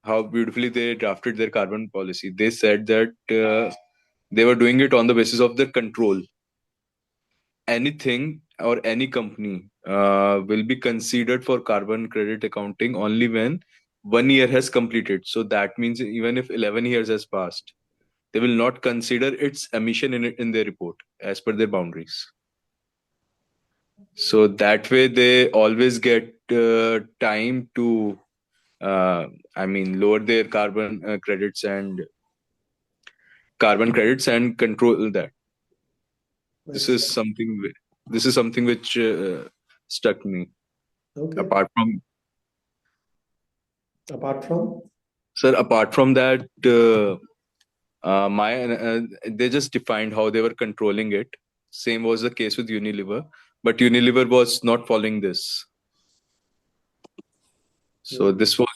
how beautifully they drafted their carbon policy. They said that they were doing it on the basis of their control. Anything or any company will be considered for carbon credit accounting only when 1 year has completed. So that means even if 11 years has passed, they will not consider its emission in their report as per their boundaries. So that way they always get time to lower their carbon credits and control that. This is something. This is something which struck me. Okay. Apart from, Apart from? sir, apart from that, they just defined how they were controlling it. Same was the case with Unilever, but Unilever was not following this. So this was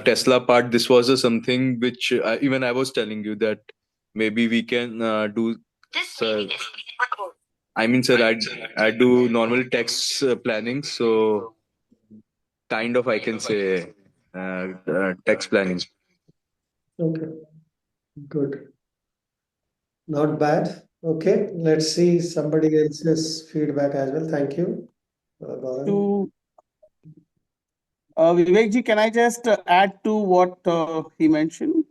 Tesla part. This was something which even I was telling you that maybe we can do. Sir, I mean, sir, I do normal tax planning, so kind of I can say tax planning. Okay, good. Not bad. Okay, let's see somebody else's feedback as well. Thank you. Gaurav. To Vivekji, can I just add to what he mentioned?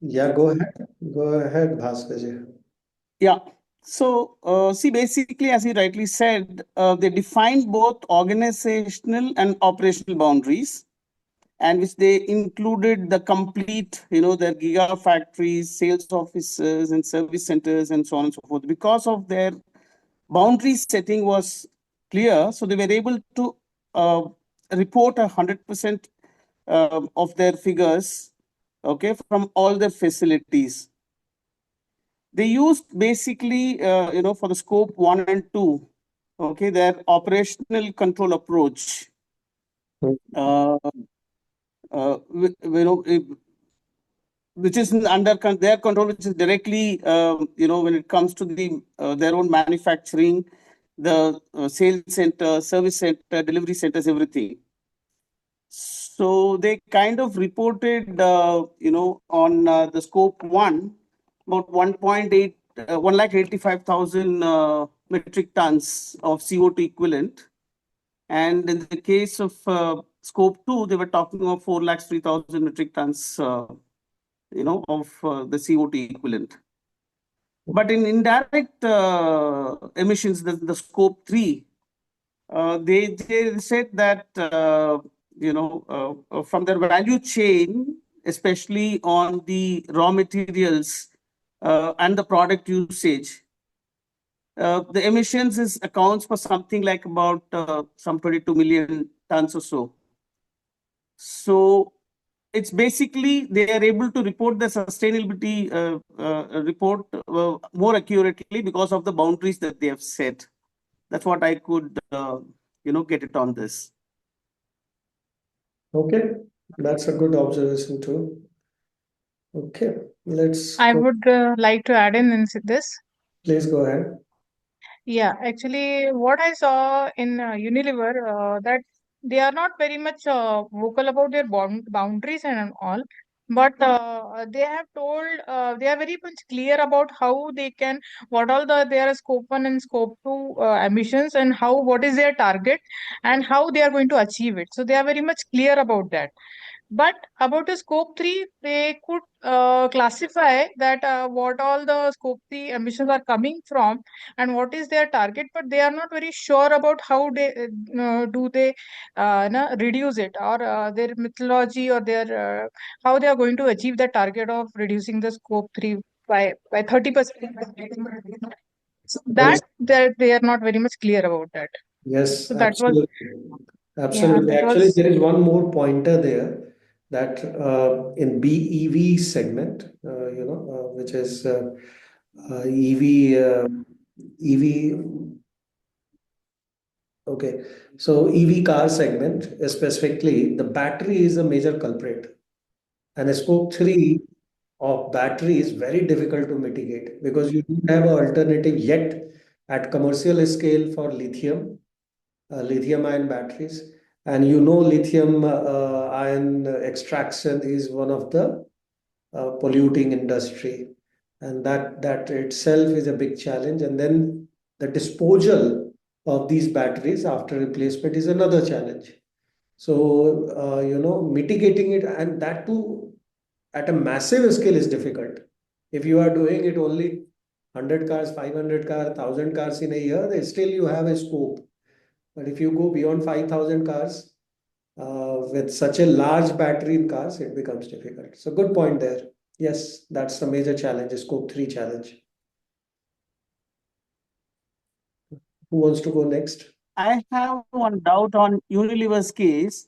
Yeah, go ahead. Go ahead, Bhaskarji. Yeah. So, see, basically, as he rightly said, they defined both organizational and operational boundaries, and which they included the complete, their gigafactories, sales offices, and service centers, and so on and so forth. Because of their boundary setting was clear, so they were able to report 100% of their figures, okay, from all their facilities. They used basically, for the scope 1 and 2, okay, their operational control approach. Which is under their control, which is directly, when it comes to their own manufacturing, the sales center, service center, delivery centers, everything. So they kind of reported, on the scope 1, about 185,000 metric tons of CO2 equivalent. And in the case of scope 2, they were talking of 403,000 metric tons, of the CO2 equivalent. But in indirect emissions, the scope 3, they said that, from their value chain, especially on the raw materials and the product usage, the emissions accounts for something like about some 22 million tons or so. So it's basically they are able to report the sustainability report more accurately because of the boundaries that they have set. That's what I could, get it on this. Okay, that's a good observation too. Okay, I would like to add in this. Please go ahead. Yeah, actually, what I saw in Unilever, that they are not very much vocal about their boundaries and all, but they have told they are very much clear about how they can, what all their scope 1 and scope 2 emissions, and what is their target and how they are going to achieve it. So they are very much clear about that. But about the scope 3, they could classify that what all the scope 3 emissions are coming from and what is their target, but they are not very sure about how they do they reduce it, or their methodology, or their how they are going to achieve the target of reducing the scope 3 by 30%. So that they are not very much clear about that. Yes, So that was, absolutely. that Actually, was, there is one more pointer there that in BEV segment, which is EV. Okay, so EV car segment specifically, the battery is a major culprit, and the scope 3 of battery is very difficult to mitigate because you don't have an alternative yet at commercial scale for lithium ion batteries. And lithium ion extraction is one of the polluting industry, and that itself is a big challenge. And then the disposal of these batteries after replacement is another challenge. So mitigating it, and that too at a massive scale, is difficult. If you are doing it only 100 cars, 500 cars, 1,000 cars in a year, then still you have a scope. But if you go beyond 5,000 cars, with such a large battery in cars, it becomes difficult. So good point there. Yes, that's the major challenge, scope 3 challenge. Who wants to go next? I have one doubt on Unilever's case,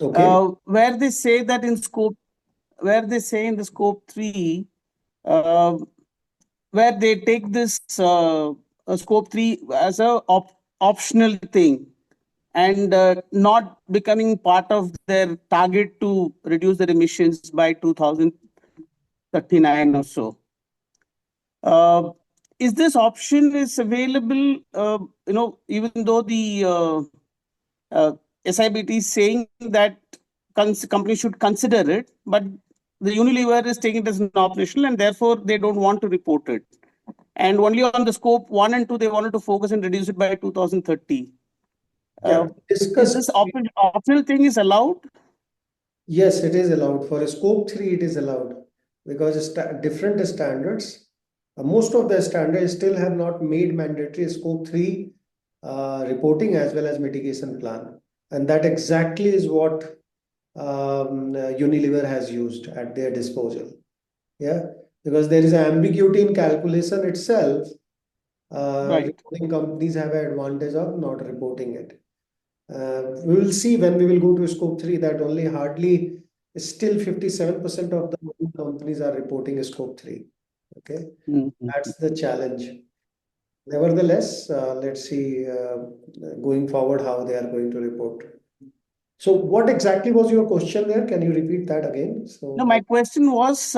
Okay. where they say that in the scope 3, uh, where they take this scope 3 as a optional thing, and not becoming part of their target to reduce their emissions by 2039 or so. Is this option is available, even though the uh, SIBT is saying that companies should consider it, but the Unilever is taking it as an optional, and therefore they don't want to report it. And only on the scope 1 and 2, they wanted to focus and reduce it by 2030. Yeah, Is discuss. this optional thing is allowed? Yes, it is allowed. For a scope 3, it is allowed because different standards. Most of the standards still have not made mandatory scope 3 reporting as well as mitigation plan. And that exactly is what Unilever has used at their disposal. Yeah, because there is an ambiguity in calculation itself. Right. Reporting companies have an advantage of not reporting it. We will see when we will go to scope 3 that only hardly still 57% of the companies are reporting scope 3. Okay, that's the challenge. Nevertheless, let's see going forward how they are going to report. So, what exactly was your question there? Can you repeat that again? No, my question was,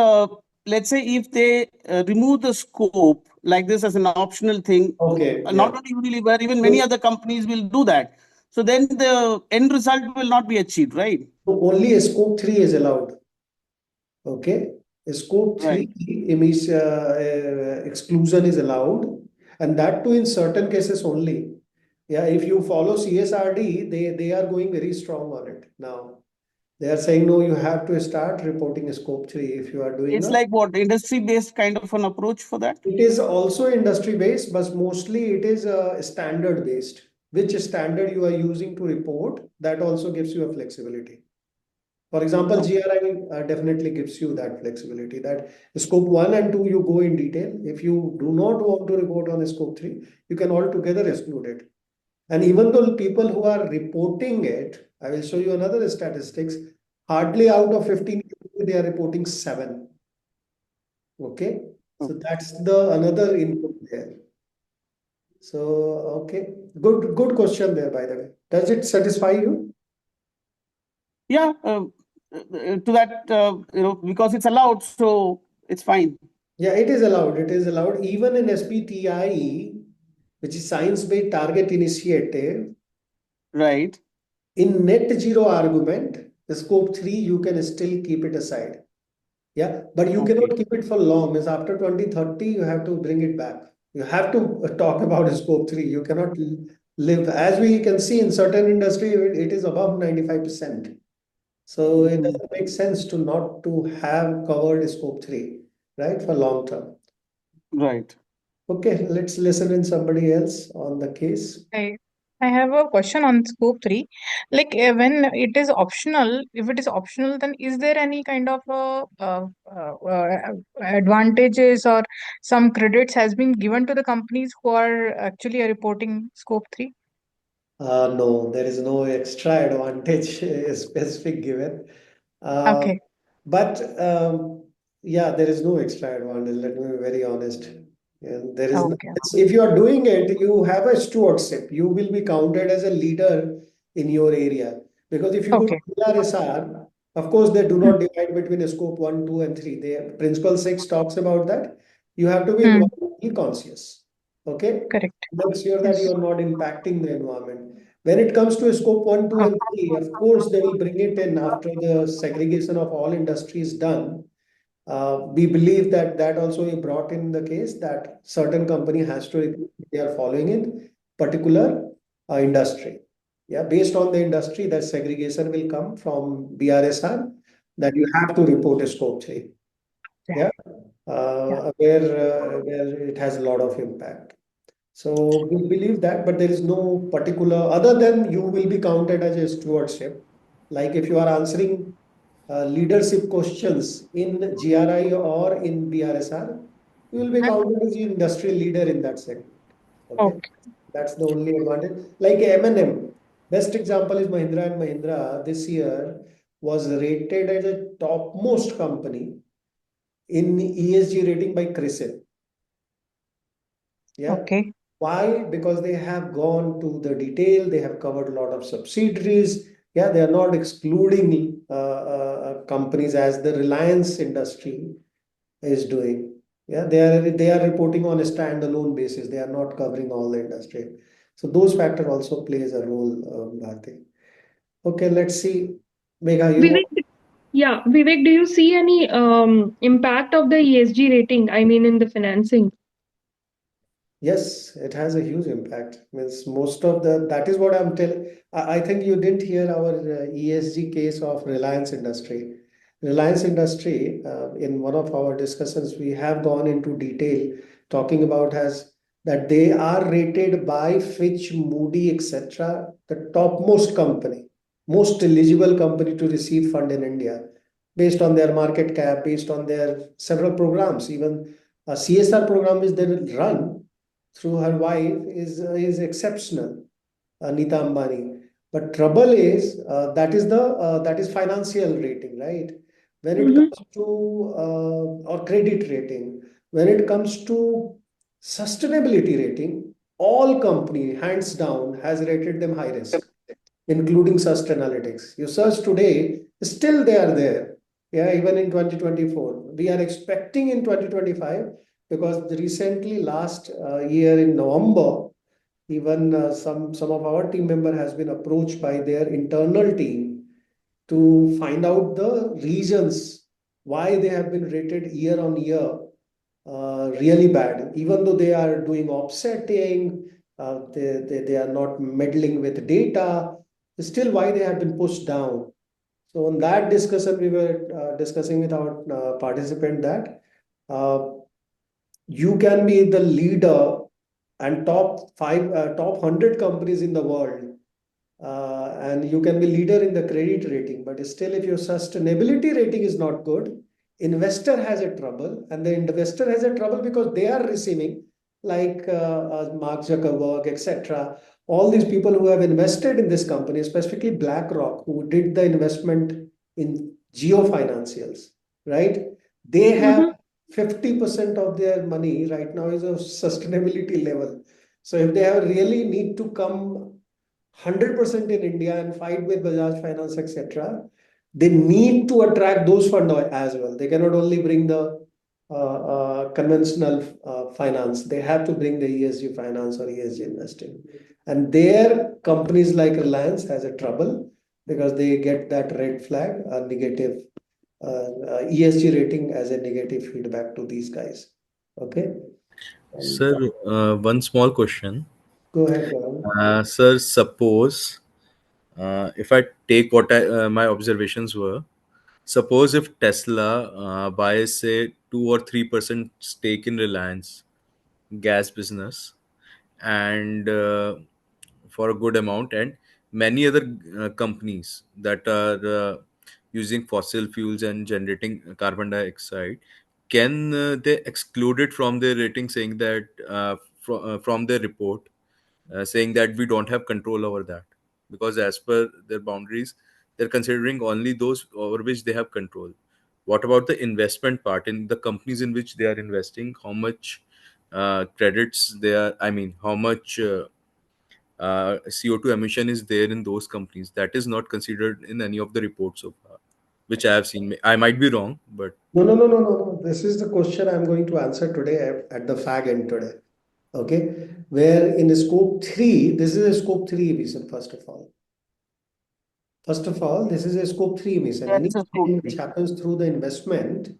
let's say if they remove the scope like this as an optional thing, Okay, not yeah. only Unilever, even many other companies will do that. So then the end result will not be achieved, right? So only a scope 3 is allowed. Okay. A scope 3 exclusion is allowed, and that too in certain cases only. Yeah, if you follow CSRD, they are going very strong on it now. They are saying, no, you have to start reporting scope 3 if you are doing It's like what, industry-based kind of an approach for that? It is also industry based, but mostly it is standard based. Which standard you are using to report, that also gives you a flexibility. For example, GRI definitely gives you that flexibility that scope 1 and 2 you go in detail. If you do not want to report on scope 3, you can altogether exclude it. And even though people who are reporting it, I will show you another statistics, hardly out of 15, they are reporting 7. Okay. So that's the another input there. So, okay. Good question there, by the way. Does it satisfy you? Yeah, to that, because it's allowed, so it's fine. Yeah, it is allowed. It is allowed even in SBTI, which is Science-Based Target Initiative. Right. In net zero argument, the scope 3, you can still keep it aside. Yeah, but you cannot keep it for long. Means after 2030, you have to bring it back. You have to talk about scope 3. You cannot live, as we can see in certain industry, it is above 95%. So it doesn't make sense to not to have covered scope 3, right, for long term. Right. Okay, let's listen in somebody else on the case. I have a question on scope 3. Like when it is optional, if it is optional, then is there any kind of advantages or some credits has been given to the companies who are actually reporting scope 3? No, there is no extra advantage specific given. Uh, Okay. but yeah, there is no extra advantage. Let me be very honest. And there is no, Okay. if you are doing it, you have a stewardship. You will be counted as a leader in your area. Because if you go to Okay. PRSR, of course, they do not divide between scope 1, 2, and 3. The Principle 6 talks about that. You have to be Hmm. environmentally conscious. Okay? Correct. Make sure that Yes. you are not impacting the environment. When it comes to scope 1, 2, and 3, of course, they will bring it in after the segregation of all industries done. We believe that that also we brought in the case that certain company has to report they are following in particular industry. Yeah, based on the industry, that segregation will come from BRSR that you have to report a scope 3. Yeah, where it has a lot of impact. So we believe that, but there is no particular, other than you will be counted as a stewardship. Like if you are answering leadership questions in GRI or in BRSR, you will be counted as an industrial leader in that segment. Okay, Okay. that's the only advantage. Like M&M, best example is Mahindra and Mahindra this year was rated as a topmost company in ESG rating by CRISIL. Yeah. Okay. Why? Because they have gone to the detail, they have covered a lot of subsidiaries. Yeah, they are not excluding companies as the Reliance industry is doing. Yeah, they are reporting on a standalone basis. They are not covering all the industry. So those factor also plays a role, Bharti. Okay, let's see. Megha, you want? Vivek, yeah, Vivek, do you see any impact of the ESG rating? I mean, in the financing. Yes, it has a huge impact. Means most of that is what I'm telling. I think you didn't hear our ESG case of Reliance Industry. Reliance Industry, in one of our discussions, we have gone into detail talking about has that they are rated by Fitch, Moody, etc., the topmost company, most eligible company to receive fund in India, based on their market cap, based on their several programs, even a CSR program is they run through her wife is exceptional, Anita Ambani. But trouble is that is financial rating, right? When it Mm-hmm. comes to or credit rating, when it comes to sustainability rating, all company hands down has rated them high risk, including Sustainalytics. You search today, still they are there. Yeah, even in 2024. We are expecting in 2025 because recently last year in November, even some of our team member has been approached by their internal team to find out the reasons why they have been rated year on year really bad, even though they are doing offsetting, they are not meddling with data, still why they have been pushed down. So on that discussion, we were discussing with our participant that uh, you can be the leader and top 100 companies in the world, and you can be leader in the credit rating, but still if your sustainability rating is not good, investor has a trouble, and the investor has a trouble because they are receiving like Mark Zuckerberg, etc. All these people who have invested in this company, specifically BlackRock, who did the investment in Geo Financials, right? They have Mm-hmm. 50% of their money right now is of sustainability level. So if they have really need to come 100% in India and fight with Bajaj Finance, etc., they need to attract those funds as well. They cannot only bring the conventional finance, they have to bring the ESG finance or ESG investing. And their companies like Reliance has a trouble because they get that red flag, a negative ESG rating as a negative feedback to these guys. Okay. And Sir, one small question. go ahead, Gaurav. Sir, suppose if I take what my observations were, suppose if Tesla buys say 2 or 3% stake in Reliance gas business, and for a good amount, and many other companies that are using fossil fuels and generating carbon dioxide, can they exclude it from their rating, saying that from their report, saying that we don't have control over that, because as per their boundaries they're considering only those over which they have control. What about the investment part in the companies in which they are investing? How much credits they are, I mean, how much CO2 emission is there in those companies? That is not considered in any of the reports so far, which I have seen. I might be wrong, but No, no, no, no, no, no. This is the question I'm going to answer today at the fag end today. Okay, where in scope 3, this is a scope 3 emission, first of all. First of all, this is a scope 3 emission. That's a scope Anything which 3. happens through the investment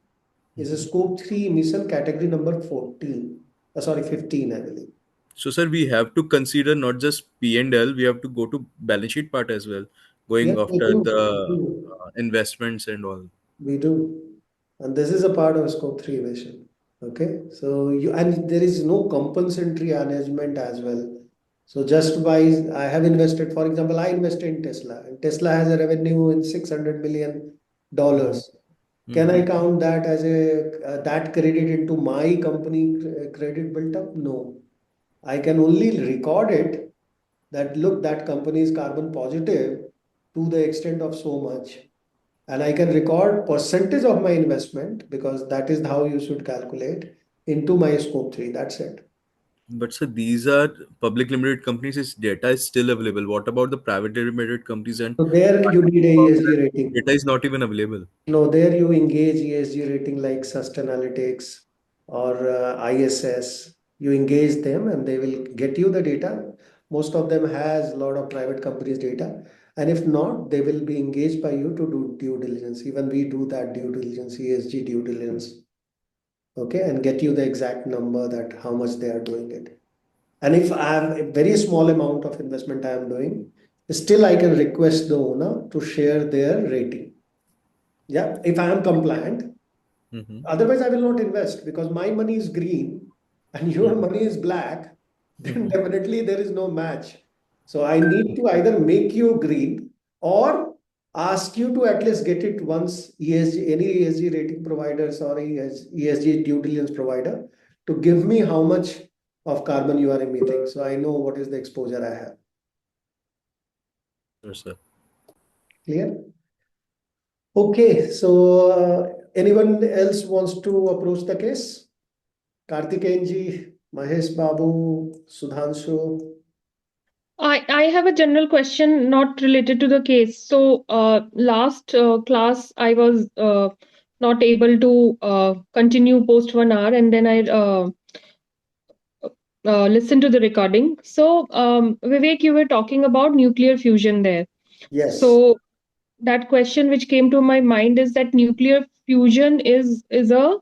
is a scope 3 emission category number 14. Sorry, 15, I believe. So, sir, we have to consider not just P&L, we have to go to balance sheet part as well, Yes, going we after do. the investments and all. We do. And this is a part of scope 3 emission. Okay. So you, and there is no compensatory management as well. So just by I have invested, for example, I invested in Tesla, and Tesla has a revenue in $600 million. Can I count that as a that credit into my company credit built up? No. I can only record it that look, that company is carbon positive to the extent of so much. And I can record percentage of my investment because that is how you should calculate into my scope 3. That's it. But sir, these are public limited companies. Its data is still available. What about the private limited companies and So there you need a ESG rating. data is not even available? No, there you engage ESG rating like Sustainalytics or ISS. You engage them and they will get you the data. Most of them has a lot of private companies data. And if not, they will be engaged by you to do due diligence. Even we do that due diligence, ESG due diligence. Okay, and get you the exact number that how much they are doing it. And if I have a very small amount of investment I am doing, still I can request the owner to share their rating. Yeah, if I am compliant. Mm-hmm. Otherwise, I will not invest because my money is green and your money is black, then definitely there is no match. So I need to either make you green or ask you to at least get it once ESG, any ESG rating providers or ESG due diligence provider to give me how much of carbon you are emitting. So I know what is the exposure I have. Sure, sir. Clear? Okay, so anyone else wants to approach the case? Karthikeyanji, Mahesh Babu, Sudhanshu. I have a general question not related to the case. So, last class, I was not able to continue post 1 hour, and then I listened to the recording. So, Vivek, you were talking about nuclear fusion there. Yes. So, that question which came to my mind is that nuclear fusion is a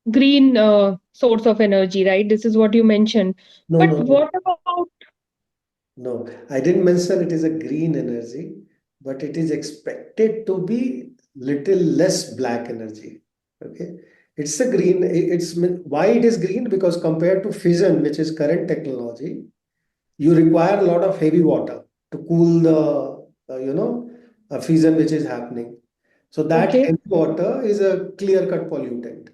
green source of energy, right? This is what you mentioned. No, But no, no. what about No, I didn't mention it is a green energy, but it is expected to be little less black energy. Okay. It's a green, it's why it is green? Because compared to fission, which is current technology, you require a lot of heavy water to cool the, fission which is happening. So that okay? heavy water is a clear-cut pollutant.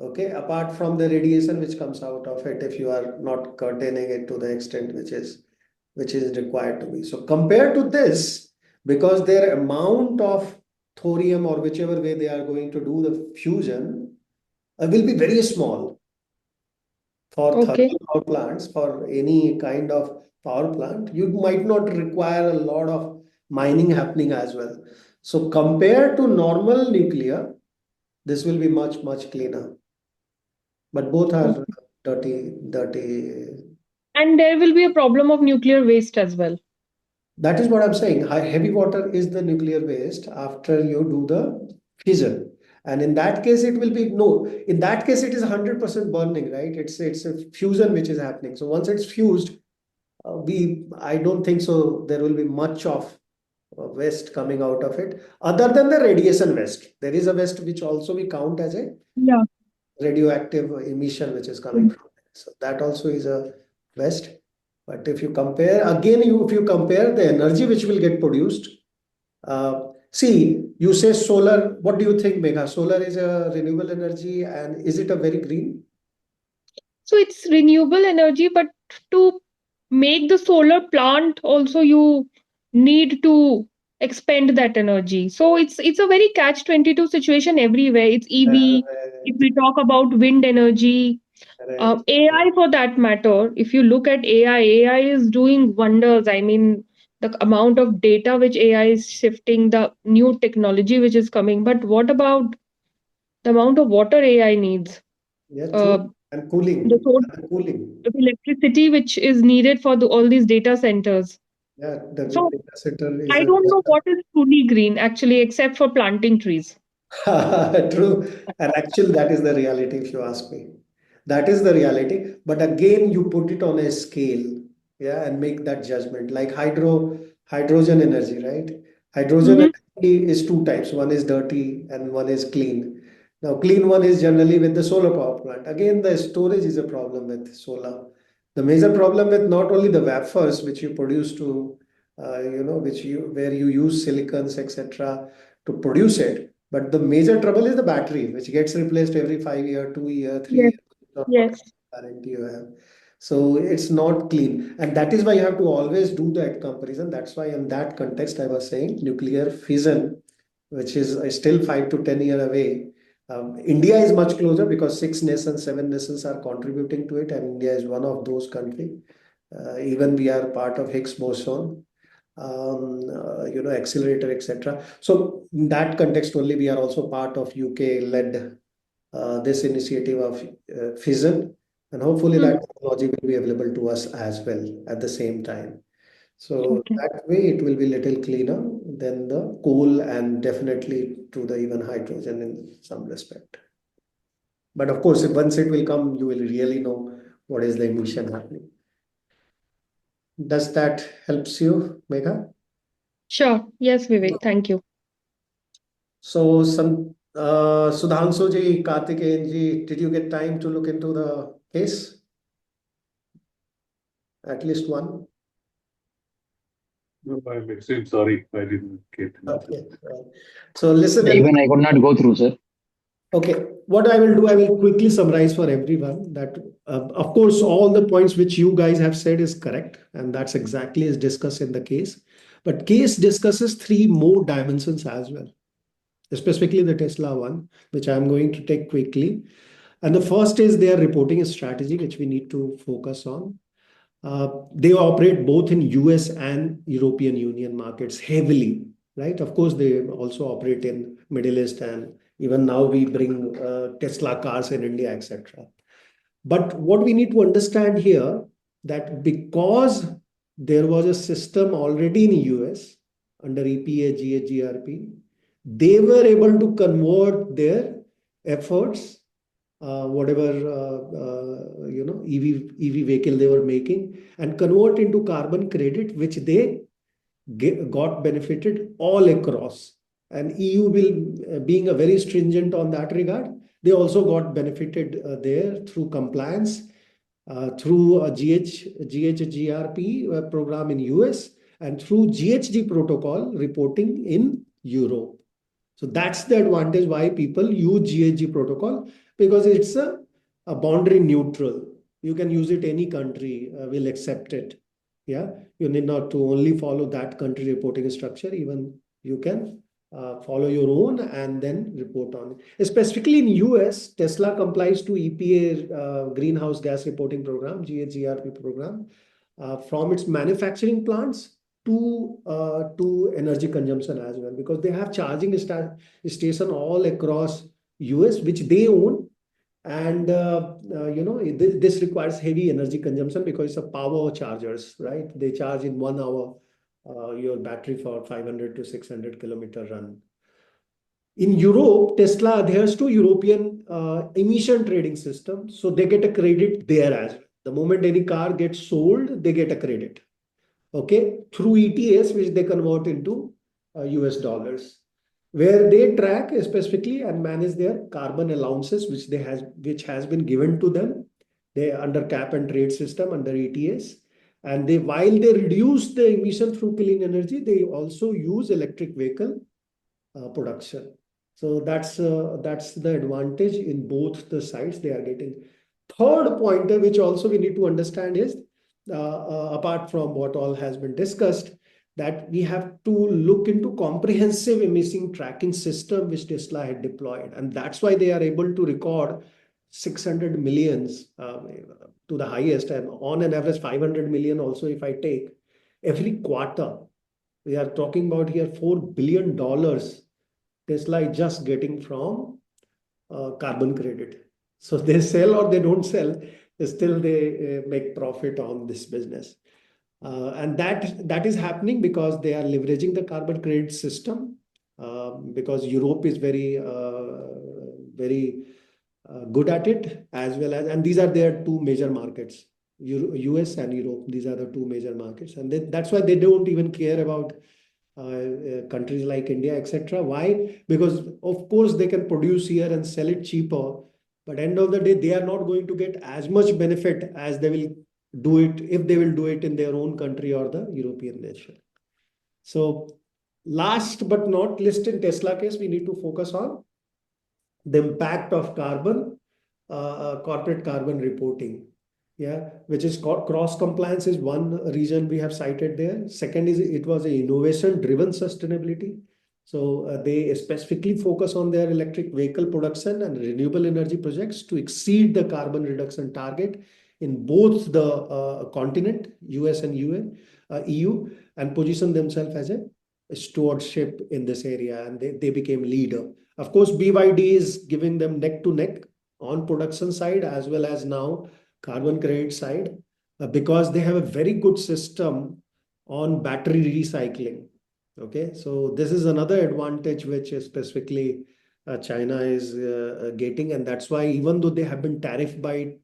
Okay, apart from the radiation which comes out of it if you are not containing it to the extent which is required to be. So compared to this, because their amount of thorium or whichever way they are going to do the fusion will be very small for Okay. thermal power plants, for any kind of power plant, you might not require a lot of mining happening as well. So compared to normal nuclear, this will be much, much cleaner. But both are Okay. dirty, dirty. And there will be a problem of nuclear waste as well. That is what I'm saying. Heavy water is the nuclear waste after you do the fission. And in that case, it will be no. In that case, it is 100% burning, right? It's a fusion which is happening. So once it's fused, I don't think so. There will be much of waste coming out of it, other than the radiation waste. There is a waste which also we count as a Yeah. radioactive emission which is coming from it. So that also is a waste. But if you compare again, if you compare the energy which will get produced, see, you say solar. What do you think, Megha? Solar is a renewable energy, and is it a very green? So it's renewable energy, but to make the solar plant also you need to expend that energy. So it's a very catch-22 situation everywhere. It's EV. If Correct, we talk about wind energy, correct. AI for that matter, if you look at AI is doing wonders. I mean, the amount of data which AI is shifting, the new technology which is coming. But what about the amount of water AI needs? Yeah, Uh, true. And the cooling. source And cooling. of electricity which is needed for all these data centers. Yeah, the So data center is I a don't know what is truly green actually, except for planting trees. true. And actually, that is the reality, if you ask me. That is the reality. But again, you put it on a scale, yeah, and make that judgment. Like hydrogen energy, right? Hydrogen Mm-hmm. energy is two types. One is dirty and one is clean. Now, clean one is generally with the solar power plant. Again, the storage is a problem with solar. The major problem with not only the wafers which you produce to, which you where you use silicons, etc., to produce it, but the major trouble is the battery, which gets replaced every 5 year, 2 year, 3 years, Yes, or whatever yes. guarantee you have. So it's not clean. And that is why you have to always do that comparison. That's why in that context, I was saying nuclear fission, which is still 5 to 10 years away. India is much closer because 6 nations, 7 nations are contributing to it, and India is one of those countries. Even we are part of Higgs boson, accelerator, etc. So in that context only, we are also part of UK led this initiative of fission, and hopefully Mhm. that technology will be available to us as well at the same time. So Okay. that way it will be little cleaner than the coal and definitely to the even hydrogen in some respect. But of course, once it will come, you will really know what is the emission happening. Does that helps you, Megha? Sure. Yes, Vivek. Thank you. So, Sudhanshu ji, Karthikeyan ji, did you get time to look into the case? At least one? No, I'm extremely sorry. I didn't get into Okay. So listen, Even I could not go through, sir. okay. What I will do, I will quickly summarize for everyone that, of course, all the points which you guys have said is correct, and that's exactly as discussed in the case. But case discusses three more dimensions as well, specifically the Tesla one, which I'm going to take quickly. And the first is their reporting strategy, which we need to focus on. They operate both in US and European Union markets heavily, right? Of course, they also operate in Middle East, and even now we bring Tesla cars in India, etc. But what we need to understand here that because there was a system already in US under EPA, GHGRP, they were able to convert their efforts, whatever EV vehicle they were making, and convert into carbon credit, which they got benefited all across. And EU will, being a very stringent on that regard, they also got benefited there through compliance, through a GHGRP program in US, and through GHG protocol reporting in Europe. So that's the advantage why people use GHG protocol, because it's a boundary neutral. You can use it any country will accept it. Yeah, you need not to only follow that country reporting structure. Even you can follow your own and then report on it. Specifically in US, Tesla complies to EPA greenhouse gas reporting program, GHGRP program, from its manufacturing plants to energy consumption as well, because they have charging station all across US which they own. And this requires heavy energy consumption because it's a power chargers, right? They charge in 1 hour your battery for 500 to 600 kilometer run. In Europe, Tesla adheres to European emission trading system, so they get a credit there as well. The moment any car gets sold, they get a credit, okay, through ETS, which they convert into US dollars, where they track specifically and manage their carbon allowances, which has been given to them. They under cap and trade system under ETS, and they while they reduce the emission through clean energy, they also use electric vehicle production. So that's the advantage in both the sides they are getting. Third pointer, which also we need to understand is, apart from what all has been discussed, that we have to look into comprehensive emission tracking system which Tesla had deployed, and that's why they are able to record 600 millions to the highest, and on an average 500 million also if I take every quarter. We are talking about here $4 billion Tesla is just getting from carbon credit. So they sell or they don't sell, still they make profit on this business. And that is happening because they are leveraging the carbon credit system, because Europe is very good at it, as well as, and these are their two major markets, US and Europe. These are the two major markets, and that's why they don't even care about countries like India, etc. Why? Because of course they can produce here and sell it cheaper, but end of the day they are not going to get as much benefit as they will do it if they will do it in their own country or the European nation. So last but not least, in Tesla case, we need to focus on the impact of carbon, corporate carbon reporting. Yeah, which is cross compliance is one reason we have cited there. Second is it was a innovation driven sustainability. So they specifically focus on their electric vehicle production and renewable energy projects to exceed the carbon reduction target in both the continent, US and EU, and position themselves as a stewardship in this area, and they became leader. Of course, BYD is giving them neck to neck on production side as well as now carbon credit side, because they have a very good system on battery recycling. Okay, so this is another advantage which is specifically China is getting, and that's why even though they have been tariffed by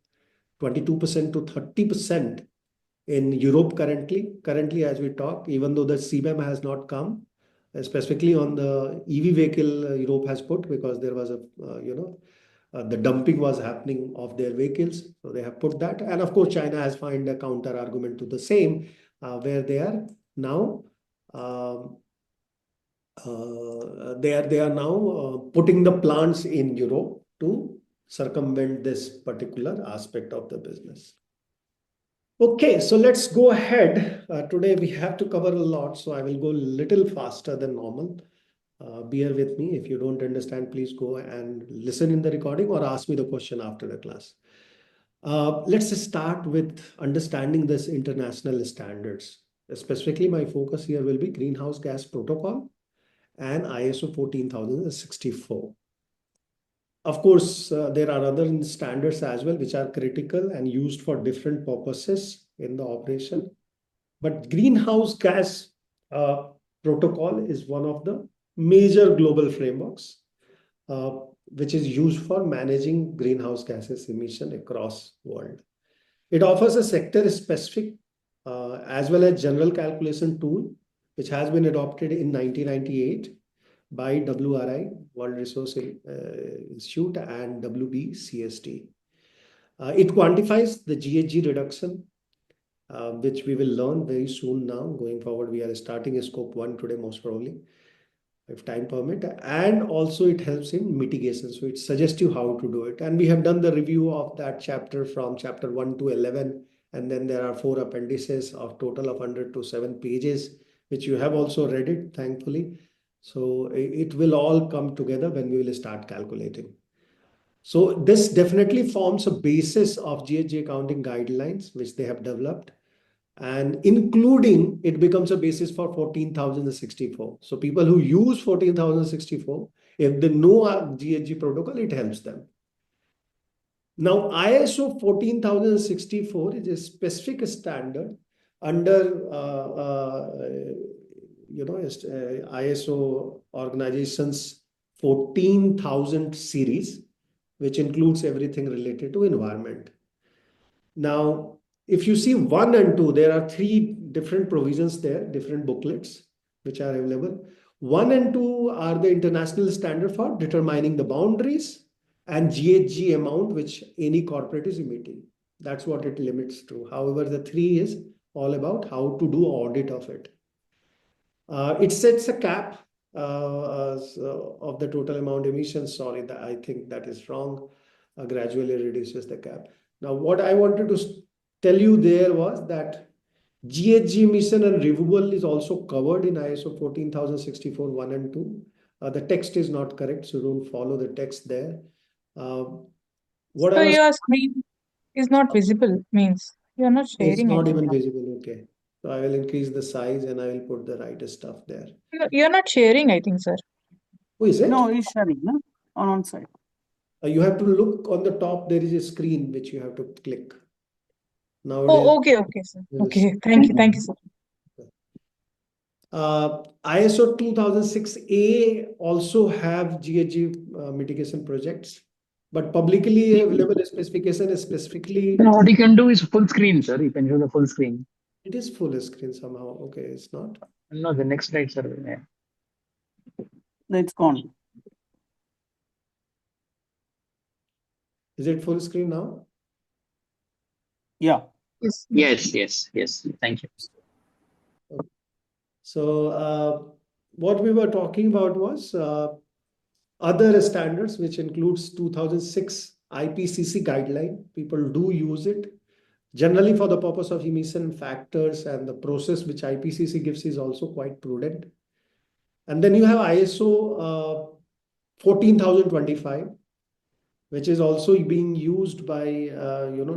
22% to 30% in Europe currently as we talk, even though the CBAM has not come, specifically on the EV vehicle, Europe has put, because there was a the dumping was happening of their vehicles, so they have put that. And of course, China has found a counter argument to the same, where they are now putting the plants in Europe to circumvent this particular aspect of the business. Okay, so let's go ahead. Today we have to cover a lot, so I will go a little faster than normal. Bear with me. If you don't understand, please go and listen in the recording or ask me the question after the class. Let's start with understanding this international standards. Specifically, my focus here will be Greenhouse Gas Protocol and ISO 14064. Of course, there are other standards as well, which are critical and used for different purposes in the operation. But Greenhouse Gas Protocol is one of the major global frameworks, which is used for managing greenhouse gases emission across world. It offers a sector-specific as well as general calculation tool, which has been adopted in 1998 by WRI, World Resource Institute, and WBCSD. It quantifies the GHG reduction, which we will learn very soon now. Going forward, we are starting a scope 1 today, most probably, if time permit. And also it helps in mitigation. So it suggests you how to do it. And we have done the review of that chapter from chapter 1 to 11. And then there are 4 appendices of total of 100 to 7 pages, which you have also read it, thankfully. So it will all come together when we will start calculating. So this definitely forms a basis of GHG accounting guidelines, which they have developed. And including, it becomes a basis for 14,064. So people who use 14,064, if they know our GHG protocol, it helps them. Now, ISO 14,064 is a specific standard under ISO organization's 14,000 series, which includes everything related to environment. Now, if you see 1 and 2, there are 3 different provisions there, different booklets, which are available. 1 and 2 are the international standard for determining the boundaries and GHG amount which any corporate is emitting. That's what it limits to. However, the 3 is all about how to do audit of it. It sets a cap of the total amount emissions. Sorry, I think that is wrong. Gradually reduces the cap. Now, what I wanted to tell you there was that GHG emission and removal is also covered in ISO 14,064 1 and 2. The text is not correct, so don't follow the text there. So your screen is not visible, means you are not sharing. It's not even visible. Okay. So I will increase the size and I will put the right stuff there. You're not sharing, I think, sir. Who is it? No, he's sharing, no? On side. You have to look on the top, there is a screen which you have to click. Nowadays, Oh, okay, sir. there is- Okay, thank you, sir. ISO 2006A also have GHG mitigation projects, but publicly available specification is specifically, Now what you can do is full screen, sir. You can show the full screen. it is full screen somehow. Okay, it's not. No, the next slide, sir. Yeah. It's gone. Is it full screen now? Yeah. Yes. Thank you. So what we were talking about was other standards, which includes 2006 IPCC guideline. People do use it generally for the purpose of emission factors, and the process which IPCC gives is also quite prudent. And then you have ISO 14025, which is also being used by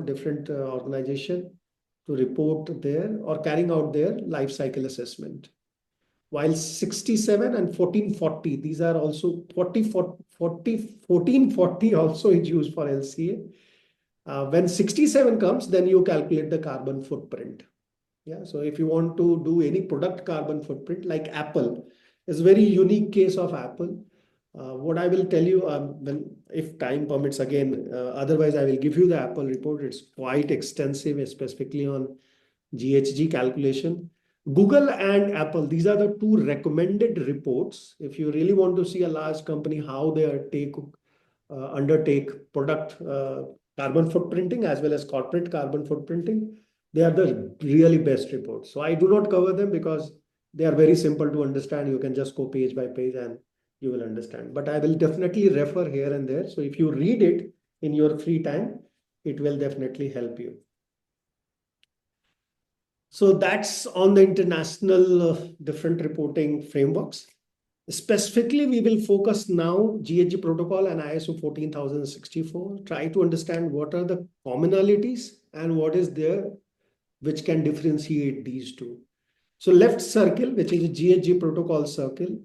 different organization to report their or carrying out their life cycle assessment. While 67 and 1440, these are also 1440 also is used for LCA. When 67 comes, then you calculate the carbon footprint. Yeah, so if you want to do any product carbon footprint, like Apple, is a very unique case of Apple. What I will tell you, if time permits again, otherwise I will give you the Apple report. It's quite extensive, specifically on GHG calculation. Google and Apple, these are the two recommended reports. If you really want to see a large company, how they undertake product carbon footprinting as well as corporate carbon footprinting, they are the really best reports. So I do not cover them because they are very simple to understand. You can just go page by page and you will understand. But I will definitely refer here and there. So if you read it in your free time, it will definitely help you. So that's on the international different reporting frameworks. Specifically, we will focus now GHG protocol and ISO 14064. Try to understand what are the commonalities and what is there which can differentiate these two. So left circle, which is a GHG protocol circle,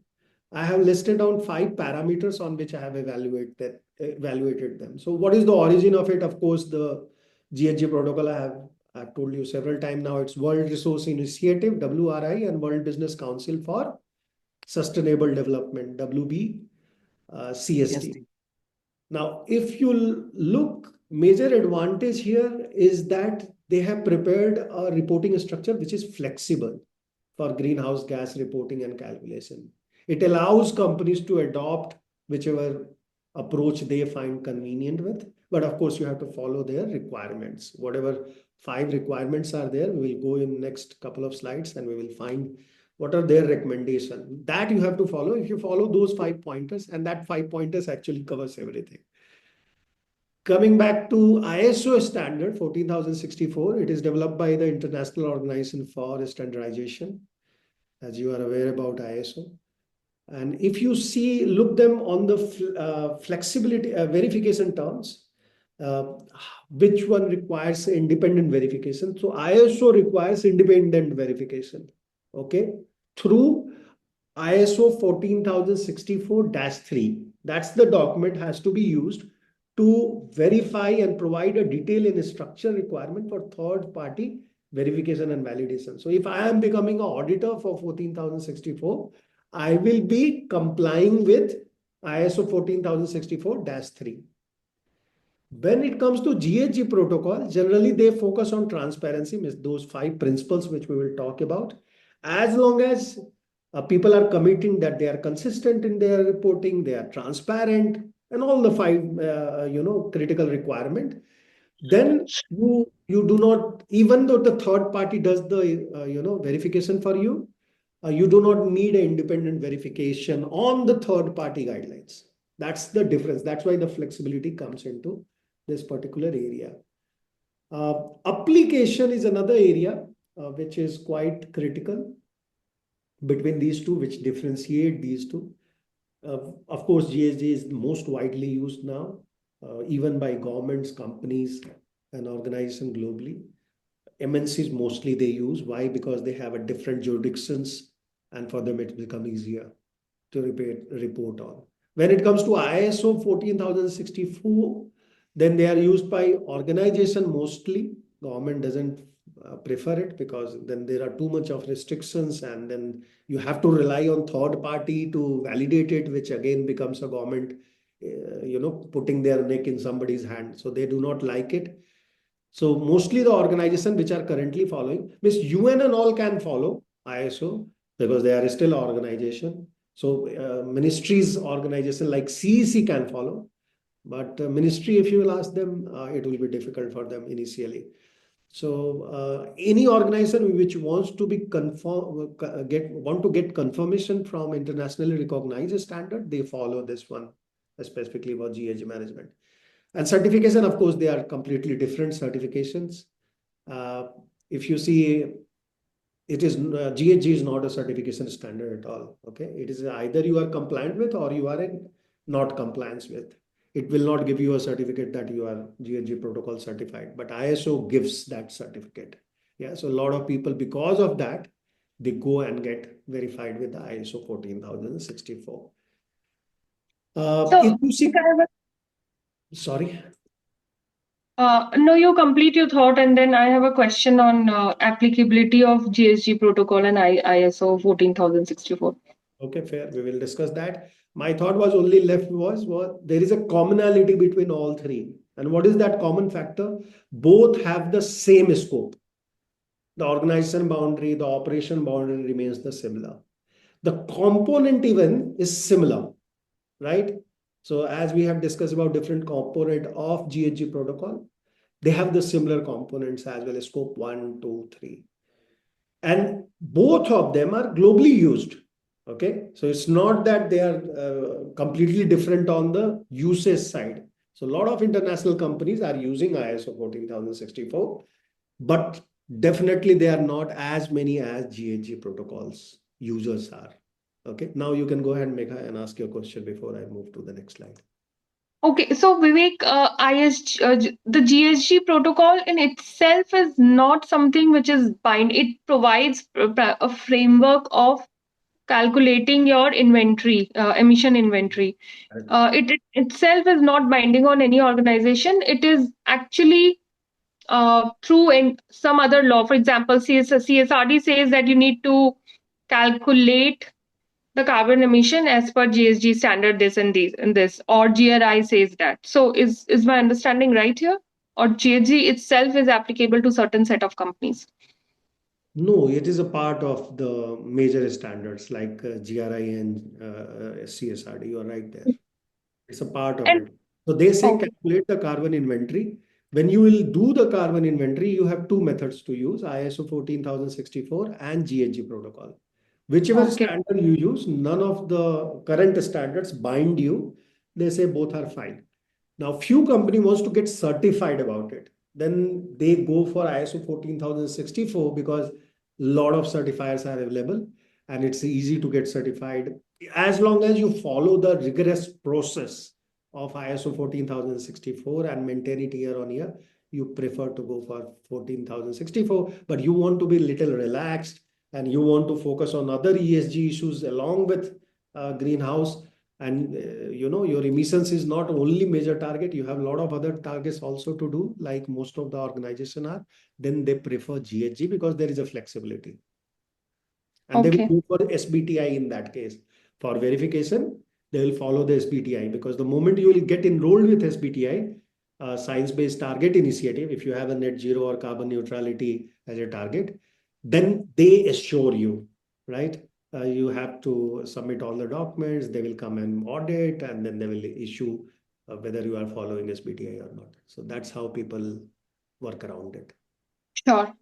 I have listed down 5 parameters on which I have evaluated them. So what is the origin of it? Of course, the GHG protocol I've told you several times now, it's World Resource Initiative, WRI, and World Business Council for Sustainable Development, WB CST. Now, if you look, major advantage here is that they have prepared a reporting structure which is flexible for greenhouse gas reporting and calculation. It allows companies to adopt whichever approach they find convenient with. But of course, you have to follow their requirements. Whatever 5 requirements are there, we will go in next couple of slides and we will find what are their recommendations. That you have to follow. If you follow those 5 pointers, and that 5 pointers actually covers everything. Coming back to ISO standard 14064, it is developed by the International Organization for Standardization, as you are aware about ISO. And if you look them on the flexibility verification terms, which one requires independent verification? So ISO requires independent verification, okay, through ISO 14064-3. That's the document has to be used to verify and provide a detail in a structure requirement for third-party verification and validation. So if I am becoming an auditor for 14064, I will be complying with ISO 14064-3. When it comes to GHG protocol, generally they focus on transparency, those 5 principles which we will talk about. As long as people are committing that they are consistent in their reporting, they are transparent, and all the 5 critical requirement, then you do not, even though the third party does the verification for you, you do not need an independent verification on the third party guidelines. That's the difference. That's why the flexibility comes into this particular area. Application is another area which is quite critical between these two, which differentiate these two. Of course, GHG is most widely used now, even by governments, companies, and organizations globally. MNCs mostly they use. Why? Because they have a different jurisdictions, and for them it becomes easier to report on. When it comes to ISO 14064, then they are used by organization mostly. Government doesn't prefer it because then there are too much of restrictions, and then you have to rely on third party to validate it, which again becomes a government, putting their neck in somebody's hand. So they do not like it. So mostly the organization which are currently following, Miss UN and all can follow ISO because they are still an organization. So ministries organization like CEC can follow, but ministry, if you will ask them, it will be difficult for them initially. So any organization which wants to be want to get confirmation from internationally recognized standard, they follow this one, specifically for GHG management. And certification, of course, they are completely different certifications. If you see, it is GHG is not a certification standard at all. Okay, it is either you are compliant with or you are in not compliance with. It will not give you a certificate that you are GHG protocol certified, but ISO gives that certificate. Yeah, so a lot of people, because of that, they go and get verified with the ISO 14064. If you see, sorry. No, you complete your thought, and then I have a question on applicability of GHG protocol and ISO 14064. Okay, fair. We will discuss that. My thought was only left was there is a commonality between all three. And what is that common factor? Both have the same scope. The organization boundary, the operation boundary remains the similar. The component even is similar, right? So as we have discussed about different component of GHG protocol, they have the similar components as well as scope 1, 2, 3. And both of them are globally used. Okay, so it's not that they are completely different on the usage side. So a lot of international companies are using ISO 14064, but definitely they are not as many as GHG protocols users are. Okay, now you can go ahead, Megha, and ask your question before I move to the next slide. Okay, so Vivek, the GHG protocol in itself is not something which is bind. It provides a framework of calculating your inventory, emission inventory. It itself is not binding on any organization. It is actually through some other law. For example, CSRD says that you need to calculate the carbon emission as per GHG standard, this and these and this, or GRI says that. So is my understanding right here? Or GHG itself is applicable to certain set of companies? No, it is a part of the major standards like GRI and CSRD. You are right there. It's a part of And it. So they say okay, calculate the carbon inventory. When you will do the carbon inventory, you have two methods to use, ISO 14064 and GHG protocol. Whichever okay, standard you use, none of the current standards bind you. They say both are fine. Now, few company wants to get certified about it. Then they go for ISO 14064 because a lot of certifiers are available and it's easy to get certified. As long as you follow the rigorous process of ISO 14064 and maintain it year on year, you prefer to go for 14064, but you want to be little relaxed and you want to focus on other ESG issues along with greenhouse, and your emissions is not only major target, you have a lot of other targets also to do, like most of the organization are, then they prefer GHG because there is a flexibility. And they will okay, go for SBTI in that case. For verification, they will follow the SBTI because the moment you will get enrolled with SBTI, Science-Based Target Initiative, if you have a net zero or carbon neutrality as a target, then they assure you, right? You have to submit all the documents, they will come and audit, and then they will issue whether you are following SBTI or not. So that's how people work around it. sure.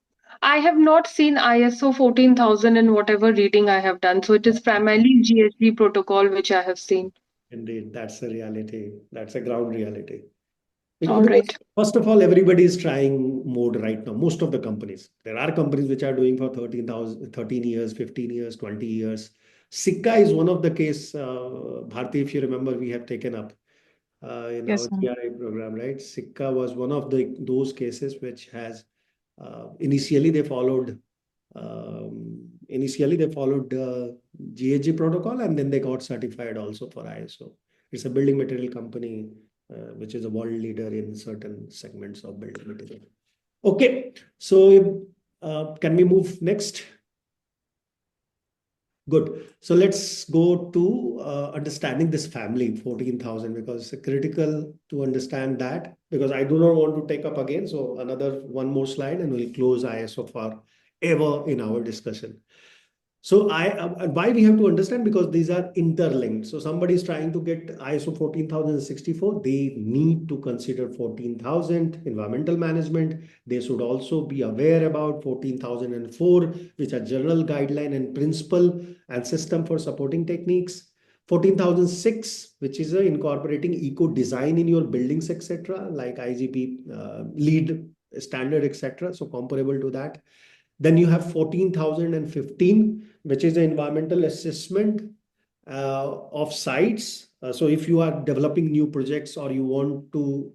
I have not seen ISO 14000 in whatever reading I have done. So it is primarily GHG protocol which I have seen. Indeed, that's the reality. That's a ground reality. All Because right. first of all, everybody is trying mode right now. Most of the companies. There are companies which are doing for 13 years, 15 years, 20 years. Sikka is one of the case, Bharti, if you remember, we have taken up in Yes, our sir. GRI program, right? Sikka was one of those cases which has initially they followed GHG protocol and then they got certified also for ISO. It's a building material company, which is a world leader in certain segments of building material. Okay, so can we move next? Good. So let's go to understanding this family 14,000, because it's critical to understand that, because I do not want to take up again. So another one more slide and we'll close ISO for ever in our discussion. So why we have to understand, because these are interlinked. So somebody is trying to get ISO 14064, they need to consider 14,000 environmental management. They should also be aware about 14,004, which are general guideline and principle and system for supporting techniques. 14,006, which is incorporating eco design in your buildings, etc., like IGP lead standard, etc. So comparable to that. Then you have 14,015, which is the environmental assessment of sites. So if you are developing new projects or you want to,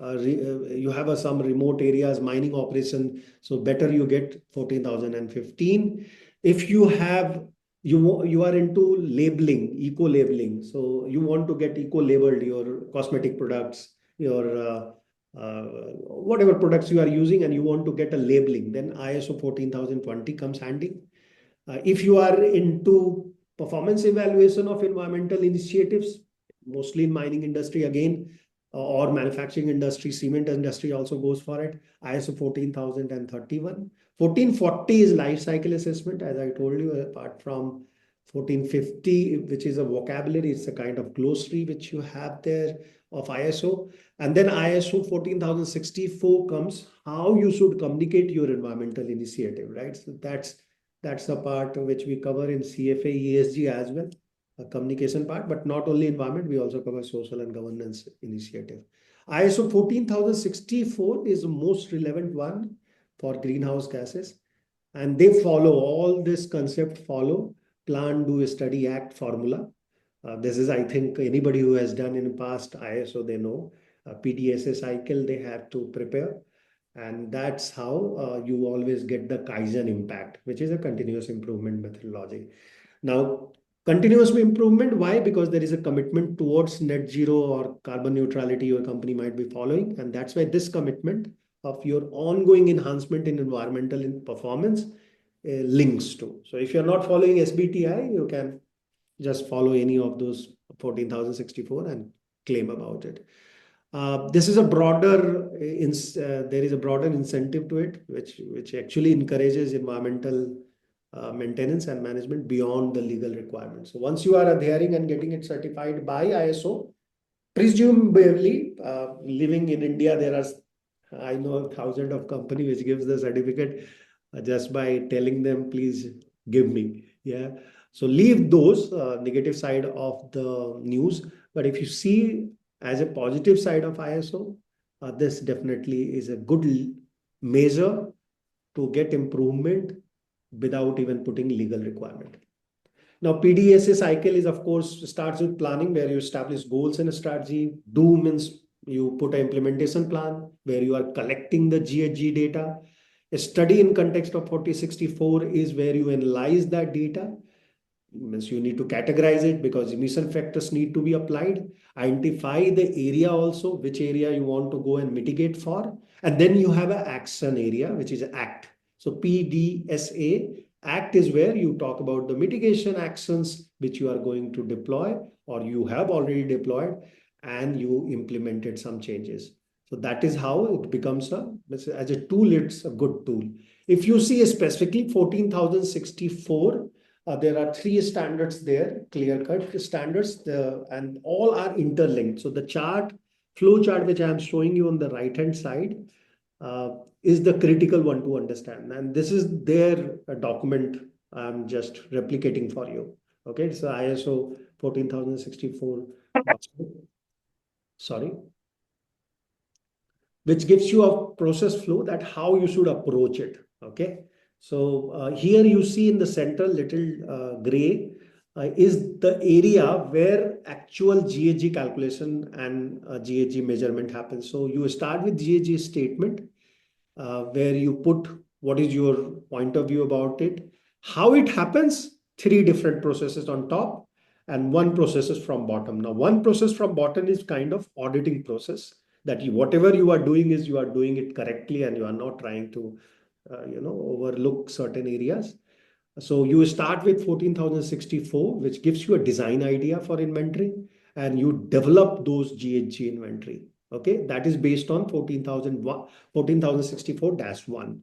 you have some remote areas, mining operation, so better you get 14,015. If you have, you are into labeling, eco labeling. So you want to get eco labeled your cosmetic products, your whatever products you are using, and you want to get a labeling, then ISO 14,020 comes handy. If you are into performance evaluation of environmental initiatives, mostly in mining industry again, or manufacturing industry, cement industry also goes for it, ISO 14,031. 1440 is life cycle assessment, as I told you, apart from 1450, which is a vocabulary, it's a kind of glossary which you have there of ISO. And then ISO 14,064 comes, how you should communicate your environmental initiative, right? So that's the part which we cover in CFA ESG as well, a communication part, but not only environment, we also cover social and governance initiative. ISO 14,064 is the most relevant one for greenhouse gases, and they follow all this concept, follow plan, do, study, act formula. This is, I think, anybody who has done in the past ISO, they know PDSA cycle they have to prepare. And that's how you always get the Kaizen impact, which is a continuous improvement methodology. Now, continuous improvement, why? Because there is a commitment towards net zero or carbon neutrality your company might be following. And that's why this commitment of your ongoing enhancement in environmental performance links to. So if you're not following SBTI, you can just follow any of those 14,064 and claim about it. This is a broader, there is a broader incentive to it, which actually encourages environmental maintenance and management beyond the legal requirements. So once you are adhering and getting it certified by ISO, presumably, living in India, there are, I know, thousands of companies which gives the certificate just by telling them, please give me. Yeah. So leave those negative side of the news. But if you see as a positive side of ISO, this definitely is a good measure to get improvement without even putting legal requirement. Now, PDSA cycle is, of course, starts with planning, where you establish goals and a strategy. Do means you put an implementation plan where you are collecting the GHG data. A study in context of 4064 is where you analyze that data. Means you need to categorize it because emission factors need to be applied. Identify the area also, which area you want to go and mitigate for. And then you have an action area, which is ACT. So PDSA, ACT is where you talk about the mitigation actions which you are going to deploy or you have already deployed and you implemented some changes. So that is how it becomes as a tool, it's a good tool. If you see specifically 14,064, there are 3 standards there, clear-cut standards, and all are interlinked. So the chart, flow chart, which I am showing you on the right-hand side, is the critical one to understand. And this is their document I'm just replicating for you. Okay, it's the ISO 14,064 document. Sorry. Which gives you a process flow that how you should approach it. Okay. So here you see in the center little gray is the area where actual GHG calculation and GHG measurement happens. So you start with GHG statement where you put what is your point of view about it, how it happens, 3 different processes on top, and one process is from bottom. Now, one process from bottom is kind of auditing process that whatever you are doing is you are doing it correctly and you are not trying to, overlook certain areas. So you start with 14,064, which gives you a design idea for inventory, and you develop those GHG inventory. Okay, that is based on 14,064-1.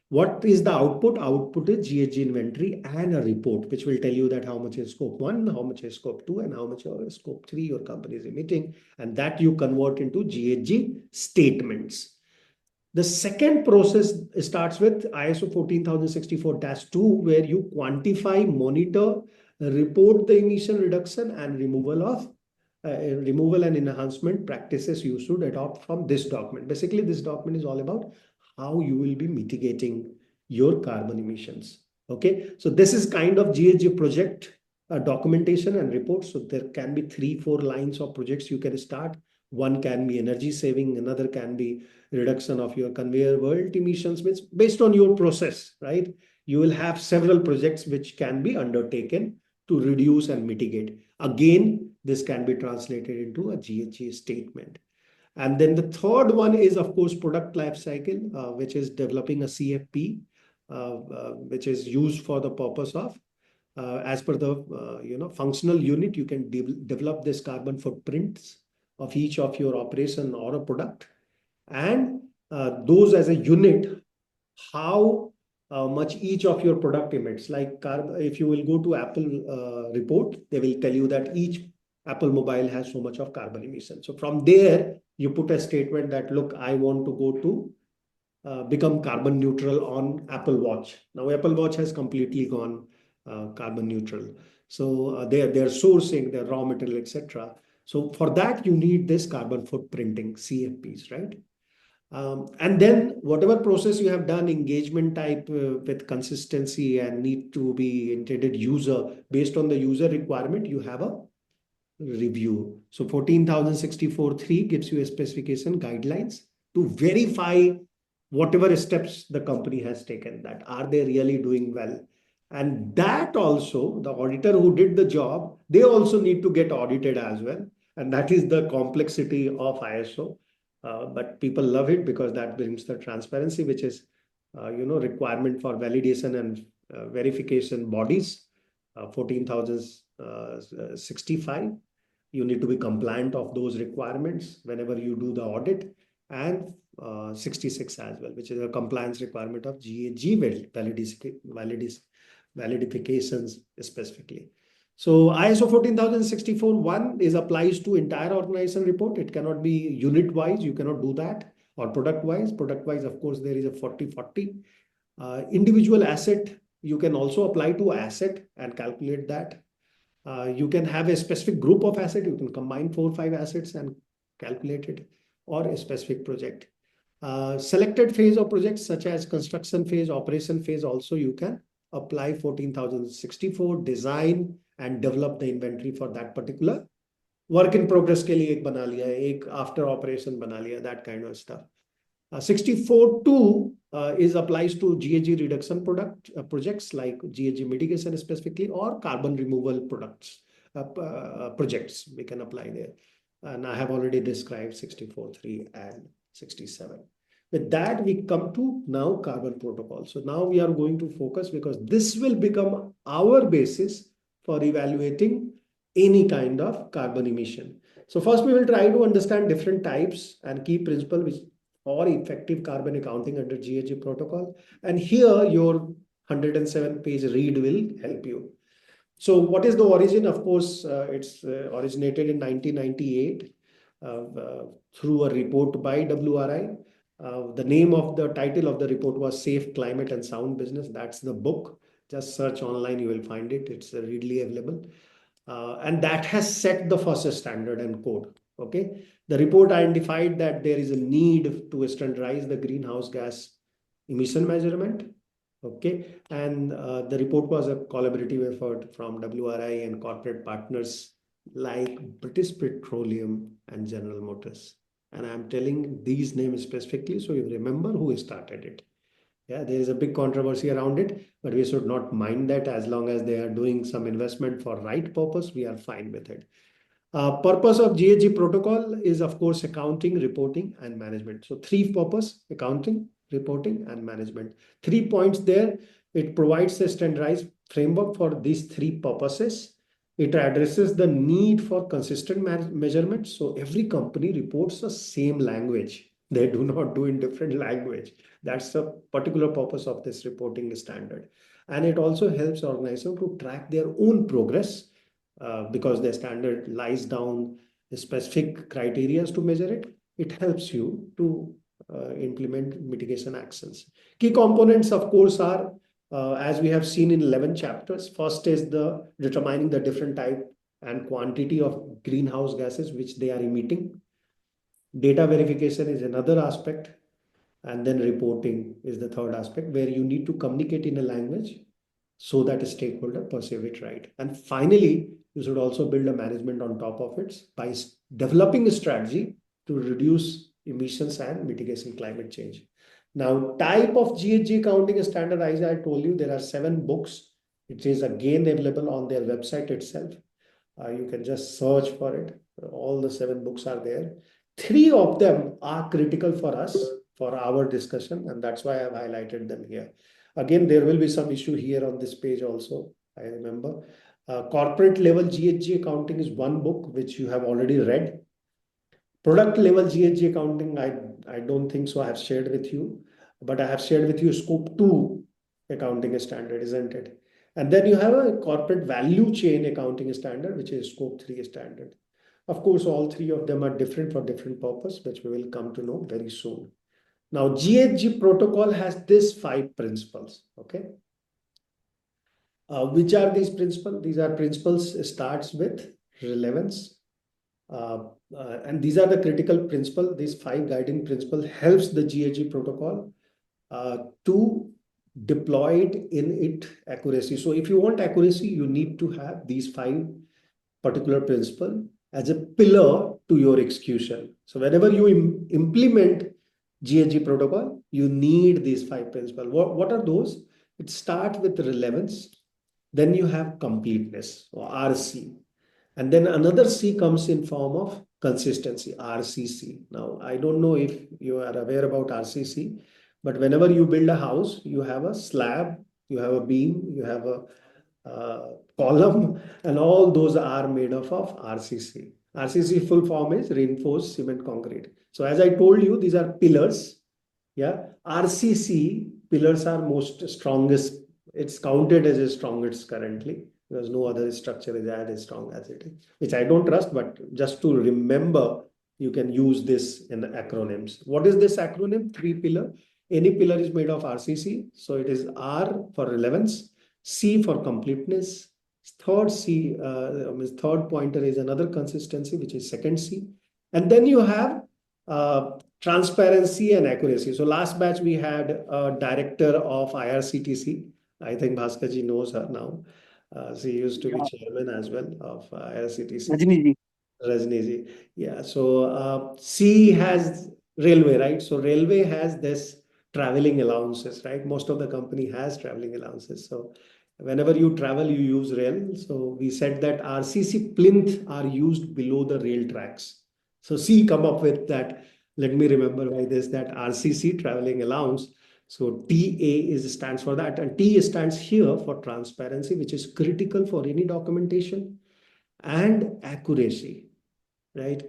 What is the output? Output is GHG inventory and a report, which will tell you that how much is scope 1, how much is scope 2, and how much is scope 3 your company is emitting. And that you convert into GHG statements. The second process starts with ISO 14064-2, where you quantify, monitor, report the emission reduction and removal and enhancement practices you should adopt from this document. Basically, this document is all about how you will be mitigating your carbon emissions. Okay, so this is kind of GHG project documentation and reports. So there can be 3-4 lines of projects you can start. One can be energy saving, another can be reduction of your conveyor belt emissions, which based on your process, right? You will have several projects which can be undertaken to reduce and mitigate. Again, this can be translated into a GHG statement. And then the third one is, of course, product life cycle, which is developing a CFP, which is used for the purpose of, as per the functional unit, you can develop this carbon footprints of each of your operation or a product, and those as a unit, how much each of your product emits. Like if you will go to Apple report, they will tell you that each Apple mobile has so much of carbon emission. So from there, you put a statement that, look, I want to go to become carbon neutral on Apple Watch. Now, Apple Watch has completely gone carbon neutral. So they're sourcing their raw material, etc. So for that, you need this carbon footprinting, CFPs, right? And then whatever process you have done, engagement type with consistency and need to be intended user, based on the user requirement, you have a review. So 14,064-3 gives you a specification guidelines to verify whatever steps the company has taken, that are they really doing well. And that also, the auditor who did the job, they also need to get audited as well. And that is the complexity of ISO. But people love it because that brings the transparency, which is, requirement for validation and verification bodies. 14,065. You need to be compliant of those requirements whenever you do the audit, and 66 as well, which is a compliance requirement of GHG validifications specifically. So ISO 14064-1 applies to entire organization report. It cannot be unit wise. You cannot do that, or product wise. Product wise, of course, there is a 40-40. Individual asset, you can also apply to asset and calculate that. You can have a specific group of assets. You can combine 4 or 5 assets and calculate it, or a specific project. Selected phase of projects such as construction phase, operation phase, also you can apply 14,064, design and develop the inventory for that particular work in progress के लिए एक बना लिया, एक after operation बना लिया, that kind of stuff. 64.2 applies to GHG reduction projects like GHG mitigation specifically, or carbon removal projects we can apply there. And I have already described 64.3 and 67. With that, we come to now carbon protocol. So now we are going to focus, because this will become our basis for evaluating any kind of carbon emission. So first we will try to understand different types and key principles which or effective carbon accounting under GHG protocol. And here your 107-page read will help you. So what is the origin? Of course, it's originated in 1998 through a report by WRI. The name of the title of the report was Safe Climate and Sound Business. That's the book. Just search online, you will find it. It's readily available. And that has set the first standard and code. Okay. The report identified that there is a need to standardize the greenhouse gas emission measurement. Okay. And the report was a collaborative effort from WRI and corporate partners like British Petroleum and General Motors. And I'm telling these names specifically so you remember who started it. Yeah, there is a big controversy around it, but we should not mind that. As long as they are doing some investment for right purpose, we are fine with it. Purpose of GHG protocol is, of course, accounting, reporting, and management. So three purpose: accounting, reporting, and management. 3 points there. It provides a standardized framework for these three purposes. It addresses the need for consistent measurement. So every company reports the same language. They do not do in different language. That's the particular purpose of this reporting standard. And it also helps organizations to track their own progress, because the standard lies down the specific criteria to measure it. It helps you to implement mitigation actions. Key components, of course, are as we have seen in 11 chapters. First is the determining the different type and quantity of greenhouse gases which they are emitting. Data verification is another aspect, and then reporting is the third aspect, where you need to communicate in a language so that a stakeholder perceive it right. And finally, you should also build a management on top of it by developing a strategy to reduce emissions and mitigation climate change. Now, type of GHG accounting standard, as I told you, there are 7 books. It is again available on their website itself. You can just search for it. All the 7 books are there. 3 of them are critical for us for our discussion, and that's why I've highlighted them here. Again, there will be some issue here on this page also, I remember. Corporate level GHG accounting is one book which you have already read. Product level GHG accounting, I don't think so I have shared with you, but I have shared with you scope 2 accounting standard, isn't it? And then you have a corporate value chain accounting standard, which is scope 3 standard. Of course, all 3 of them are different for different purpose, which we will come to know very soon. Now, GHG protocol has these 5 principles, okay? Which are these principles? These are principles starts with relevance. And these are the critical principles. These 5 guiding principles helps the GHG protocol to deploy it in its accuracy. So if you want accuracy, you need to have these 5 particular principles as a pillar to your execution. So whenever you implement GHG protocol, you need these 5 principles. What are those? It starts with relevance. Then you have completeness, or RC. And then another C comes in form of consistency, RCC. Now, I don't know if you are aware about RCC, but whenever you build a house, you have a slab, you have a beam, you have a column, and all those are made of RCC. RCC full form is reinforced cement concrete. So as I told you, these are pillars. Yeah, RCC pillars are most strongest. It's counted as the strongest currently, because no other structure is as strong as it is, which I don't trust, but just to remember, you can use this in acronyms. What is this acronym? 3 pillar. Any pillar is made of RCC. So it is R for relevance, C for completeness. Third pointer is another consistency, which is second C. And then you have transparency and accuracy. So last batch we had a director of IRCTC. I think Bhaskarji knows her now. She used to be chairman as well of IRCTC. Rajni. Rajni. Yeah. So C has railway, right? So railway has this traveling allowances, right? Most of the company has traveling allowances. So whenever you travel, you use rail. So we said that RCC plinth are used below the rail tracks. So C come up with that. Let me remember why this, that RCC traveling allowance. So TA stands for that, and T stands here for transparency, which is critical for any documentation, and accuracy, right?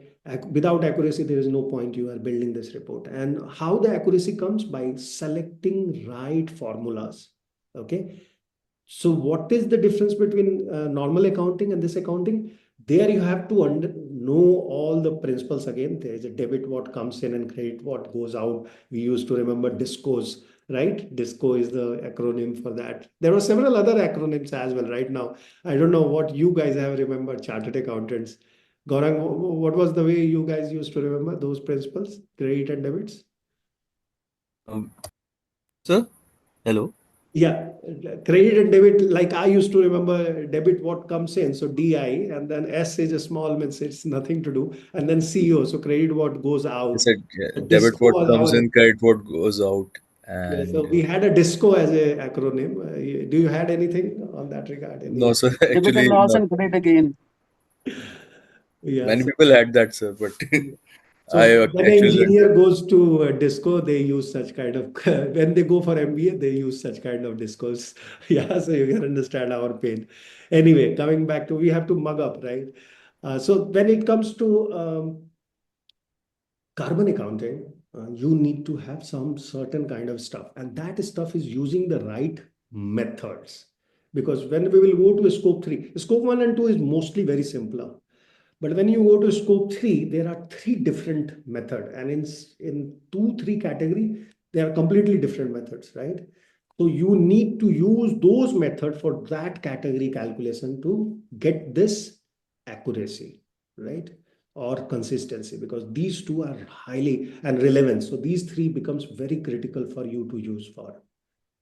Without accuracy, there is no point you are building this report. And how the accuracy comes? By selecting right formulas, okay? So what is the difference between normal accounting and this accounting? There you have to know all the principles again. There is a debit what comes in and credit what goes out. We used to remember DISCOs, right? DISCO is the acronym for that. There were several other acronyms as well right now. I don't know what you guys have remembered, chartered accountants. Gaurang, what was the way you guys used to remember those principles, credit and debits? Sir, hello. Yeah, credit and debit, like I used to remember debit what comes in, so DI, and then S is a small, means it's nothing to do, and then CO, so credit what goes I out. said So debit DISCO what was comes our, in, credit what goes out, Yeah, And so we had a DISCO as a acronym. Do you had anything on that regard? no, sir, Debit and actually, loss no. and credit again. Yeah. Many people had that, sir, but So I when an actually learned. engineer goes to DISCO, they use such kind of, when they go for MBA, they use such kind of DISCOs. Yeah, so you can understand our pain. Anyway, coming back to, we have to mug up, right? So when it comes to carbon accounting, you need to have some certain kind of stuff, and that stuff is using the right methods. Because when we will go to scope 3, scope 1 and 2 is mostly very simpler. But when you go to scope 3, there are three different methods. And in 2, 3 category, they are completely different methods, right? So you need to use those methods for that category calculation to get this accuracy, right? Or consistency, because these two are highly and relevant. So these three becomes very critical for you to use for.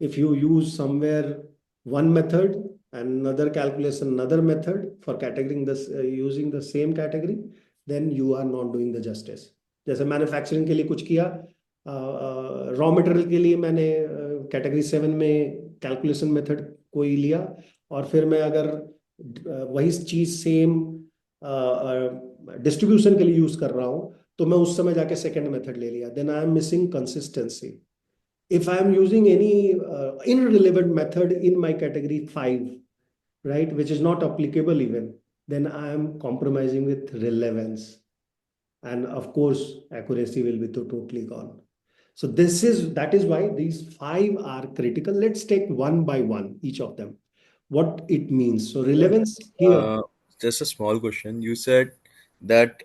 If you use somewhere one method and another calculation, another method for categorizing this using the same category, then you are not doing the justice. जैसे manufacturing के लिए कुछ किया, raw material के लिए मैंने category 7 में calculation method कोई लिया, और फिर मैं अगर वही चीज सेम डिस्ट्रीब्यूशन के लिए यूज कर रहा हूँ, तो मैं उस समय जाके सेकेंड मेथड ले लिया, then I am missing consistency. If I am using any irrelevant method in my category 5, right, which is not applicable even, then I am compromising with relevance. And of course, accuracy will be totally gone. So that is why these 5 are critical. Let's take one by one, each of them, what it means. So relevance here. Uh, just a small question. You said that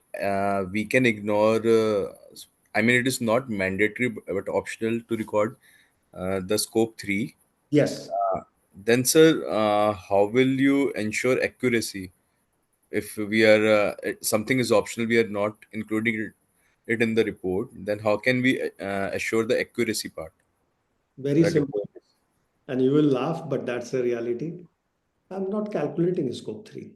we can ignore. I mean, it is not mandatory but optional to record the scope 3. Yes, Then, sir, how will you ensure accuracy if we are something is optional? We are not including it in the report. Then how can we assure the accuracy part? very That simple. And you will laugh, but that's the reality. I'm not calculating scope 3.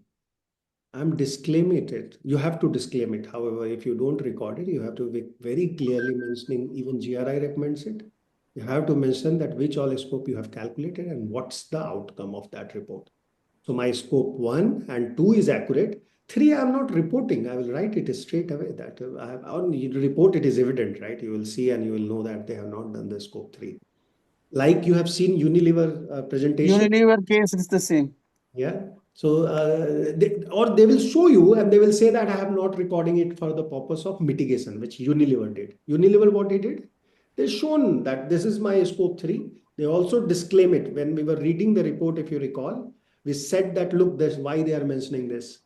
I'm disclaiming it. You have to disclaim it. However, if you don't record it, you have to be very clearly mentioning, even GRI recommends it. You have to mention that which all scope you have calculated and what's the outcome of that report. So my scope 1 and 2 is accurate. 3, I'm not reporting. I will write it straight away that I have on the report, it is evident, right? You will see and you will know that they have not done the scope 3. Like you have seen Unilever presentation. Unilever case is the same. Yeah. So, or they will show you and they will say that I have not recording it for the purpose of mitigation, which Unilever did. Unilever, what they did? They shown that this is my scope 3. They also disclaim it when we were reading the report. If you recall, we said that, look, that's why they are mentioning this.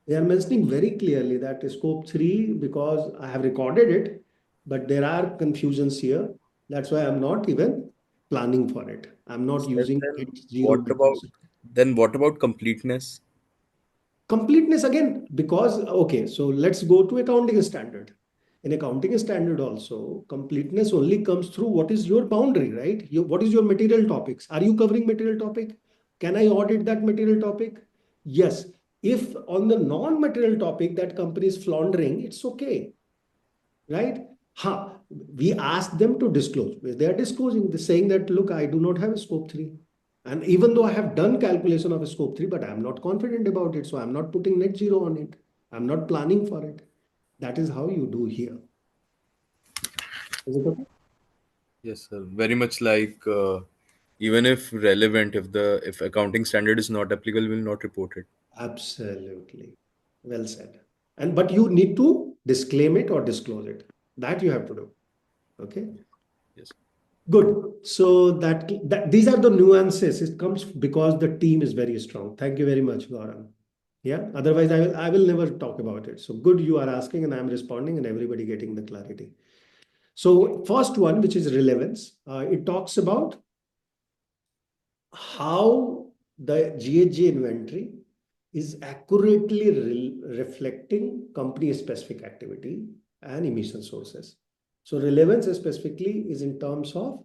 They are mentioning very clearly that scope 3, because I have recorded it, but there are confusions here. That's why I'm not even planning for it. I'm not using then net zero what about methods. completeness? Completeness again, because okay, so let's go to accounting standard. In accounting standard also, completeness only comes through what is your boundary, right? What is your material topics? Are you covering material topic? Can I audit that material topic? Yes. If on the non-material topic that company is floundering, it's okay, right? We ask them to disclose. They are disclosing, they're saying that, look, I do not have a scope 3. And even though I have done calculation of a scope 3, but I'm not confident about it. So I'm not putting net zero on it. I'm not planning for it. That is how you do here. Is it okay? Yes, sir. Very much like even if relevant, if accounting standard is not applicable, will not report it. Absolutely. Well said. And but you need to disclaim it or disclose it. That you have to do. Okay. Yes. Good. So that these are the nuances. It comes because the team is very strong. Thank you very much, Gaurav. Yeah. Otherwise, I will never talk about it. So good you are asking and I'm responding and everybody getting the clarity. So first one, which is relevance, it talks about how the GHG inventory is accurately reflecting company specific activity and emission sources. So relevance specifically is in terms of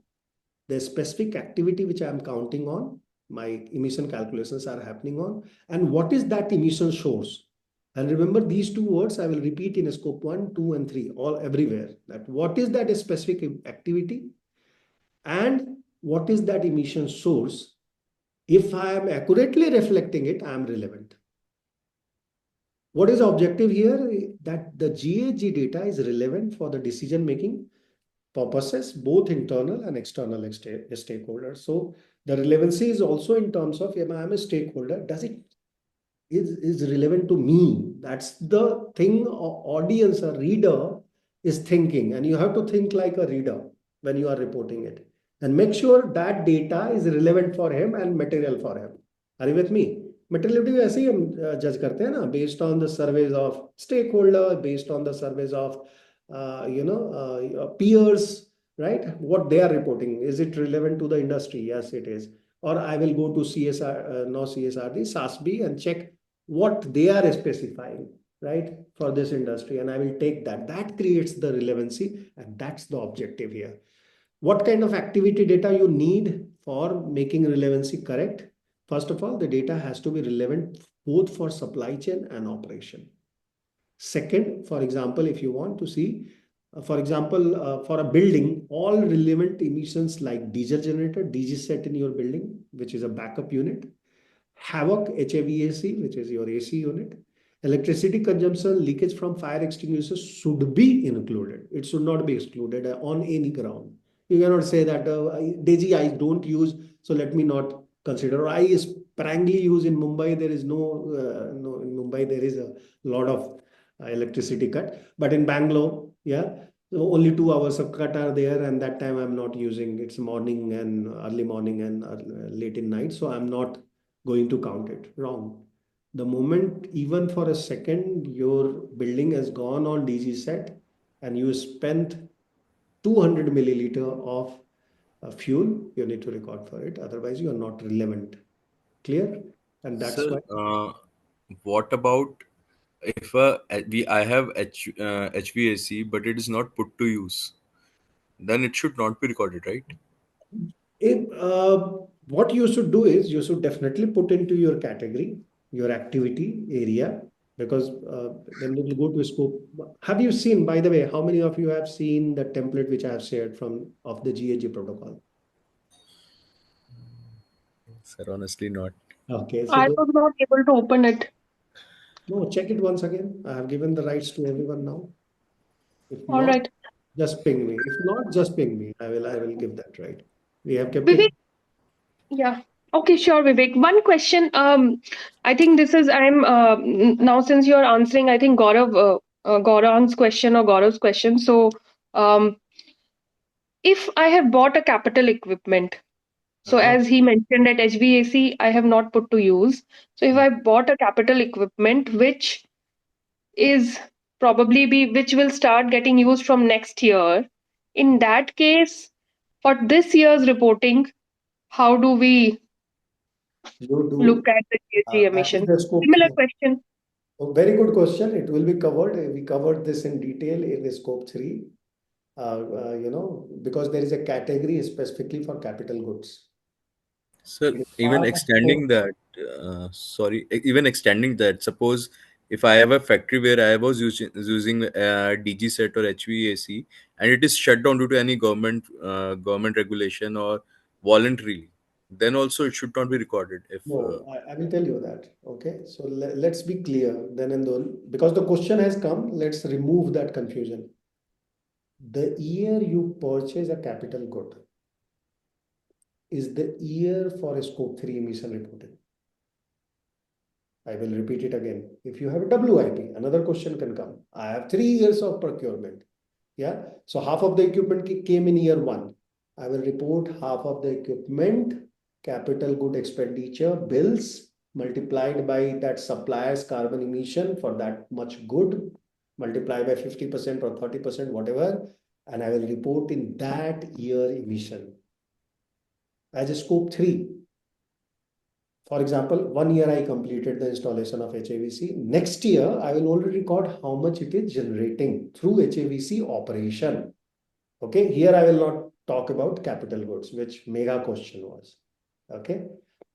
the specific activity which I am counting on, my emission calculations are happening on, and what is that emission source. And remember these two words I will repeat in scope 1, 2, and 3, all everywhere. That what is that specific activity and what is that emission source. If I am accurately reflecting it, I am relevant. What is the objective here? That the GHG data is relevant for the decision making purposes, both internal and external stakeholders. So the relevancy is also in terms of, if I am a stakeholder, does it is relevant to me? That's the thing a audience, a reader is thinking, and you have to think like a reader when you are reporting it, and make sure that data is relevant for him and material for him. Are you with me? Materiality वैसे ही हम जज करते हैं ना, based on the surveys of stakeholder, based on the surveys of peers, right? What they are reporting, is it relevant to the industry? Yes, it is. Or I will go to CSR, no CSRD, SASB, and check what they are specifying, right, for this industry, and I will take that. That creates the relevancy, and that's the objective here. What kind of activity data you need for making relevancy correct? First of all, the data has to be relevant both for supply chain and operation. Second, for example, if you want to see, for example, for a building, all relevant emissions like diesel generator, DG set in your building, which is a backup unit, Havoc HVAC, which is your AC unit, electricity consumption, leakage from fire extinguishers should be included. It should not be excluded on any ground. You cannot say that Deji, I don't use, so let me not consider. I sparingly use in Mumbai. There is no in Mumbai there is a lot of electricity cut, but in Bangalore, yeah, so only 2 hours of cut are there, and that time I'm not using. It's morning and early morning and late in night, so I'm not going to count it. Wrong. The moment, even for a second, your building has gone on DG set and you spent 200 milliliter of fuel, you need to record for it. Otherwise, you are not relevant. Clear? And that's Sir, why. what about if I have HVAC, but it is not put to use? Then it should not be recorded, right? If, what you should do is you should definitely put into your category, your activity area, because then it will go to scope. Have you seen, by the way, how many of you have seen the template which I have shared from of the GHG protocol? Sir, honestly, not. Okay, so I was not able to open it. no, check it once again. I have given the rights to everyone now. If All not, right. just ping me. If not, just ping me. I will give that right. We have kept Vivek, it. yeah. Okay, sure, Vivek. One question. I think this is now since you're answering, I think Gaurav's question or Gaurav's question. So, um, if I have bought a capital equipment, so Uh-huh. as he mentioned at HVAC, I have not put to use. So if I bought a capital equipment which is which will start getting used from next year, in that case, for this year's reporting, how do we You look do. at the GHG That is emission? the scope Similar 3. question. Oh, very good question. It will be covered. We covered this in detail in the scope 3, because there is a category specifically for capital goods. Sir, It is even part of extending scope. that, even extending that, suppose if I have a factory where I was using DG set or HVAC, and it is shut down due to any government regulation or voluntarily, then also it should not be recorded. If No, I will tell you that. Okay. So let's be clear then and then. Because the question has come, let's remove that confusion. The year you purchase a capital good is the year for a scope 3 emission reporting. I will repeat it again. If you have a WIP, another question can come. I have 3 years of procurement. Yeah. So half of the equipment came in year 1. I will report half of the equipment, capital good expenditure, bills multiplied by that supplier's carbon emission for that much good, multiplied by 50% or 30%, whatever. And I will report in that year emission as a scope 3. For example, 1 year I completed the installation of HAVC. Next year, I will only record how much it is generating through HAVC operation. Okay, here I will not talk about capital goods, which mega question was. Okay,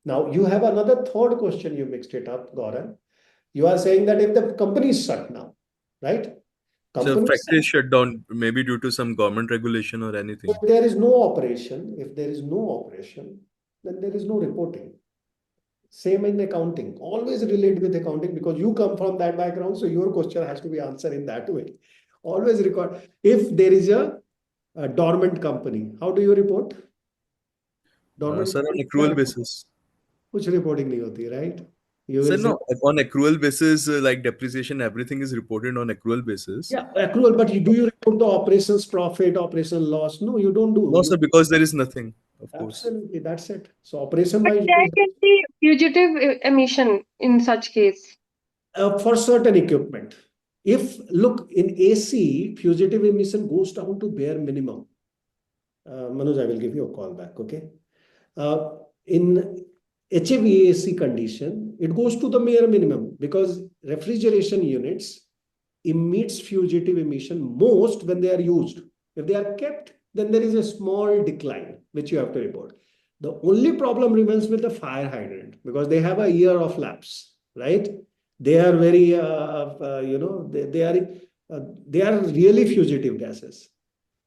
now you have another third question. You mixed it up, Gaurav. You are saying that if the company is shut now, right? So Companies, factory is shut down maybe due to some government regulation or anything. if there is no operation, then there is no reporting. Same in accounting. Always relate with accounting because you come from that background, so your question has to be answered in that way. Always record. If there is a dormant company, how do you report? Dormant Sir, on company, accrual basis. कुछ reporting नहीं होती, right? You Sir, will say, no, on accrual basis, like depreciation, everything is reported on accrual basis. yeah, accrual, but do you report the operations profit, operation loss? No, you don't do. No, sir, because there is nothing, of course. Absolutely, that's it. So operation But wise, there can be fugitive emission in such case. for certain equipment. If look in AC, fugitive emission goes down to bare minimum. Manoj, I will give you a call back, okay? In HVAC condition, it goes to the bare minimum because refrigeration units emits fugitive emission most when they are used. If they are kept, then there is a small decline, which you have to report. The only problem remains with the fire hydrant because they have a year of lapse, right? They are very, they are really fugitive gases.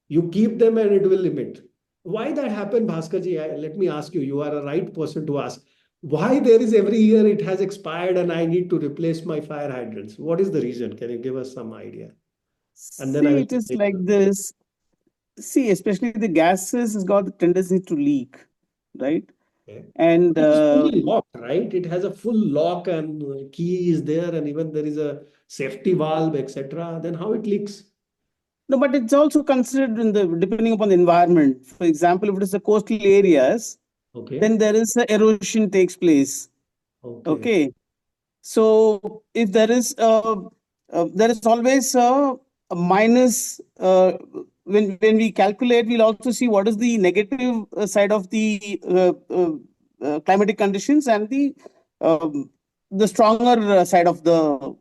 You keep them and it will limit. Why that happened, Bhaskarji? Let me ask you. You are a right person to ask. Why there is every year it has expired and I need to replace my fire hydrants? What is the reason? Can you give us some idea? And then I See, will. it is like this. See, especially the gases has got the tendency to leak, right? Okay. And It is fully locked, right? It has a full lock and key is there, and even there is a safety valve, etc. Then how it leaks? no, but it's also considered in the depending upon the environment. For example, if it is the coastal areas, Okay. then there is a erosion takes place. Okay. Okay. So if there is always a minus when we calculate, we'll also see what is the negative side of the climatic conditions and the stronger side of the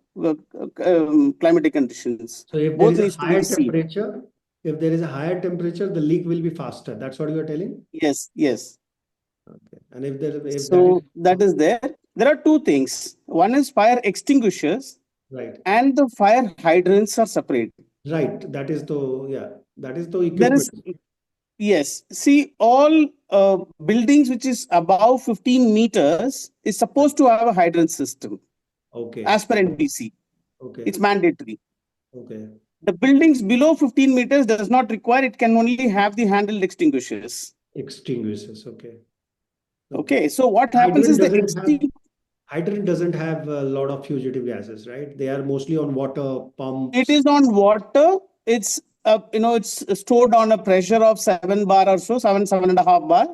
climatic conditions. So if there Both is a needs to be higher seen. temperature, if there is a higher temperature, the leak will be faster. That's what you are telling? Yes, yes. Okay. And if that is So that is there. There are two things. One is fire extinguishers right, and the fire hydrants are separate. right. That is the There equipment. is, yes. See, all buildings which is above 15 meters is supposed to have a hydrant system Okay. as per NBC. Okay. It's mandatory. Okay. The buildings below 15 meters does not require, it can only have the handled extinguishers. Extinguishers. Okay. Okay, so what happens is the Hydrant doesn't have a lot of fugitive gases, right? They are mostly on water pumps. it is on water. It's it's stored on a pressure of 7 bar or so, 7.5 bar.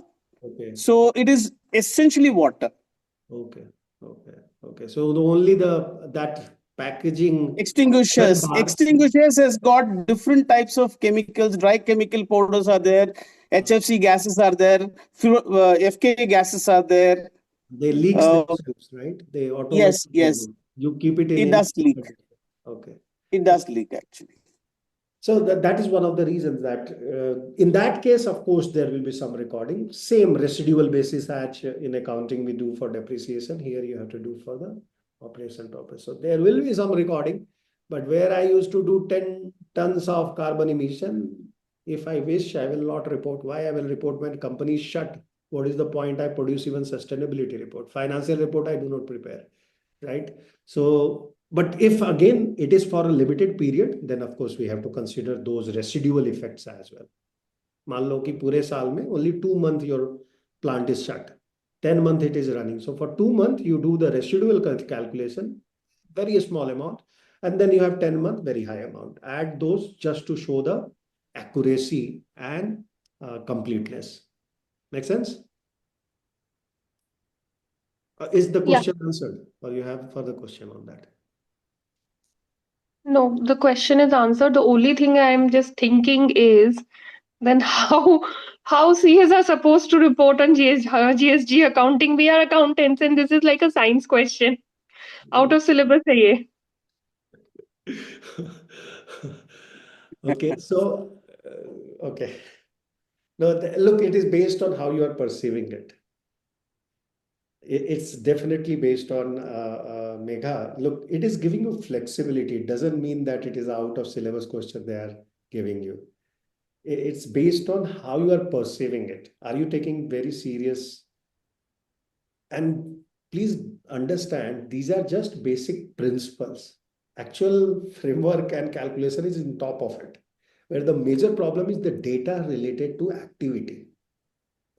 Okay. So it is essentially water. Okay. Okay. Okay. So that packaging Extinguishers. bar, Extinguishers has got different types of chemicals. Dry chemical powders are there. HFC gases are there. FK gases are there. they leaks Uh, themselves, right? They yes, automatically yes. leak. You keep it in It any does leak. okay. It does leak actually. So that is one of the reasons that in that case, of course, there will be some recording. Same residual basis as in accounting we do for depreciation. Here you have to do for the operation purpose. So there will be some recording, but where I used to do 10 tons of carbon emission, if I wish, I will not report. Why? I will report when company shut. What is the point? I produce even sustainability report. Financial report I do not prepare, right? So but if again it is for a limited period, then of course we have to consider those residual effects as well. मान लो कि पूरे साल में only 2 months your plant is shut, 10 months it is running. So for 2 months you do the residual calculation, very small amount, and then you have 10 months, very high amount. Add those just to show the accuracy and completeness. Make sense? Is the question answered, or you have further question on that? No, the question is answered. The only thing I'm just thinking is then how CS are supposed to report on GSG accounting? We are accountants, and this is like a science question. Out of syllabus है ये. Okay, so okay. No, look, it is based on how you are perceiving it. It's definitely based on Megha. Look, it is giving you flexibility. It doesn't mean that it is out of syllabus question they are giving you. It's based on how you are perceiving it. Are you taking very serious? And please understand, these are just basic principles. Actual framework and calculation is on top of it, where the major problem is the data related to activity.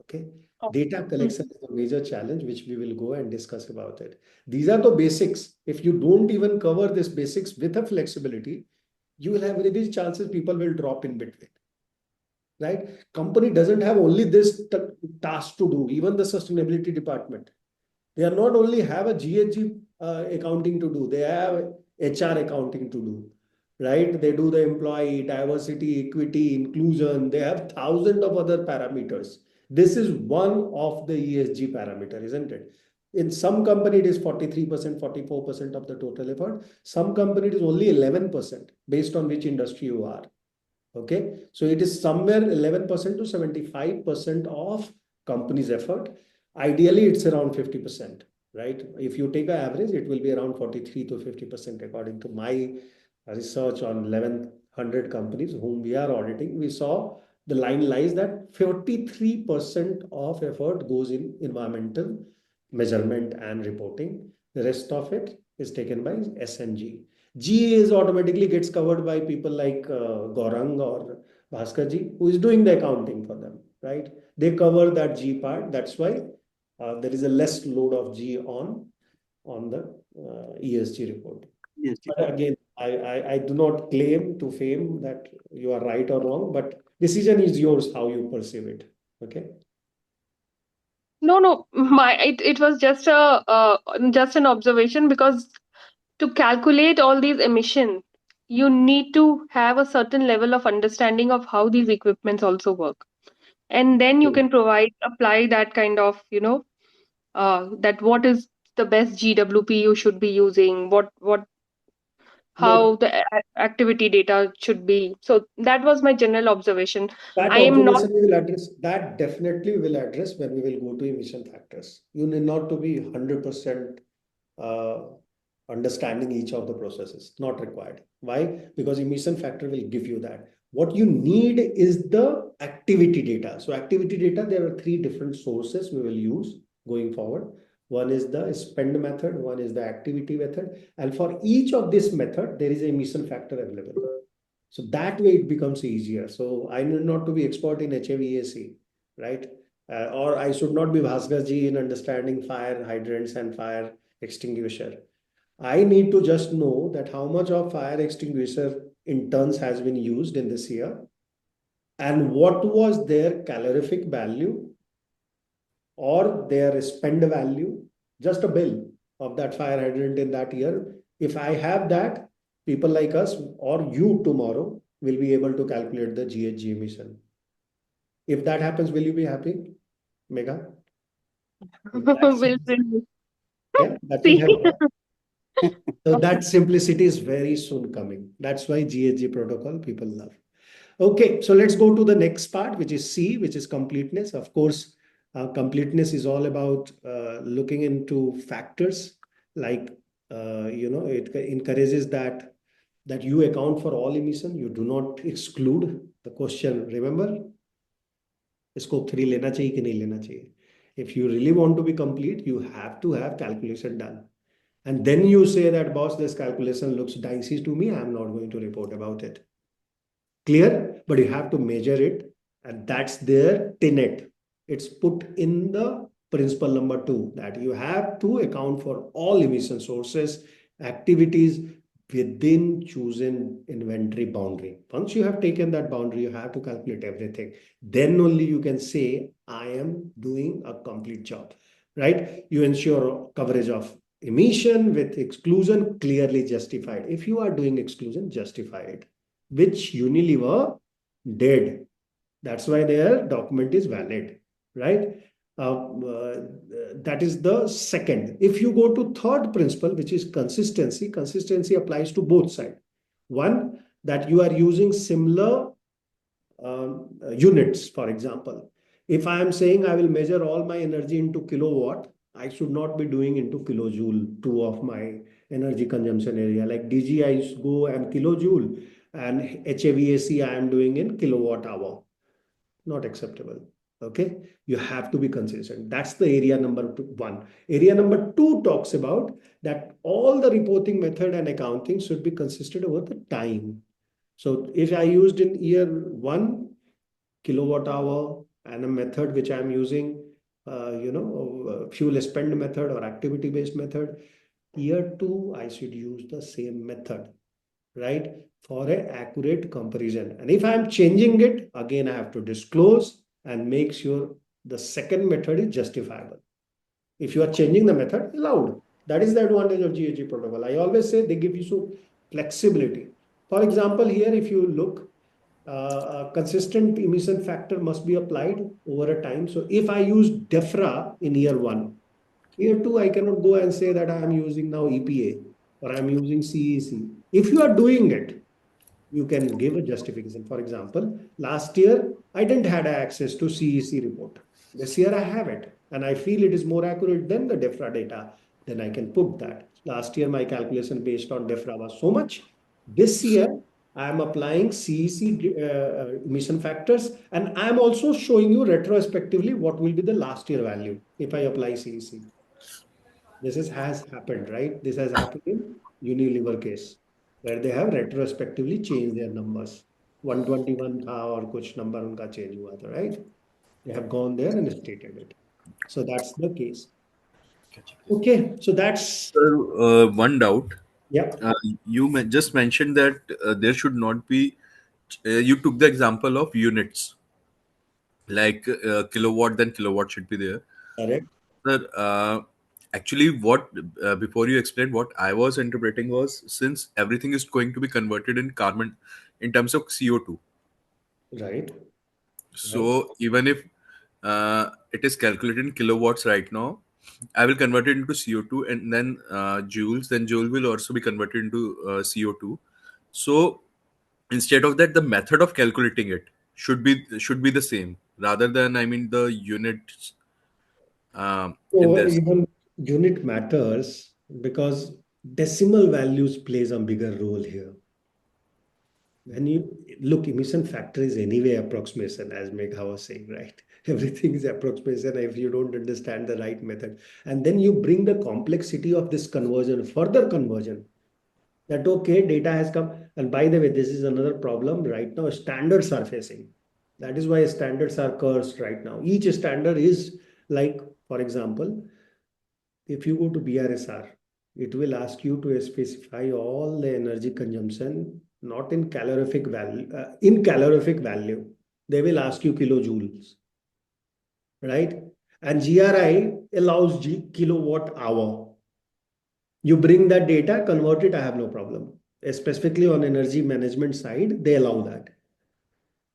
Okay. Data collection is the major challenge, which we will go and discuss about it. These are the basics. If you don't even cover this basics with a flexibility, you will have very big chances people will drop in between. Right? Company doesn't have only this task to do, even the sustainability department. They are not only have a GHG accounting to do, they have HR accounting to do, right? They do the employee diversity, equity, inclusion. They have thousands of other parameters. This is one of the ESG parameter, isn't it? In some company, it is 43%, 44% of the total effort. Some company, it is only 11% based on which industry you are. Okay, so it is somewhere 11% to 75% of company's effort. Ideally, it's around 50%, right? If you take an average, it will be around 43 to 50% according to my research on 1100 companies whom we are auditing. We saw the line lies that 43% of effort goes in environmental measurement and reporting. The rest of it is taken by SNG. G is automatically gets covered by people like Gaurang or Bhaskarji, who is doing the accounting for them, right? They cover that G part. That's why there is a less load of G on the ESG report. Yes. But again, I do not claim to fame that you are right or wrong, but decision is yours how you perceive it. Okay. No, it was just just an observation, because to calculate all these emissions, you need to have a certain level of understanding of how these equipments also work, and then you can apply that kind of, that what is the best GWP you should be using, what No, how the activity data should be. So that was my general observation. that I am not. observation we will address. That definitely will address when we will go to emission factors. You need not to be 100% understanding each of the processes. Not required. Why? Because emission factor will give you that. What you need is the activity data. So activity data, there are three different sources we will use going forward. One is the spend method, one is the activity method. And for each of this method, there is a emission factor available. So that way it becomes easier. So I need not to be expert in HVAC, right? Or I should not be Bhaskarji in understanding fire hydrants and fire extinguisher. I need to just know that how much of fire extinguisher in tons has been used in this year and what was their calorific value or their spend value, just a bill of that fire hydrant in that year. If I have that, people like us or you tomorrow will be able to calculate the GHG emission. If that happens, will you be happy, Megha? Will Yeah, that will see. help. So that simplicity is very soon coming. That's why GHG protocol people love. Okay, so let's go to the next part, which is C, which is completeness. Of course, completeness is all about looking into factors like, it encourages that you account for all emission. You do not exclude the question. Remember, scope 3 लेना चाहिए कि नहीं लेना चाहिए. If you really want to be complete, you have to have calculation done. And then you say that, boss, this calculation looks dicey to me. I'm not going to report about it. Clear? But you have to measure it. And that's their tenet. It's put in the principle number 2 that you have to account for all emission sources, activities within chosen inventory boundary. Once you have taken that boundary, you have to calculate everything. Then only you can say, I am doing a complete job, right? You ensure coverage of emission with exclusion clearly justified. If you are doing exclusion, justify it, which Unilever did. That's why their document is valid, right? That is the second. If you go to third principle, which is consistency, consistency applies to both sides. One, that you are using similar units, for example. If I am saying I will measure all my energy into kilowatt, I should not be doing into kilojoule, two of my energy consumption area. Like DG, I go and kilojoule, and HVAC, I am doing in kilowatt hour. Not acceptable. Okay, you have to be consistent. That's the area number one. Area number two talks about that all the reporting method and accounting should be consistent over the time. So if I used in year one kilowatt hour and a method which I'm using, fuel spend method or activity based method, year two I should use the same method, right? For a accurate comparison. And if I'm changing it, again, I have to disclose and make sure the second method is justifiable. If you are changing the method, allowed. That is the advantage of GHG protocol. I always say they give you so flexibility. For example, here, if you look, a consistent emission factor must be applied over a time. So if I use DEFRA in year one, year two, I cannot go and say that I am using now EPA or I'm using CEC. If you are doing it, you can give a justification. For example, last year I didn't had access to CEC report. This year I have it, and I feel it is more accurate than the DEFRA data. Then I can put that. Last year my calculation based on DEFRA was so much. This year I am applying CEC emission factors, and I am also showing you retrospectively what will be the last year value if I apply CEC. Has happened, right? This has happened in Unilever case, where they have retrospectively changed their numbers. 121 था और कुछ number उनका change हुआ था, right? They have gone there and stated it. So that's the case. Okay, so that's, Sir, one doubt. yeah, You just mentioned that there should not be. You took the example of units, like kilowatt, then kilowatt should be there. correct, Sir, actually, what before you explained, what I was interpreting was, since everything is going to be converted in carbon in terms of CO2. right, right. So even if it is calculated in kilowatts right now, I will convert it into CO2, and then joules. Then joule will also be converted into CO2. So instead of that, the method of calculating it should be the same, rather than, I mean, the units in So this. even unit matters because decimal values plays a bigger role here. When you look, emission factor is anyway approximation, as Megha was saying, right? Everything is approximation if you don't understand the right method. And then you bring the complexity of this conversion, further conversion. That okay, data has come. And by the way, this is another problem right now. Standards are facing. That is why standards are cursed right now. Each standard is like, for example, if you go to BRSR, it will ask you to specify all the energy consumption, not in calorific value, in calorific value. They will ask you kilojoules, right? And GRI allows kilowatt hour. You bring that data, convert it, I have no problem. Specifically on energy management side, they allow that.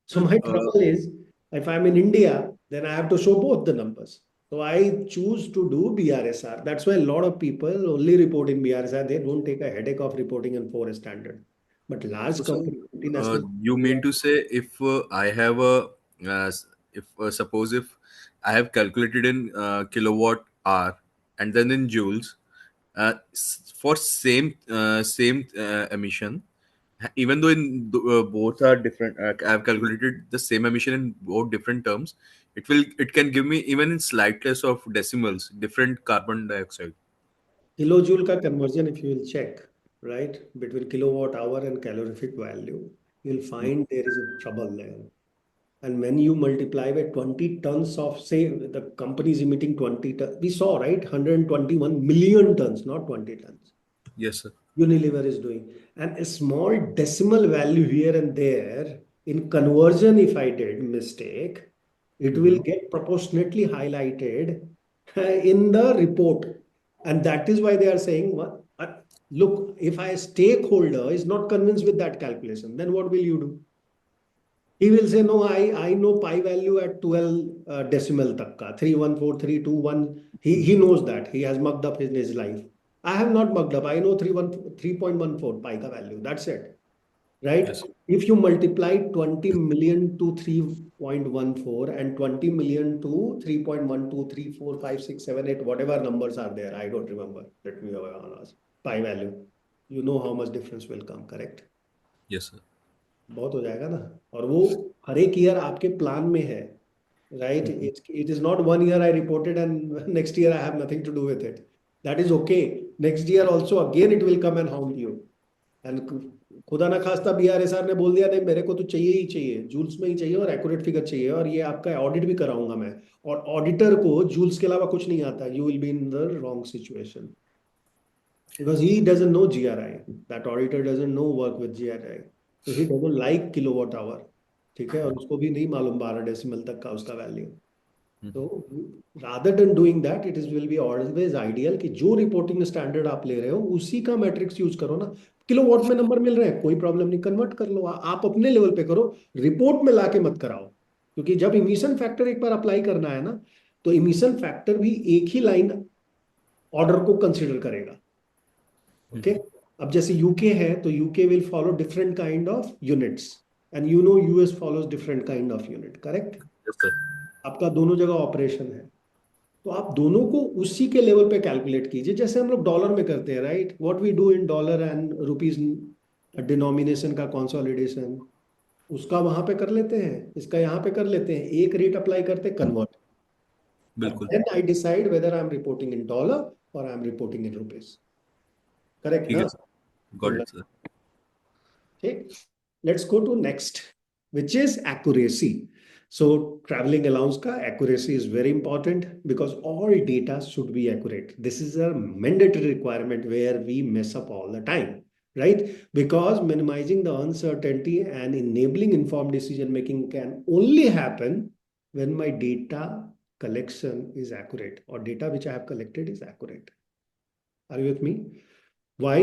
So my trouble is, if I'm in India, then I have to show both the numbers. So I choose to do BRSR. That's why a lot of people only report in BRSR. They don't take a headache of reporting in 4 standard. But large So, sir, company, multinational, you mean to say, if I have if suppose if I have calculated in kilowatt hour and then in joules, for same emission, even though both are different, I have calculated the same emission in both different terms. It can give me, even in slightest of decimals, different carbon dioxide. kilojoule ka conversion, if you will check, right, between kilowatt hour and calorific value, you'll find there is a trouble there. And when you multiply by 20 tons of, say, the company is emitting 20 tons, we saw, right, 121 million tons, not 20 tons. Yes, sir. Unilever is doing. And a small decimal value here and there in conversion, if I did mistake, it will get proportionately highlighted in the report. And that is why they are saying, look, if a stakeholder is not convinced with that calculation, then what will you do? He will say, no, I know pi value at 12 decimal takka, 314321. He knows that. He has mugged up in his life. I have not mugged up. I know 3.14 pi ka value. That's it. right? Yes. If you multiply 20 million to 3.14 and 20 million to 3.1234567 8, whatever numbers are there, I don't remember. Let me have on us. Pi value. You know how much difference will come, correct? Yes, sir. बहुत हो जाएगा ना, और वो हर एक year आपके plan में है, right? It is not 1 year I reported and next year I have nothing to do with it. That is okay. Next year also again it will come and haunt you. And खुदा ना खास्ता BRSR ने बोल दिया नहीं मेरे को तो चाहिए ही चाहिए, जूल्स में ही चाहिए और एक्यूरेट फिगर चाहिए, और ये आपका ऑडिट भी कराऊंगा मैं, और ऑडिटर को जूल्स के अलावा कुछ नहीं आता, you will be in the wrong situation because he doesn't know GRI. That auditor doesn't know work with GRI. So he doesn't like kilowatt hour. ठीक है, और उसको भी नहीं मालूम 12 डेसिमल तक का उसका वैल्यू. तो rather than doing that, it is will be always ideal कि जो रिपोर्टिंग स्टैंडर्ड आप ले रहे हो उसी का मैट्रिक्स यूज करो ना. किलोवाट में नंबर मिल रहे हैं, कोई प्रॉब्लम नहीं, कन्वर्ट कर लो, आप अपने लेवल पे करो, रिपोर्ट में लाके मत कराओ. क्योंकि जब इमिशन फैक्टर एक बार अप्लाई करना है ना, तो इमिशन फैक्टर भी एक ही लाइन ऑर्डर को कंसिडर करेगा. ओके, अब जैसे यूके है तो UK will follow different kind of units, and you know US follows different kind of unit, correct? Yes, sir. आपका दोनों जगह ऑपरेशन है, तो आप दोनों को उसी के लेवल पे कैलकुलेट कीजिए, जैसे हम लोग डॉलर में करते हैं, right? What we do in dollar and rupees denomination का कंसोलिडेशन, उसका वहां पे कर लेते हैं, इसका यहाँ पे कर लेते हैं, एक रेट अप्लाई करते हैं, कन्वर्ट. बिल्कुल then I decide whether I am reporting in dollar or I am reporting in rupees. Correct ठीक ना? है sir. Got it, sir. Okay, let's go to next, which is accuracy. So traveling allowance ka accuracy is very important because all data should be accurate. This is a mandatory requirement where we mess up all the time, right? Because minimizing the uncertainty and enabling informed decision making can only happen when my data collection is accurate or data which I have collected is accurate. Are you with me? Why?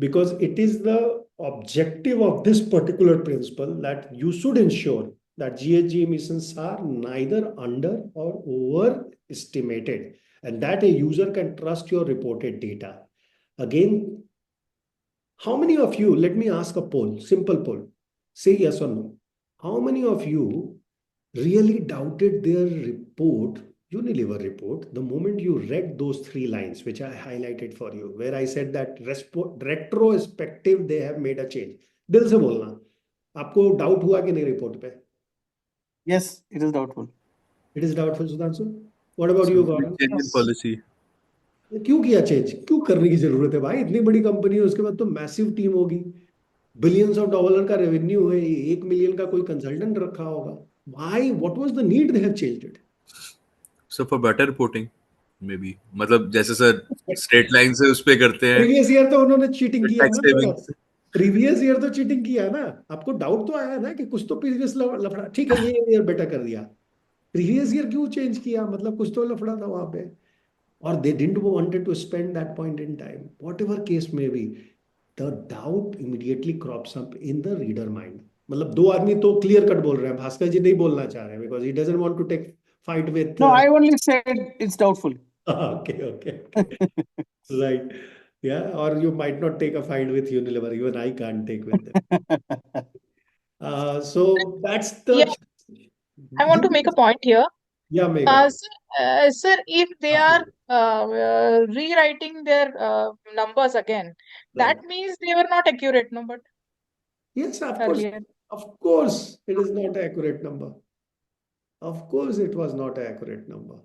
Because it is the objective of this particular principle that you should ensure that GHG emissions are neither under or overestimated, and that a user can trust your reported data. Again, how many of you, let me ask a poll, simple poll, say yes or no. How many of you really doubted their report, Unilever report, the moment you read those 3 lines, which I highlighted for you, where I said that retrospective, they have made a change. दिल से बोलना, आपको doubt हुआ कि नहीं report पे? Yes, it is doubtful. It is doubtful, Sudhanshu. What about you, Gaurav? Change in policy. क्यों किया चेंज? क्यों करने की जरूरत है भाई? इतनी बड़ी कंपनी है, उसके बाद तो मैसिव टीम होगी, बिलियंस ऑफ डॉलर का रेवेन्यू है, 1 मिलियन का कोई कंसल्टेंट रखा होगा. Why? What was the need they have changed it? So for better reporting, maybe. मतलब जैसे सर स्ट्रेट लाइन से उस पे करते हैं प्रीवियस ईयर तो उन्होंने चीटिंग किया टैक्स ना, सेविंग्स. प्रीवियस ईयर तो चीटिंग किया ना, आपको डाउट तो आया ना कि कुछ तो प्रीवियस लफड़ा, ठीक है ये ईयर बेटर कर दिया, प्रीवियस ईयर क्यों चेंज किया? मतलब कुछ तो लफड़ा था वहां पे, और they didn't wanted to spend that point in time. Whatever case may be, the doubt immediately crops up in the reader mind. मतलब 2 आदमी तो क्लियर कट बोल रहे हैं, भास्कर जी नहीं बोलना चाह रहे हैं because he doesn't want to take fight with. No, I only said it's doubtful. Okay okay okay, right. Yeah, or you might not take a fight with Unilever. Even I can't take with them. So that's Yeah, the. I want to make a point here. Yeah, Megha. Sir, if they are rewriting their numbers again, that Right. means they were not accurate, no, but Yes, of course. earlier. Of course, it is not an accurate number. Of course, it was not an accurate number.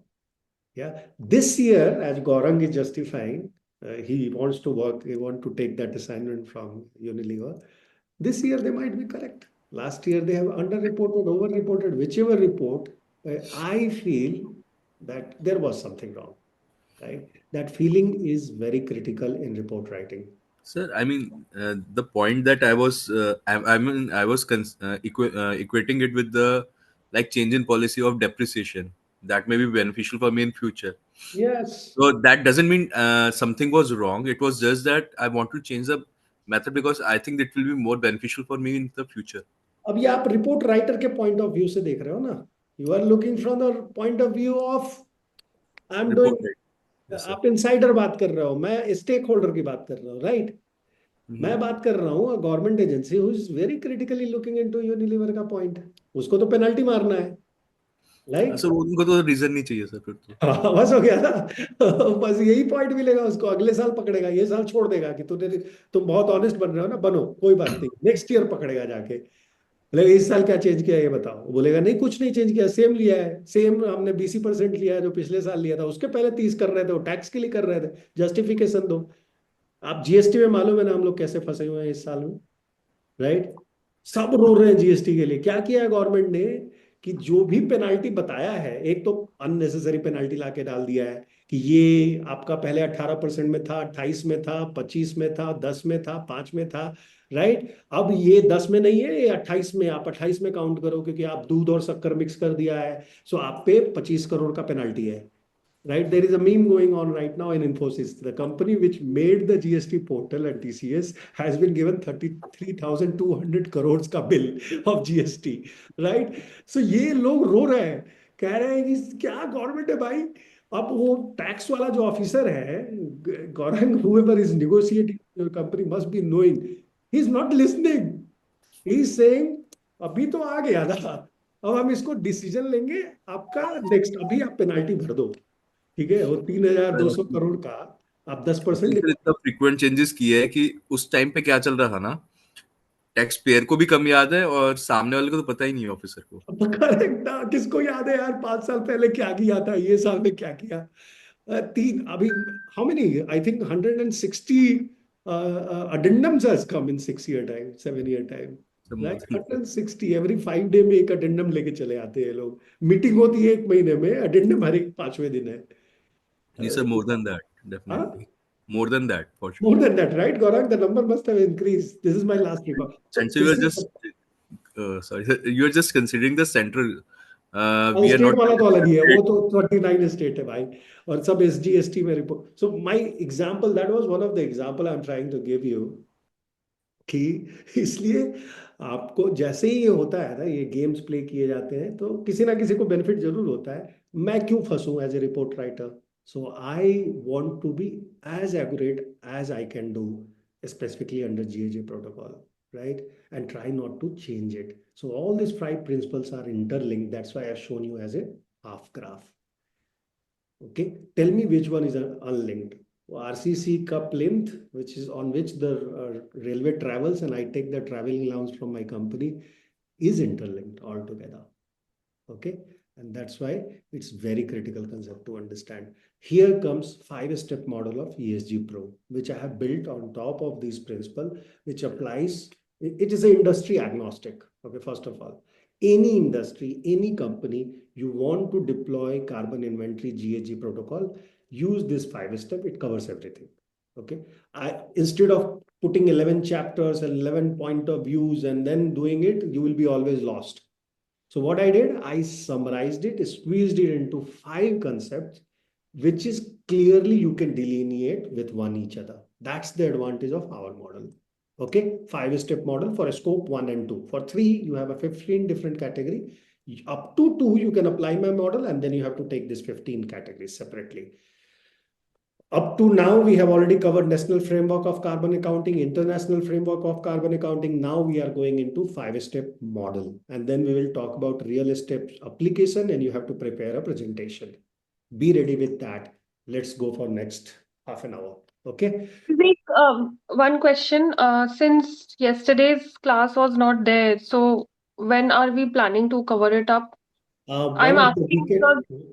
Yeah. This year, as Gaurang is justifying, he wants to work, he wants to take that assignment from Unilever. This year, they might be correct. Last year, they have underreported, overreported, whichever report. I feel that there was something wrong, right? That feeling is very critical in report writing. Sir, I mean, the point that I was equating it with the like change in policy of depreciation that may be beneficial for me in future. Yes. So that doesn't mean something was wrong. It was just that I want to change the method because I think it will be more beneficial for me in the future. अब ये आप report writer के point of view से देख रहे हो ना, you are looking from the point of view of I am Report doing. it. Yes, sir. आप इनसाइडर बात कर रहे हो, मैं स्टेक होल्डर की बात कर रहा हूँ, राइट? मैं बात कर रहा हूँ government agency who is very critically looking into Unilever का पॉइंट, उसको तो पेनल्टी मारना है, लाइक सर उनको तो रीजन नहीं चाहिए सर फिर तो। हाँ, बस हो गया ना। बस यही पॉइंट मिलेगा उसको, अगले साल पकड़ेगा, ये साल छोड़ देगा कि तुम बहुत ऑनेस्ट बन रहे हो ना, बनो कोई बात नहीं, नेक्स्ट ईयर पकड़ेगा जाके। बोलेगा इस साल क्या चेंज किया है ये बताओ, बोलेगा नहीं कुछ नहीं चेंज किया, सेम लिया है, सेम हमने 20% लिया है जो पिछले साल लिया था, उसके पहले 30 कर रहे थे, वो टैक्स के लिए कर रहे थे, जस्टिफिकेशन दो। आप जीएसटी में मालूम है ना हम लोग कैसे फंसे हुए हैं इस साल में, राइट? सब रो रहे हैं जीएसटी के लिए। क्या किया है गवर्नमेंट ने कि जो भी पेनाल्टी बताया है, एक तो अननेसेसरी पेनाल्टी लाके डाल दिया है कि ये आपका पहले 18% में था, 28 में था, 25 में था, 10 में था, 5 में था, राइट? अब ये 10 में नहीं है, ये 28 में, आप 28 में काउंट करो क्योंकि आप दूध और शक्कर मिक्स कर दिया है, सो आप पे 25 करोड़ का पेनाल्टी है, right? There is a meme going on right now in Infosys. The company which made the GST portal at TCS has been given 33,200 crores का bill of GST, right? So ये लोग रो रहे हैं, कह रहे हैं कि क्या गवर्नमेंट है भाई। अब वो टैक्स वाला जो ऑफिसर है, Gaurang, whoever is negotiating your company must be knowing, he is not listening. He is saying अभी तो आ गया ना, अब हम इसको डिसीजन लेंगे आपका नेक्स्ट, अभी आप पेनाल्टी भर दो, ठीक है, वो 3,200 करोड़ का आप 10%। सर इतना फ्रीक्वेंट चेंजेस किए है कि उस टाइम पे क्या चल रहा था ना, टैक्स पेयर को भी कम याद है और सामने वाले को तो पता ही नहीं है ऑफिसर को। करेक्ट ना, किसको याद है यार 5 साल पहले क्या किया था, ये साल में क्या किया। तीन अभी, how many, I think 160 addendums has come in 6 year time, 7 year time, सब right? More than 160 every 5 day में एक अडेंडम लेके चले आते हैं लोग। मीटिंग होती है 1 महीने में, अडेंडम हर एक 5वें दिन है। नहीं सर, मोर देन दैट हाँ, definitely, more than that for more sure. than that, right, Gaurang? The number must have increased. This is my last report. And So so you this are is just sorry, you are just considering the central. और We are state not वाला तो अलग ही है, वो state. तो 29 state है भाई, और सब एसजीएसटी में report. So my example, that was one of the example I am trying to give you कि इसलिए आपको जैसे ही ये होता है ना, ये गेम्स प्ले किए जाते हैं तो किसी ना किसी को बेनिफिट जरूर होता है। मैं क्यों फंसूं as a report writer? So I want to be as accurate as I can do, specifically under GHG protocol, right? And try not to change it. So all these 5 principles are interlinked. That's why I've shown you as a half graph. Okay, tell me which one is unlinked. RCC cup length, which is on which the railway travels, and I take the traveling allowance from my company, is interlinked altogether. Okay, and that's why it's very critical concept to understand. Here comes 5-step model of ESGPro, which I have built on top of this principle, which applies. It is a industry agnostic. Okay, first of all, any industry, any company, you want to deploy carbon inventory GHG protocol, use this 5-step. It covers everything. Okay, instead of putting 11 chapters and 11 point of views and then doing it, you will be always lost. So what I did, I summarized it, squeezed it into 5 concepts, which is clearly you can delineate with one each other. That's the advantage of our model. Okay, 5-step model for a scope 1 and 2. For 3, you have a 15 different category. Up to 2, you can apply my model, and then you have to take this 15 categories separately. Up to now, we have already covered national framework of carbon accounting, international framework of carbon accounting. Now we are going into 5-step model, and then we will talk about real step application, and you have to prepare a presentation. Be ready with that. Let's go for next half an hour. Okay. Vivek, one question. Since yesterday's class was not there, so when are we planning to cover it up? One I'm of the asking weekend, because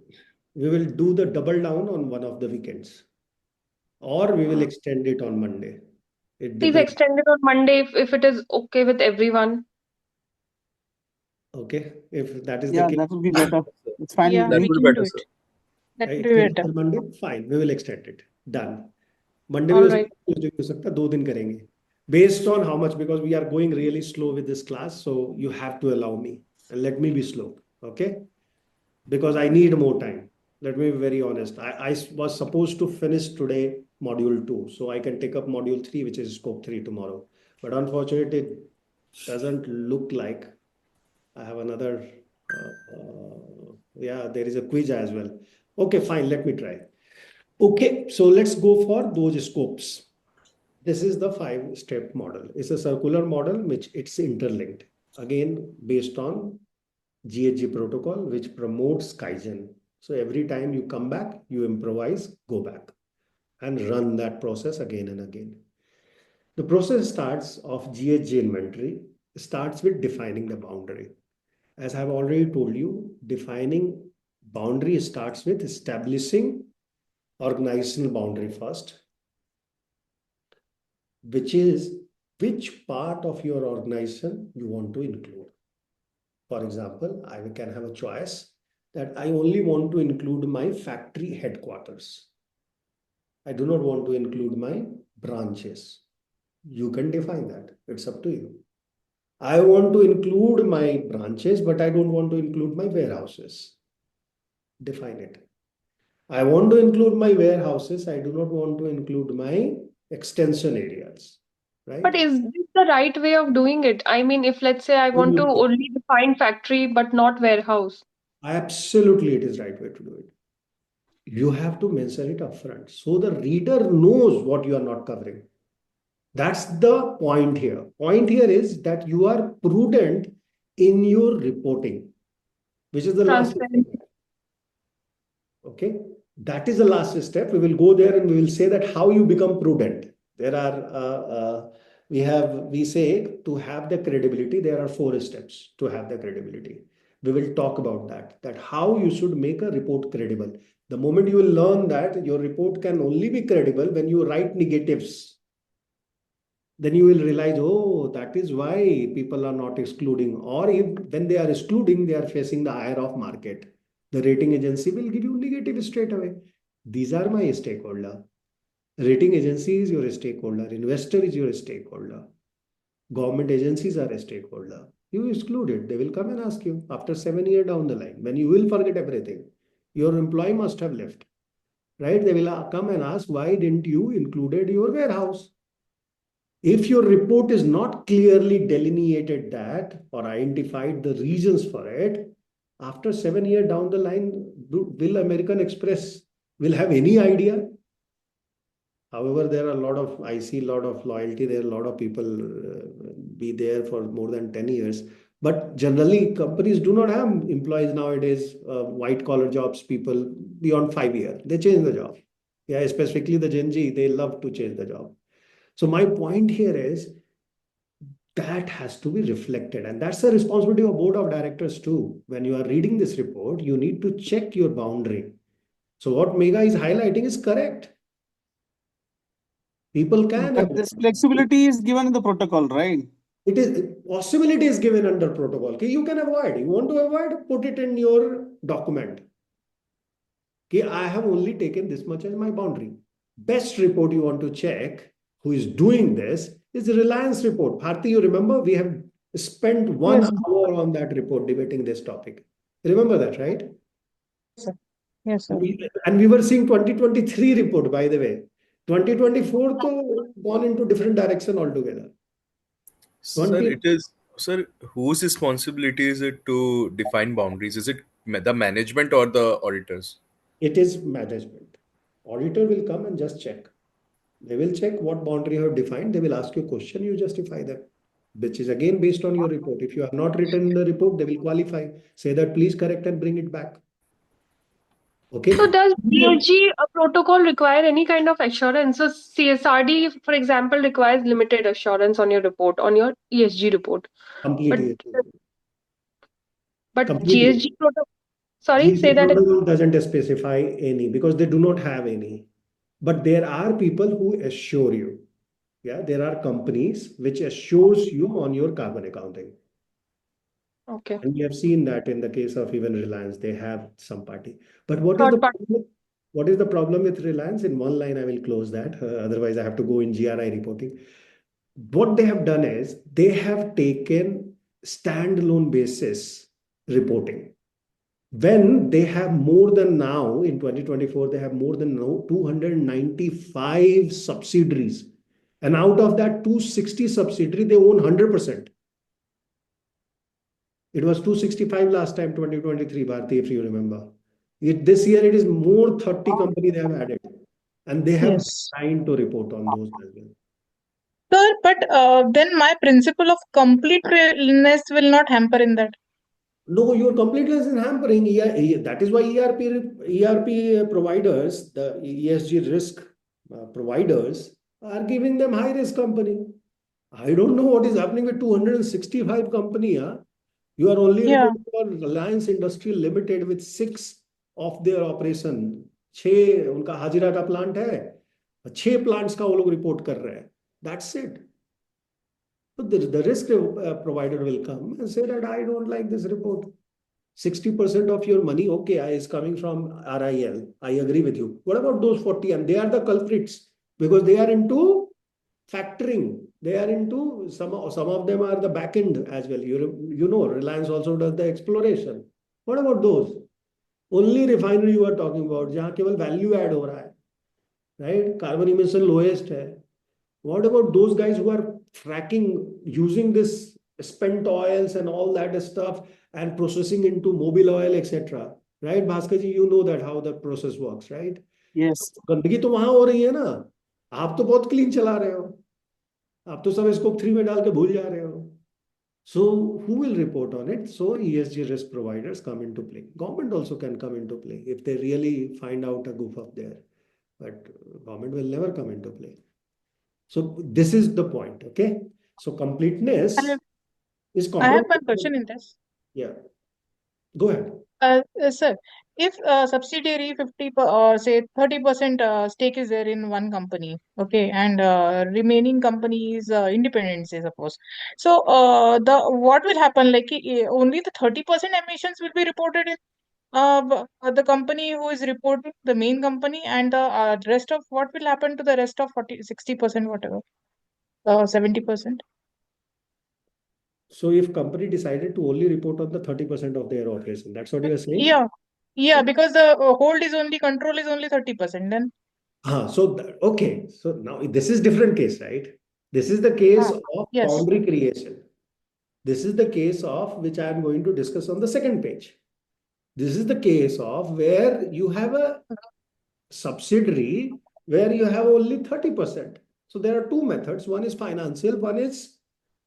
we will do the double down on one of the weekends, or we will extend it on Monday. It please depends. extend it on Monday if it is okay with everyone. Okay, if that is the Yeah, case, that would be better. It's fine with Yeah, That me. we would be can do better, it. sir. That would be extend better. for Monday, fine, we will extend it. Done. Monday भी All हो right. सकता है, Tuesday भी हो सकता है, 2 दिन करेंगे based on how much, because we are going really slow with this class, so you have to allow me and let me be slow, okay, because I need more time. Let me be very honest. I was supposed to finish today module 2, so I can take up module 3, which is scope 3 tomorrow. But unfortunately, it doesn't look like I have another. Yeah, there is a quiz as well. Okay, fine. Let me try. Okay, so let's go for those scopes. This is the 5-step model. It's a circular model which it's interlinked. Again, based on GHG protocol, which promotes Kaizen. So every time you come back, you improvise, go back and run that process again and again. The process starts of GHG inventory, starts with defining the boundary. As I've already told you, defining boundary starts with establishing organizational boundary first, which is which part of your organization you want to include. For example, I can have a choice that I only want to include my factory headquarters. I do not want to include my branches. You can define that. It's up to you. I want to include my branches, but I don't want to include my warehouses. Define it. I want to include my warehouses. I do not want to include my extension areas, But right? is this the right way of doing it? I mean, if let's say I want to only define factory but not warehouse. Absolutely, it is right way to do it. You have to mention it upfront so the reader knows what you are not covering. That's the point here. Point here is that you are prudent in your reporting, which is the last step. Transparent. Okay, that is the last step. We will go there and we will say that how you become prudent. There are we say to have the credibility. There are 4 steps to have the credibility. We will talk about that how you should make a report credible. The moment you will learn that your report can only be credible when you write negatives, then you will realize, oh, that is why people are not excluding, or if when they are excluding, they are facing the ire of market. The rating agency will give you negative straight away. These are my stakeholder. Rating agency is your stakeholder. Investor is your stakeholder. Government agencies are a stakeholder. You exclude it. They will come and ask you after 7 years down the line, when you will forget everything. Your employee must have left, right? They will come and ask, why didn't you included your warehouse? If your report is not clearly delineated that or identified the reasons for it, after 7 years down the line, will American Express will have any idea? However, there are a lot of, I see a lot of loyalty there, a lot of people be there for more than 10 years. But generally, companies do not have employees nowadays, white collar jobs, people beyond 5 years. They change the job. Yeah, specifically the Gen Z, they love to change the job. So my point here is that has to be reflected. And that's the responsibility of board of directors too. When you are reading this report, you need to check your boundary. So what Mega is highlighting is correct. People can But this flexibility is given in the protocol, right? It is possibility is given under protocol. Okay, you can avoid. You want to avoid, put it in your document. Okay, I have only taken this much as my boundary. Best report you want to check who is doing this is the Reliance report. Bharti, you remember we have spent 1 Yes, hour on that report debating this topic. Remember that, right? sir. Yes, sir. And we were seeing 2023 report, by the way. 2024 to gone into different direction altogether. Sir, sir, whose responsibility is it to define boundaries? Is it the management or the auditors? It is management. Auditor will come and just check. They will check what boundary you have defined. They will ask you a question, you justify them, which is again based on your report. If you have not written the report, they will qualify. Say that please correct and bring it back. Okay. So does GHG protocol require any kind of assurance? So CSRD, for example, requires limited assurance on your report, on your ESG report. Completely. But Completely. GHG protocol, sorry, say GHG that again. protocol doesn't specify any because they do not have any. But there are people who assure you. Yeah, there are companies which assures you on your carbon accounting. Okay. And we have seen that in the case of even Reliance, they have some party. But what is the problem? What is the problem with Reliance? In one line, I will close that. Otherwise, I have to go in GRI reporting. What they have done is they have taken standalone basis reporting. When they have more than now in 2024, they have more than now 295 subsidiaries. And out of that 260 subsidiary, they own 100%. It was 265 last time, 2023, Bharti, if you remember. This year, it is more 30 companies they have added. And they have signed to report on those as well. Sir, but then my principle of completeness will not hamper in that. No, your completeness is hampering. That is why ERP providers, the ESG risk providers, are giving them high risk company. I don't know what is happening with 265 company. You are only Yeah. reporting for Reliance Industrial Limited with 6 of their operation. 6 उनका हाजिरा का plant है, 6 plants का वो लोग report कर रहे हैं. That's it. So the risk provider will come and say that I don't like this report. 60% of your money, okay, is coming from RIL. I agree with you. What about those 40? And they are the culprits because they are into factoring. They are into some of them are the back end as well. You know, Reliance also does the exploration. What about those? Only refinery you are talking about, जहाँ केवल value add हो रहा है, right? Carbon emission lowest है. What about those guys who are fracking using this spent oils and all that stuff and processing into mobile oil, etc. Right, Bhaskar ji, you know that how the process works, right? Yes. गंदगी तो वहां हो रही है ना. आप तो बहुत क्लीन चला रहे हो. आप तो सब स्कोप 3 में डाल के भूल जा रहे हो. So who will report on it? So ESG risk providers come into play. Government also can come into play if they really find out a goof up there. But government will never come into play. So this is the point, okay? So completeness is I have one compromised. question in this. Yeah, go ahead. Sir, if subsidiary 50 or say 30% stake is there in one company, okay, and remaining company is independent, say suppose. So the what will happen? Like only the 30% emissions will be reported in the company who is reporting the main company, and the rest of what will happen to the rest of 40, 60%, whatever, 70%. So if company decided to only report on the 30% of their operation, that's what you are saying? Yeah, because the hold is only control is only 30%. Then Okay. So now this is different case, right? This is the case of yes. boundary creation. This is the case of which I am going to discuss on the second page. This is the case of where you have a subsidiary where you have only 30%. So there are two methods. One is financial, one is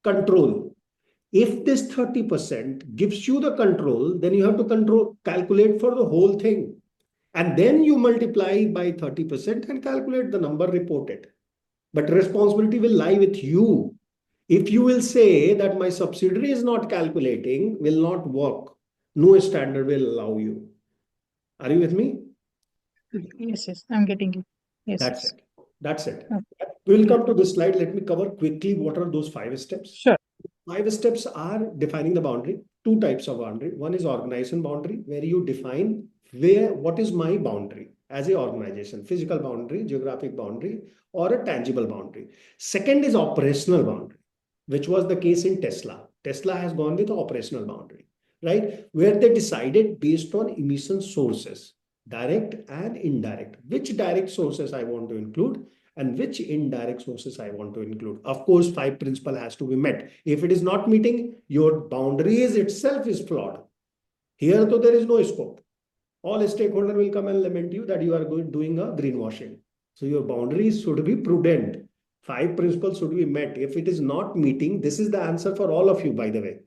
control. If this 30% gives you the control, then you have to calculate for the whole thing. And then you multiply by 30% and calculate the number reported. But responsibility will lie with you. If you will say that my subsidiary is not calculating, will not work, no standard will allow you. Are you with me? Yes, I'm getting you. Yes. That's it. That's it. Okay. We will come to this slide. Let me cover quickly what are those 5 steps. Sure. 5 steps are defining the boundary. 2 types of boundary. One is organization boundary, where you define what is my boundary as a organization, physical boundary, geographic boundary, or a tangible boundary. Second is operational boundary, which was the case in Tesla. Tesla has gone with the operational boundary, right? Where they decided based on emission sources, direct and indirect, which direct sources I want to include and which indirect sources I want to include. Of course, 5 principle has to be met. If it is not meeting, your boundaries itself is flawed. Here, though, there is no scope. All stakeholder will come and lament you that you are doing a greenwashing. So your boundaries should be prudent. 5 principles should be met. If it is not meeting, this is the answer for all of you, by the way.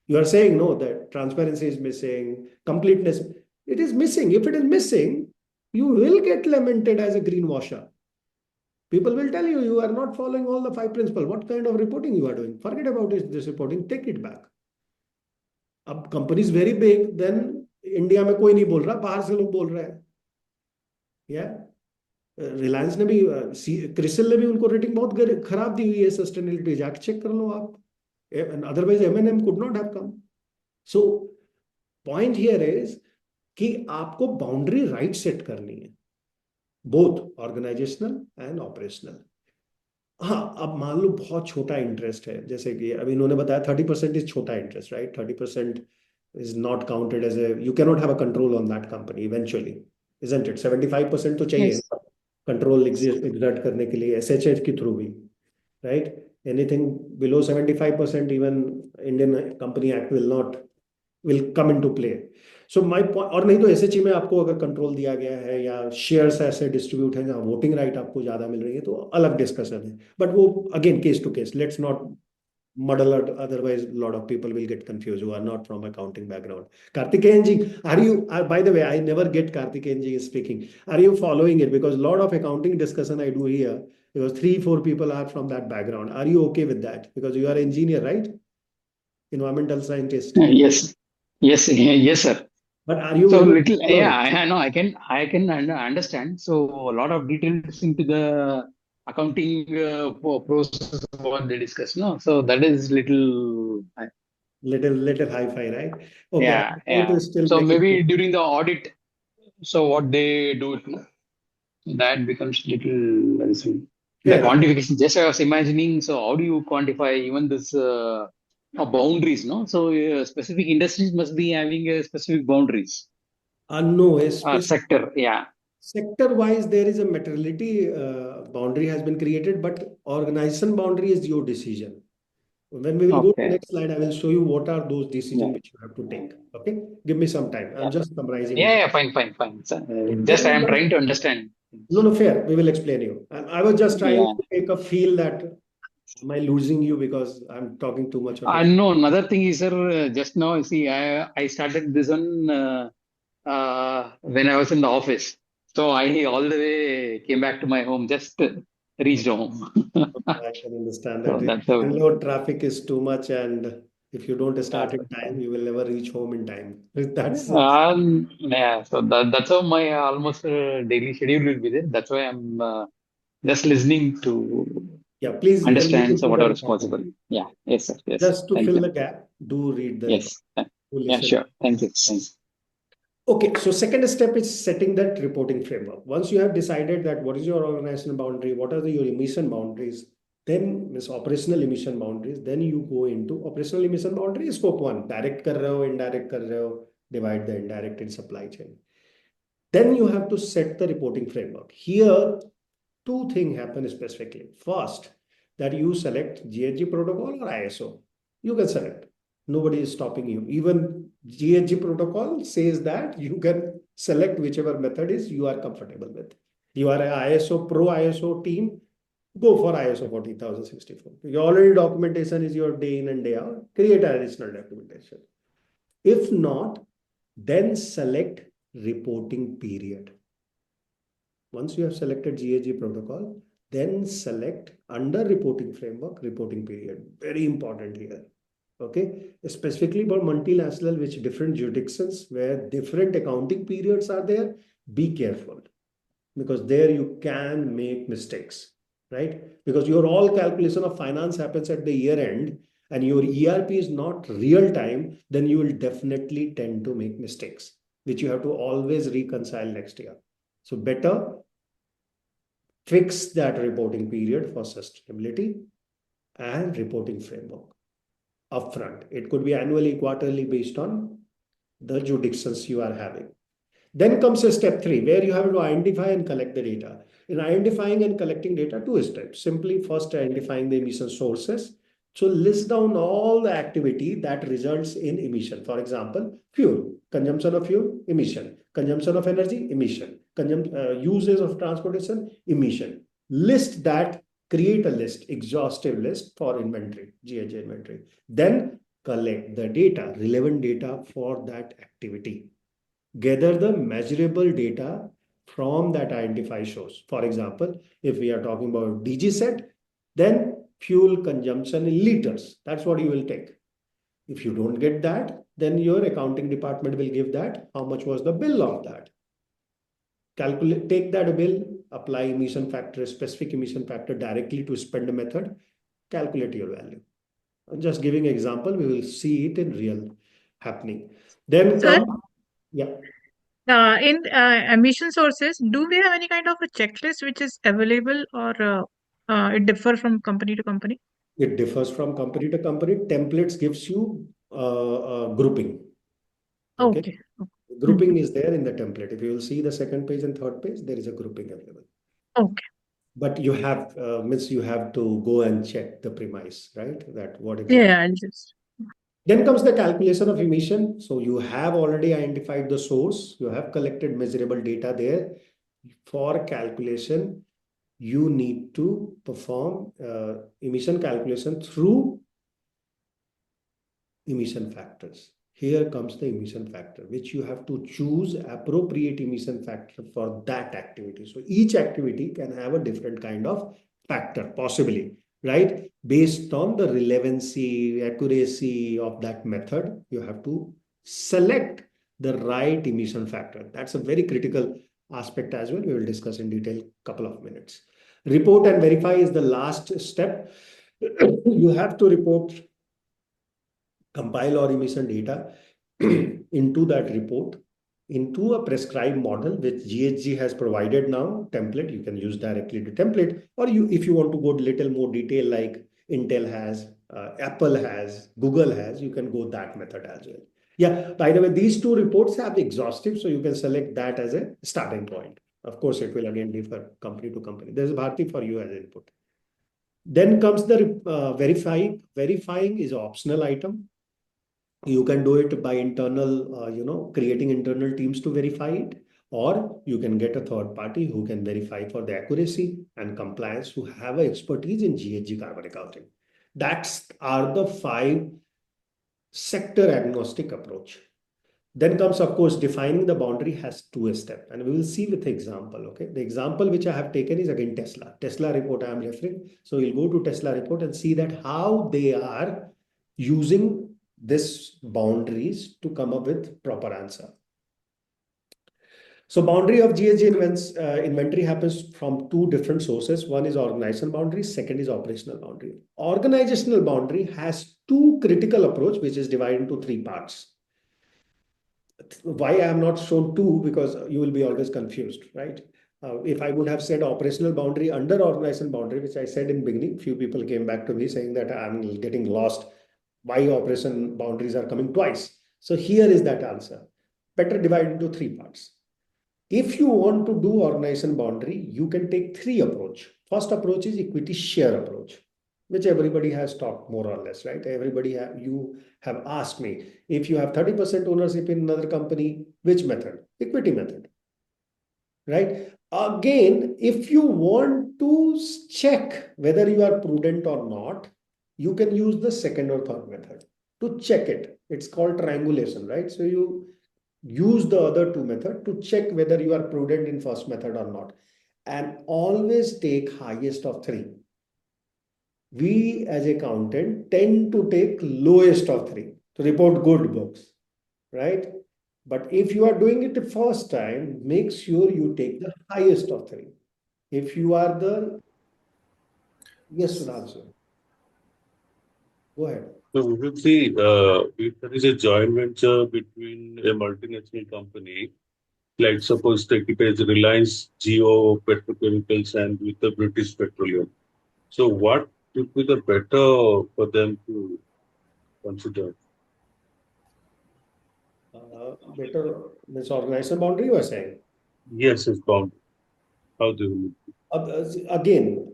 You are saying, no, that transparency is missing, completeness. It is missing. If it is missing, you will get lamented as a greenwasher. People will tell you, you are not following all the 5 principles. What kind of reporting you are doing? Forget about this reporting. Take it back. अब company is very big, then India में कोई नहीं बोल रहा, बाहर से लोग बोल रहे हैं. रिलायंस ने भी, क्रिसिल ने भी उनको रेटिंग बहुत खराब दी हुई है सस्टेनेबिलिटी, जाके चेक कर लो आप. Otherwise M&M could not have come. So point here is कि आपको बाउंड्री राइट सेट करनी है, बोथ ऑर्गेनाइजेशनल एंड ऑपरेशनल. हाँ, अब मान लो बहुत छोटा इंटरेस्ट है, जैसे कि अभी इन्होंने बताया 30% इज छोटा interest, right? 30% is not counted as you cannot have a control on that company eventually, isn't it? 75% तो चाहिए कंट्रोल exert करने के लिए SHF के थ्रू भी, right? Anything below 75%, even Indian Company Act will not will come into play. So my point, और नहीं तो एसएचई में आपको अगर कंट्रोल दिया गया है या शेयर्स ऐसे डिस्ट्रीब्यूट है जहाँ वोटिंग राइट आपको ज्यादा मिल रही है तो अलग डिस्कशन है, बट वो again case to case, let's not muddle it, otherwise a lot of people will get confused who are not from accounting background. Karthikeyan ji, are you, by the way, I never get Karthikeyan ji is speaking. Are you following it? Because a lot of accounting discussion I do here, because 3-4 people are from that background. Are you okay with that? Because you are engineer, right? Environmental scientist. Yes, yes, yes, sir. But are you So able to little, follow yeah, it? I know, I can understand. So a lot of details into the accounting process what they discuss, no? So that is little, Little hi-fi, right? Okay, I yeah, try yeah. to still So make it. maybe during the audit, so what they do, no? That becomes little, the Fair. quantification. Just I was imagining. So how do you quantify even this boundaries, no? So specific industries must be having a specific boundaries. No, especially Sector, yeah. sector wise, there is a materiality boundary has been created, but organization boundary is your decision. When we will go to the Okay. next slide, I will show you what are those Yeah. decisions which you have to take. Okay, give me some time. I'm Yeah. just summarizing Yeah, it. yeah, fine. So, just I Then am trying one, to understand. no, no, fair. We will explain you. I was just trying Yeah. to take a feel that am I losing you because I'm talking too much of it. No, another thing is, sir, just now, see, I started this one when I was in the office. So I all the way came back to my home, just reached home. I can understand So that. that's how. Bangalore traffic is too much, and if you don't Yeah, start in time, you will never reach home in time. That's yeah, so that's how my almost daily schedule will be there. That's why I'm just listening to yeah. Please continue understand so with the whatever is recording. possible. Yeah, yes, sir. Yes, Just to thank fill you. the gap, do read the record. Yes, Do yeah, listen. sure. Thank you. Thanks. Okay, so second step is setting that reporting framework. Once you have decided that what is your organizational boundary, what are your emission boundaries, then means operational emission boundaries, then you go into operational emission boundary, scope one, direct kar rahe ho, indirect kar rahe ho, divide the indirect in supply chain. Then you have to set the reporting framework. Here, two things happen specifically. First, that you select GHG protocol or ISO. You can select. Nobody is stopping you. Even GHG protocol says that you can select whichever method is you are comfortable with. You are a ISO pro ISO team, go for ISO 14064. Your already documentation is your day in and day out. Create additional documentation. If not, then select reporting period. Once you have selected GHG protocol, then select under reporting framework, reporting period. Very important here. Okay. Specifically for multinational, which different jurisdictions where different accounting periods are there, be careful because there you can make mistakes, right? Because your all calculation of finance happens at the year end and your ERP is not real time, then you will definitely tend to make mistakes, which you have to always reconcile next year. So better fix that reporting period for sustainability and reporting framework upfront. It could be annually, quarterly based on the jurisdictions you are having. Then comes a step three, where you have to identify and collect the data. In identifying and collecting data, two steps. Simply first identifying the emission sources. So list down all the activity that results in emission. For example, fuel, consumption of fuel, emission, consumption of energy, emission, uses of transportation, emission. List that, create a list, exhaustive list for inventory, GHG inventory. Then collect the data, relevant data for that activity. Gather the measurable data from that identified source. For example, if we are talking about DG set, then fuel consumption in liters. That's what you will take. If you don't get that, then your accounting department will give that. How much was the bill of that? Calculate, take that bill, apply emission factor, specific emission factor directly to spend method, calculate your value. I'm just giving example, we will see it in real happening. Then Sir, come, yeah. in emission sources, do we have any kind of a checklist which is available or it differ from company to company? It differs from company to company. Templates gives you grouping. Okay. Okay. Grouping is there in the template. If you will see the second page and third page, there is a grouping available. Okay. But you have means you have to go and check the premise, right? That what exactly. Yeah, I'll just. Then comes the calculation of emission. So you have already identified the source. You have collected measurable data there. For calculation, you need to perform emission calculation through emission factors. Here comes the emission factor, which you have to choose appropriate emission factor for that activity. So each activity can have a different kind of factor, possibly, right? Based on the relevancy, accuracy of that method, you have to select the right emission factor. That's a very critical aspect as well. We will discuss in detail couple of minutes. Report and verify is the last step. You have to report, compile or emission data into that report into a prescribed model which GHG has provided now template. You can use directly the template, or you, if you want to go a little more detail like Intel has, Apple has, Google has, you can go that method as well. Yeah, by the way, these two reports have exhaustive, so you can select that as a starting point. Of course, it will again differ company to company. There's Bharti for you as input. Then comes the verifying. Verifying is an optional item. You can do it by internal, creating internal teams to verify it, or you can get a third party who can verify for the accuracy and compliance, who have expertise in GHG carbon accounting. That's are the 5 sector agnostic approach. Then comes, of course, defining the boundary has 2 steps, and we will see with example. Okay, the example which I have taken is again Tesla report I am referring. So we'll go to Tesla report and see that how they are using this boundaries to come up with proper answer. So boundary of GHG inventory happens from 2 different sources. One is organizational boundary, second is operational boundary. Organizational boundary has 2 critical approach, which is divided into 3 parts. Why I am not shown 2, because you will be always confused, right? If I would have said operational boundary under organizational boundary, which I said in beginning, few people came back to me saying that I'm getting lost. Why operation boundaries are coming twice? So here is that answer. Better divide into 3 parts. If you want to do organization boundary, you can take 3 approach. First approach is equity share approach, which everybody has talked more or less, right? You have asked me, if you have 30% ownership in another company, which method? Equity method, right? Again, if you want to check whether you are prudent or not, you can use the second or third method to check it. It's called triangulation, right? So you use the other 2 methods to check whether you are prudent in first method or not, and always take highest of 3. We as accountant tend to take lowest of 3 to report good books, right? But if you are doing it the first time, make sure you take the highest of 3. If you are the, yes, Sudhanshu, go ahead. So we will see if there is a joint venture between a multinational company, like suppose take it as Reliance Geo Petrochemicals and with the British Petroleum. So what would be the better for them to consider? Better this organizational boundary you are saying? Yes, it's bound. How they will. Again,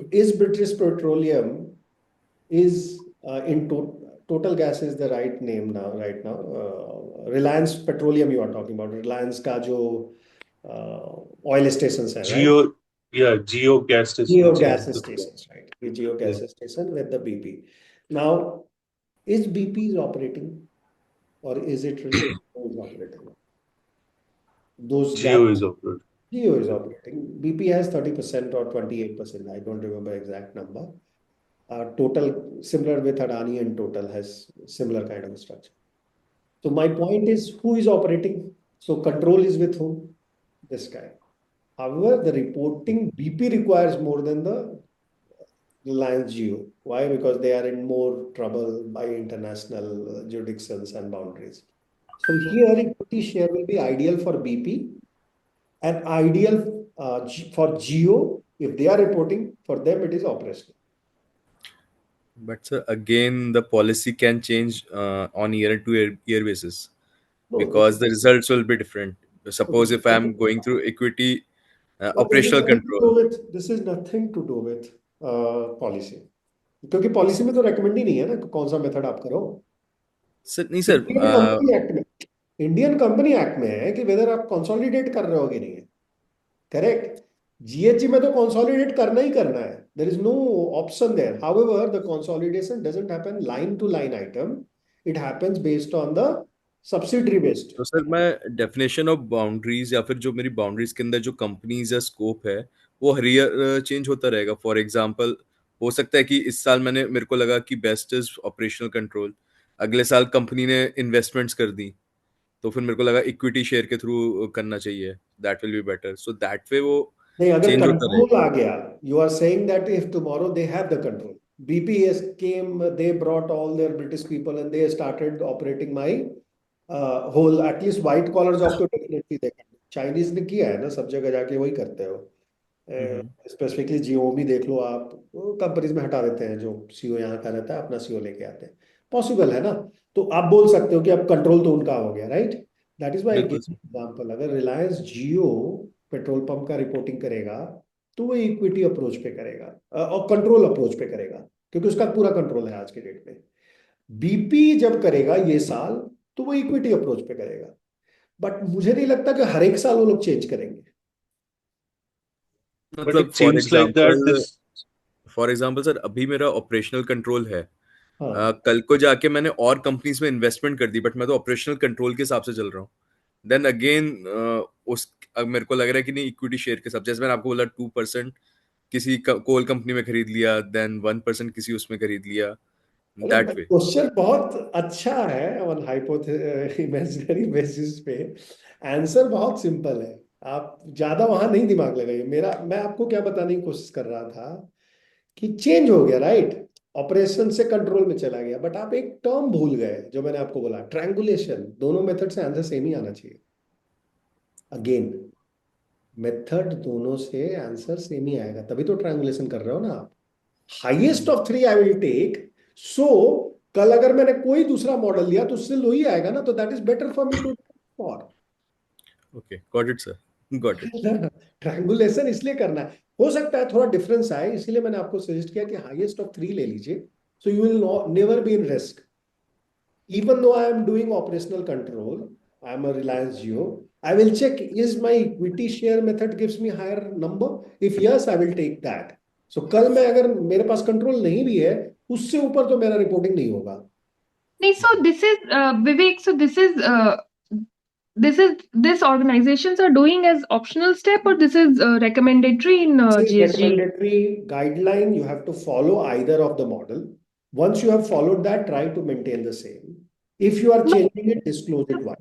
is British Petroleum is total gas is the right name now, right now. Reliance Petroleum you are talking about, Reliance Kajo oil stations, right? Geo gas station. Geo gas stations, right? The Geo gas station with the BP. Now, is BP is operating, or is it really operating? Those gas. Geo is operating. Geo is operating. BP has 30% or 28%. I don't remember exact number. Total similar with Adani, and Total has similar kind of structure. So my point is, who is operating? So control is with whom? This guy. However, the reporting BP requires more than the Reliance Geo. Why? Because they are in more trouble by international jurisdictions and boundaries. So here equity share will be ideal for BP and ideal for Geo. If they are reporting, for them it is operational. But sir, again, the policy can change on year-to-year basis, because the results will be different. Suppose if I'm going through equity operational control. This is nothing to do with policy. क्योंकि policy में तो recommend ही नहीं है ना कौन सा method आप करो. सर नहीं सर, इंडियन कंपनी एक्ट में, इंडियन कंपनी एक्ट में है कि वेदर आप कंसोलिडेट कर रहे हो कि नहीं है। करेक्ट। जीएचजी में तो कंसोलिडेट करना ही करना है, there is no option there. However the consolidation doesn't happen line to line item, it happens based on the subsidiary based. तो सर मैं डेफिनेशन ऑफ बाउंड्रीज या फिर जो मेरी बाउंड्रीज के अंदर जो कंपनीज या स्कोप है वो हर ईयर चेंज होता रहेगा। फॉर एग्जांपल हो सकता है कि इस साल मेरे को लगा कि बेस्ट इज ऑपरेशनल कंट्रोल, अगले साल कंपनी ने इन्वेस्टमेंट्स कर दी तो फिर मेरे को लगा इक्विटी शेयर के थ्रू करना चाहिए, that will be better, so that way वो नहीं, अगर चेंज होता कंट्रोल रहेगा। आ गया, you are saying that if tomorrow they have the control, BPS came, they brought all their British people and they started operating my whole, at least white collar job तो definitely they, Chinese ने किया है ना, सब जगह जाके वही करते हो। हम्म। स्पेसिफिकली जियो भी देख लो आप, कंपनीज में हटा देते हैं, जो सीईओ यहाँ का रहता है अपना सीईओ लेके आते हैं। पॉसिबल है ना। तो आप बोल सकते हो कि अब कंट्रोल तो उनका हो गया, राइट। दैट इज व्हाई बिल्कुल सर। एग्जांपल, अगर रिलायंस जियो पेट्रोल पंप का रिपोर्टिंग करेगा तो वो इक्विटी अप्रोच पे करेगा, और कंट्रोल अप्रोच पे करेगा, क्योंकि उसका पूरा कंट्रोल है आज के डेट में। बीपी जब करेगा ये साल, तो वो इक्विटी अप्रोच पे करेगा। बट मुझे नहीं लगता कि हर एक साल वो लोग चेंज करेंगे। But मतलब it seems like that this. For example sir अभी मेरा ऑपरेशनल कंट्रोल है, हाँ, कल को जाके मैंने और कंपनीज में इन्वेस्टमेंट कर दी बट मैं तो ऑपरेशनल कंट्रोल के हिसाब से चल रहा हूँ, देन अगेन उस अब मेरे को लग रहा है कि नहीं इक्विटी शेयर के साथ, जैसे मैंने आपको बोला 2% किसी कोल कंपनी में खरीद लिया, देन 1% किसी उसमें खरीद लिया, दैट वे। क्वेश्चन बहुत अच्छा है ऑन इमेजिनरी बेसिस पे। आंसर बहुत सिंपल है, आप ज्यादा वहां नहीं दिमाग लगाइए। मेरा, मैं आपको क्या बताने की कोशिश कर रहा था कि चेंज हो गया, राइट, ऑपरेशन से कंट्रोल में चला गया, बट आप एक टर्म भूल गए जो मैंने आपको बोला, ट्रायंगुलेशन। दोनों मेथड से आंसर सेम ही आना चाहिए। अगेन, मेथड दोनों से आंसर सेम ही आएगा, तभी तो ट्रायंगुलेशन कर रहे हो ना आप। Highest of three I will take. So कल अगर मैंने कोई दूसरा मॉडल लिया तो उससे लो ही आएगा ना, तो that is better for me to for. Okay, got it sir, got it. Triangulation इसलिए करना है, हो सकता है थोड़ा डिफरेंस आए, इसीलिए मैंने आपको सजेस्ट किया कि हाईएस्ट ऑफ थ्री ले लीजिए, so you will never be in risk. Even though I am doing operational control, I am a Reliance Jio, I will check, is my equity share method gives me higher number? If yes, I will take that. So कल मैं अगर मेरे पास control नहीं भी है, उससे ऊपर तो मेरा रिपोर्टिंग नहीं होगा। नहीं, so this is Vivek, so this organizations are doing as optional step, or this is recommendatory in This is GHG? recommendatory guideline, you have to follow either of the model. Once you have followed that, try to maintain the same. If you are No, changing it, disclose it. Why?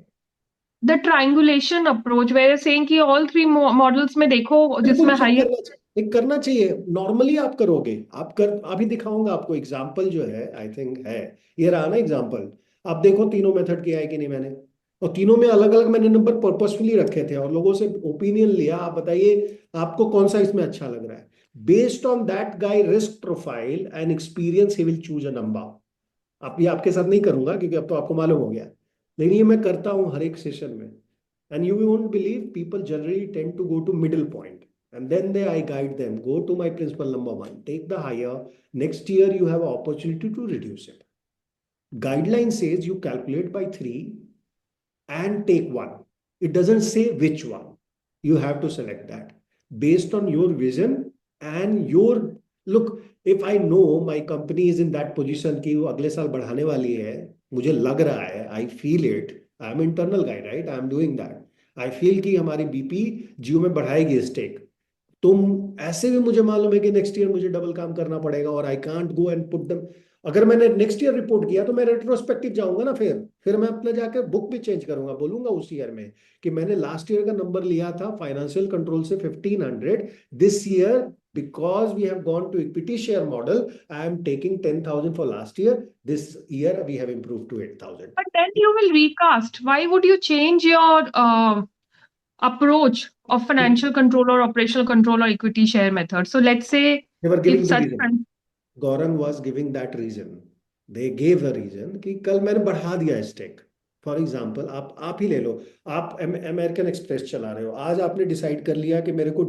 the triangulation approach, where you're saying कि all three models में देखो बिल्कुल जिसमें check highest. करना चाहिए, एक करना चाहिए। नॉर्मली आप करोगे, आप कर, अभी दिखाऊंगा आपको एग्जांपल जो है, आई थिंक है, ये रहा ना एग्जांपल। आप देखो तीनों मेथड किया है कि नहीं मैंने, और तीनों में अलग अलग मैंने नंबर पर्पसफुली रखे थे और लोगों से ओपिनियन लिया, आप बताइए आपको कौन सा इसमें अच्छा लग रहा है। Based on that guy risk profile and experience he will choose a number. आप, ये आपके साथ नहीं करूंगा क्योंकि अब तो आपको मालूम हो गया, लेकिन ये मैं करता हूँ हर एक सेशन में। And you won't believe, people generally tend to go to middle point, and then I guide them, go to my principle number one, take the higher, next year you have an opportunity to reduce it. Guideline says you calculate by three and take one. It doesn't say which one. You have to select that based on your vision and your look. If I know my company is in that position कि वो अगले साल बढ़ाने वाली है, मुझे लग रहा है, I feel it. I am internal guy, right? I am doing that. I feel कि हमारी बीपी जियो में बढ़ाएगी स्टेक। तुम ऐसे भी मुझे मालूम है कि नेक्स्ट ईयर मुझे डबल काम करना पड़ेगा, और I can't go and put them. अगर मैंने नेक्स्ट ईयर रिपोर्ट किया तो मैं रेट्रोस्पेक्टिव जाऊंगा ना, फिर मैं अपने जाकर बुक भी चेंज करूंगा, बोलूंगा उस ईयर में कि मैंने लास्ट ईयर का नंबर लिया था फाइनेंशियल कंट्रोल से 1500, this year because we have gone to equity share model, I am taking 10,000 for last year, this year we have improve to 8,000। But then you will recast. Why would you change your approach of financial control or operational control or equity share method? So let's say They were if giving the such reason. Gaurang was giving that reason, they gave the reason कि कल मैंने बढ़ा दिया stake. For example, आप ही ले लो, आप American express चला रहे हो, आज आपने डिसाइड कर लिया कि मेरे को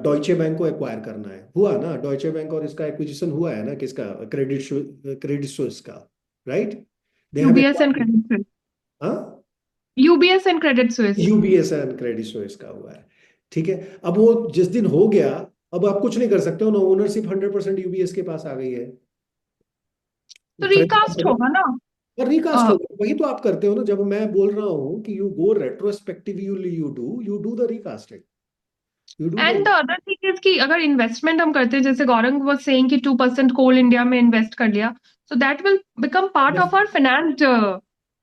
डॉइचे बैंक को एक्वायर करना है, हुआ ना, डॉइचे बैंक और इसका एक्विजिशन हुआ है ना, किसका, क्रेडिट स्विस का, right. They have UBS and Credit Suisse. हाँ UBS and Credit Suisse. UBS and Credit Suisse का हुआ है, ठीक है। अब वो जिस दिन हो गया, अब आप कुछ नहीं कर सकते हो ना, ओनरशिप 100% यूबीएस के पास आ गई है। तो रिकास्ट होगा ना। और रिकास्ट हो गया, वही तो आप करते हो ना। जब मैं बोल रहा हूँ कि you go retrospective, you do the recasting, you do and the. The other thing is कि अगर इन्वेस्टमेंट हम करते हैं, जैसे गौरंग वाज सेइंग कि 2% कोल इंडिया में इन्वेस्ट कर लिया, so that will become part of our financed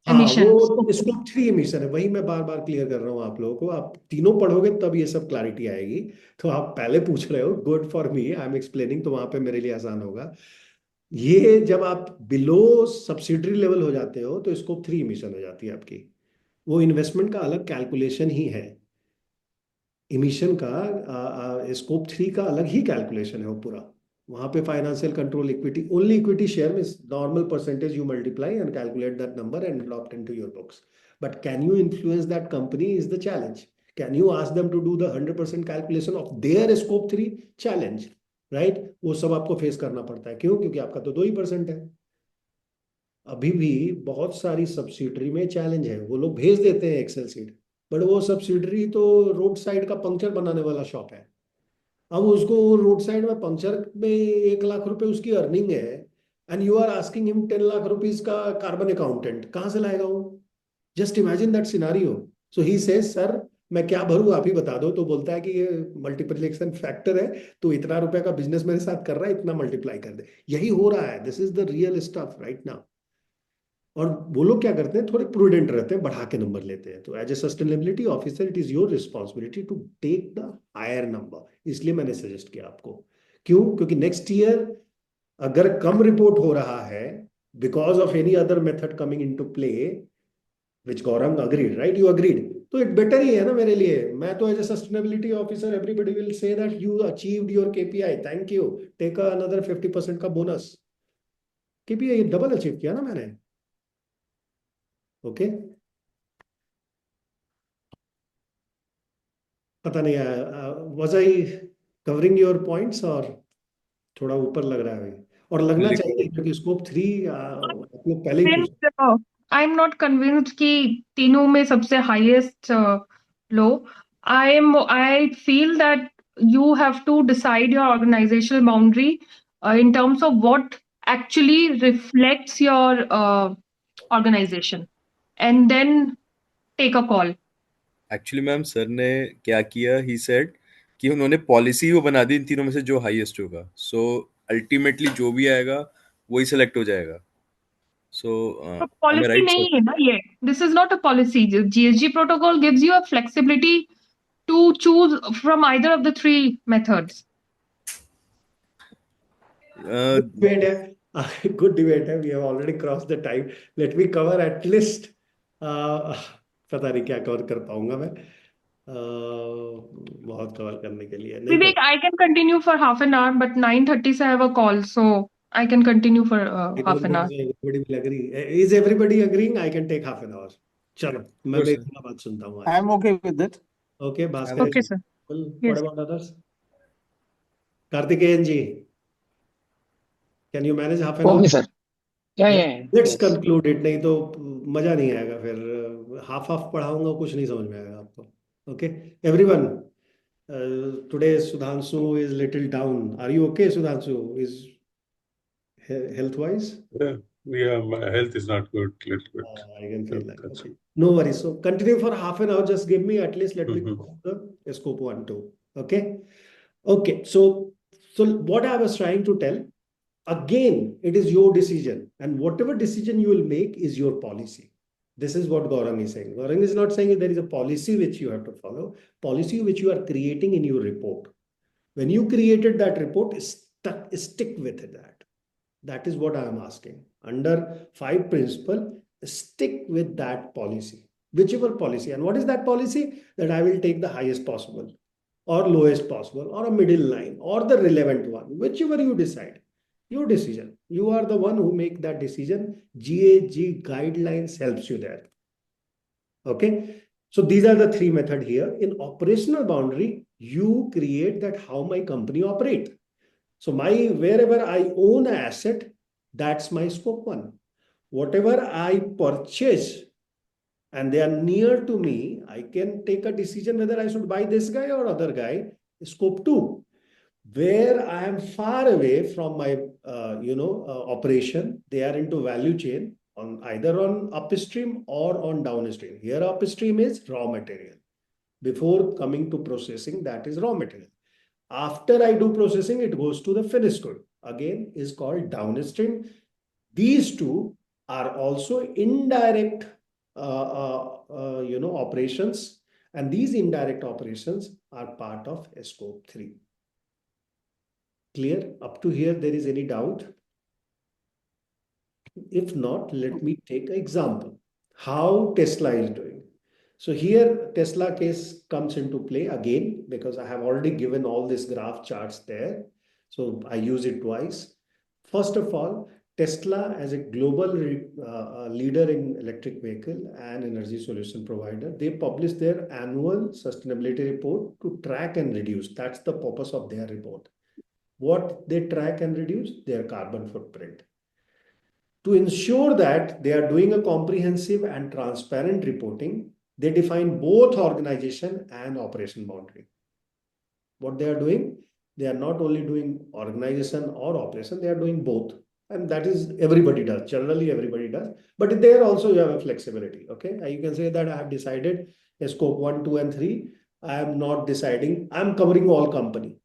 हाँ, एमिशंस। वो स्कोप 3 एमिशन है, वही मैं बार बार क्लियर कर रहा हूँ आप लोगों को। आप तीनों पढ़ोगे तब ये सब क्लैरिटी आएगी। तो आप पहले पूछ रहे हो, good for me, I am explaining, तो वहां पे मेरे लिए आसान होगा। ये जब आप बिलो सब्सिडरी लेवल हो जाते हो तो स्कोप 3 एमिशन हो जाती है आपकी। वो इन्वेस्टमेंट का अलग कैलकुलेशन ही है। इमिशन का स्कोप 3 का अलग ही कैलकुलेशन है वो पूरा। वहां पे financial control equity, only equity share में normal percentage you multiply and calculate that number and drop into your books. But can you influence that company is the challenge. Can you ask them to do the 100% calculation of their scope 3 challenge, right? वो सब आपको face करना पड़ता है। क्यों? क्योंकि आपका तो 2% है। अभी भी बहुत सारी सब्सिडरी में चैलेंज है। वो लोग भेज देते हैं एक्सेल सीट, बट वो सब्सिडरी तो रोड साइड का पंक्चर बनाने वाला शॉप है। अब उसको रोड साइड में पंक्चर में 1 लाख रुपए उसकी अर्निंग है, and you are asking him 10 lakh rupees का कार्बन अकाउंटेंट, कहाँ से लाएगा वो? Just imagine that scenario. So he says, sir मैं क्या भरूं, आप ही बता दो। तो बोलता है कि ये मल्टीप्लिकेशन फैक्टर है, तो इतना रुपए का बिजनेस मेरे साथ कर रहा है, इतना मल्टीप्लाई कर दे। यही हो रहा है। This is the real stuff right now. और वो लोग क्या करते हैं, थोड़े प्रूडेंट रहते हैं, बढ़ा के नंबर लेते हैं। तो as a sustainability officer it is your responsibility to take the higher number. इसलिए मैंने सजेस्ट किया आपको। क्यों? क्योंकि नेक्स्ट ईयर अगर कम रिपोर्ट हो रहा है because of any other method coming into play, which Gaurang agreed, right? You agreed, तो इट बेटर ही है ना मेरे लिए। मैं तो as a sustainability officer, everybody will say that you achieved your KPI, thank you, take another 50% का bonus. KPI double achieve किया ना मैंने। ओके, पता नहीं was I covering your points, और थोड़ा ऊपर लग रहा है अभी, और लगना चाहिए क्योंकि स्कोप 3 आप लोग पहले ही पूछ। आई एम नॉट कन्विंस्ड कि तीनों में सबसे highest low. I feel that you have to decide your organizational boundary in terms of what actually reflects your organization, and then take a call. Actually ma'am sir ने क्या किया, he said कि उन्होंने policy वो बना दी इन तीनों में से जो हाईएस्ट होगा। सो अल्टीमेटली जो भी आएगा वही सेलेक्ट हो जाएगा। सो तो आई एम पॉलिसी राइट नहीं सर? है ना ये। This is not a policy. GHG protocol gives you a flexibility to choose from either of the three methods. Debate है, गुड डिबेट है। We have already cross the time. Let me cover at least, पता नहीं क्या cover कर पाऊंगा मैं। बहुत cover करने के लिए नहीं Vivek, कर। I can continue for half an hour, but 9:30 se I have a call, so I can continue for I half don't an think hour. so everybody will agree. Is everybody agreeing? I can take half an hour. चलो, मैं Sure, मेरी sir. पूरा बात सुनता हूँ I आज। am okay with it. Okay, I'm Bhaskar Okay, okay. sir. जी, what Yes. About others? Karthikeyan ji, can you manage half an Okay, hour? sir. Yeah. Let's Yes. Conclude it, नहीं तो मजा नहीं आएगा फिर। हाफ हाफ पढ़ाऊंगा, कुछ नहीं समझ में आएगा आपको। Okay everyone, today Sudhanshu is little down. Are you okay Sudhanshu? Is health wise? Yeah, yeah, my health is not good, little bit. I can feel that. That's Okay. No worries. So continue for half an hour. Just give me at least, let me all. go through the scope 1, 2. Okay. Okay. So what I was trying to tell, again, it is your decision. And whatever decision you will make is your policy. This is what Gaurang is saying. Gaurang is not saying there is a policy which you have to follow, policy which you are creating in your report. When you created that report, stick with that. That is what I am asking. Under 5 principle, stick with that policy, whichever policy. And what is that policy? That I will take the highest possible, or lowest possible, or a middle line, or the relevant one, whichever you decide. Your decision. You are the one who make that decision. GHG guidelines helps you there. Okay. So these are the 3 methods here. In operational boundary, you create that how my company operate. So wherever I own an asset, that's my scope 1. whatever I purchase and they are near to me, I can take a decision whether I should buy this guy or other guy. Scope 2, where I am far away from my operation, they are into value chain on either on upstream or on downstream. Here upstream is raw material. Before coming to processing, that is raw material. After I do processing, it goes to the finished good. Again, is called downstream. These two are also indirect, operations, and these indirect operations are part of scope 3. Clear? Up to here, there is any doubt? If not, let me take an example. How Tesla is doing. So here Tesla case comes into play again because I have already given all these graph charts there. So I use it twice. First of all, Tesla as a global leader in electric vehicle and energy solution provider, they publish their annual sustainability report to track and reduce. That's the purpose of their report. What they track and reduce? Their carbon footprint. To ensure that they are doing a comprehensive and transparent reporting, they define both organization and operation boundary. What they are doing, they are not only doing organization or operation, they are doing both. And that is everybody does. Generally, everybody does. But there also you have a flexibility. Okay. You can say that I have decided scope 1, 2, and 3. I am not deciding. I'm covering all company.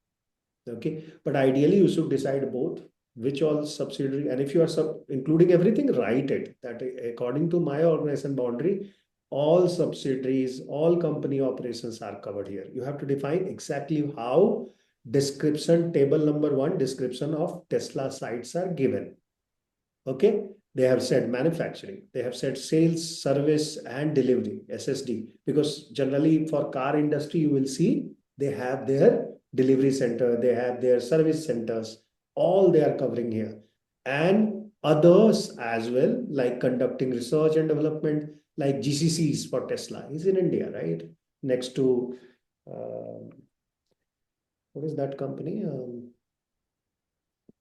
Okay. But ideally, you should decide both which all subsidiary, and if you are including everything, write it that according to my organization boundary, all subsidiaries, all company operations are covered here. You have to define exactly how description, table number 1, description of Tesla sites are given. Okay, they have said manufacturing, they have said sales, service, and delivery, SSD, because generally for car industry, you will see they have their delivery center, they have their service centers, all they are covering here. And others as well, like conducting research and development, like GCCs for Tesla is in India, right? Next to, what is that company?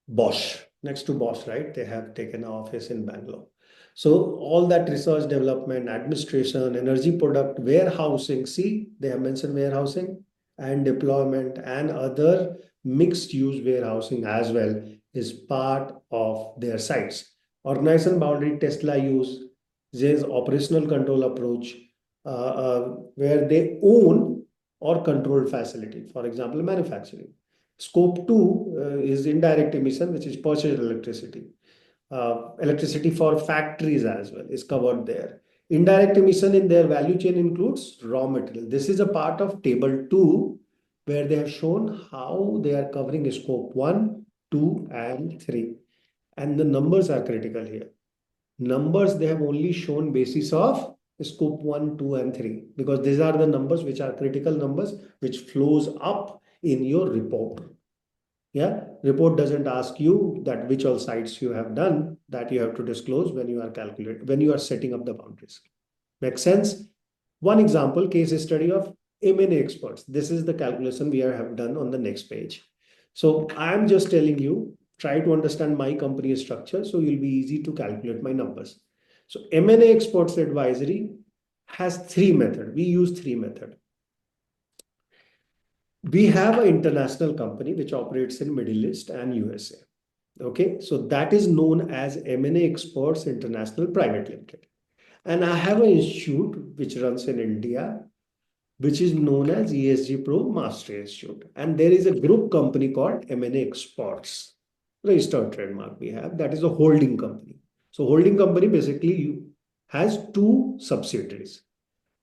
Bosch, next to Bosch, right? They have taken an office in Bangalore. So all that research, development, administration, energy product, warehousing, see, they have mentioned warehousing and deployment and other mixed use warehousing as well is part of their sites. Organization boundary Tesla use there's operational control approach where they own or control facility. For example, manufacturing. Scope 2 is indirect emission, which is purchased electricity. Electricity for factories as well is covered there. Indirect emission in their value chain includes raw material. This is a part of table 2, where they have shown how they are covering scope 1, 2, and 3. And the numbers are critical here. Numbers they have only shown basis of scope 1, 2, and 3, because these are the numbers which are critical numbers which flows up in your report. Yeah, report doesn't ask you that which all sites you have done, that you have to disclose when you are setting up the boundaries. Make sense? One example, case study of M&A experts. This is the calculation we have done on the next page. So I'm just telling you, try to understand my company structure so you'll be easy to calculate my numbers. So M&A experts advisory has 3 methods. We use 3 methods. We have an international company which operates in Middle East and USA. Okay, so that is known as M&A Experts International Private Limited. And I have an institute which runs in India, which is known as ESGPro Master Institute. And there is a group company called M&A Experts, registered trademark we have. That is a holding company. So holding company basically has 2 subsidiaries.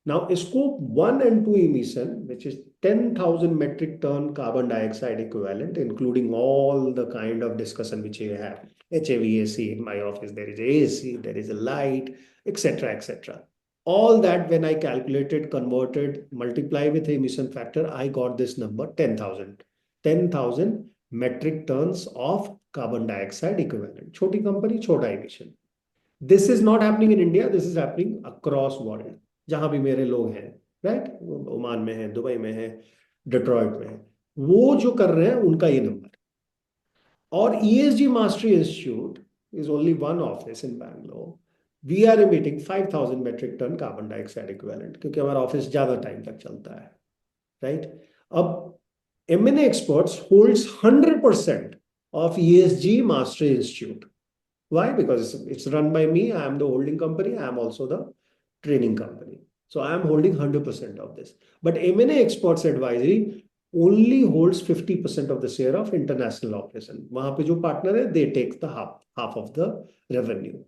Now, scope 1 and 2 emission, which is 10,000 metric ton carbon dioxide equivalent, including all the kind of discussion which you have, HVAC in my office, there is AC, there is a light, etc., etc. All that when I calculated, converted, multiply with the emission factor, I got this number 10,000. 10,000 metric tons of carbon dioxide equivalent. Choti company, chota emission. This is not happening in India. This is happening across world. जहां भी मेरे लोग हैं, right, Oman में है, Dubai में है, Detroit में है, वो जो कर रहे हैं उनका ये नंबर. और ESG Mastery Institute is only one office in Bangalore. We are emitting 5,000 metric ton carbon dioxide equivalent, क्योंकि हमारा ऑफिस ज्यादा टाइम तक चलता है, राइट? अब M&A experts holds 100% of ESG Mastery Institute. Why? Because it's run by me. I am the holding company. I am also the training company. So I am holding 100% of this. But M&A Experts Advisory only holds 50% of the share of international operation. वहां पे जो partner है, they take the half of the revenue.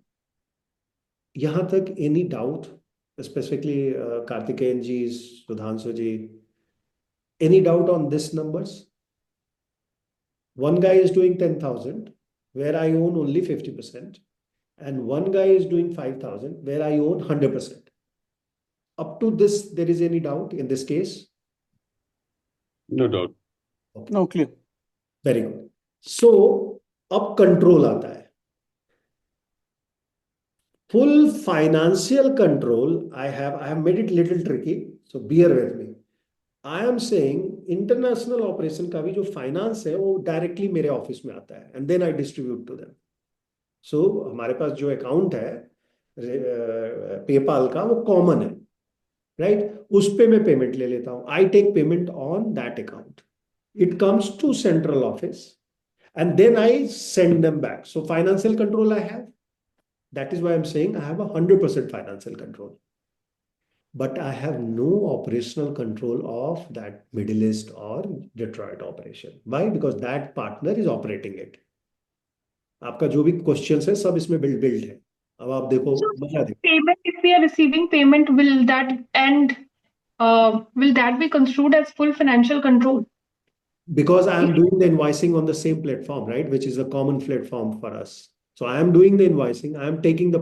यहाँ तक any doubt, specifically Karthikeyan ji, Sudhanshu ji, any doubt on this numbers? One guy is doing 10,000, where I own only 50%, and one guy is doing 5,000, where I own 100%. Up to this, there is any doubt in this case? No doubt. Okay. No, clear. Very good. So, अब control आता है. Full financial control, I have made it little tricky, so bear with me. I am saying international operation का भी जो finance है, वो directly मेरे office में आता है, and then I distribute to them. So, हमारे पास जो account है, PayPal का, वो common है, right? उस पे मैं payment ले लेता हूँ. I take payment on that account. It comes to central office, and then I send them back. So financial control I have. That is why I'm saying I have 100% financial control. But I have no operational control of that Middle East or Detroit operation. Why? Because that partner is operating it. आपका जो भी questions है, सब इसमें build है. अब आप देखो, So मजा देखो. payment, if we are receiving payment, will that be construed as full financial control? Because I am doing the invoicing on the same platform, right? Which is a common platform for us. So I am doing the invoicing. I am taking the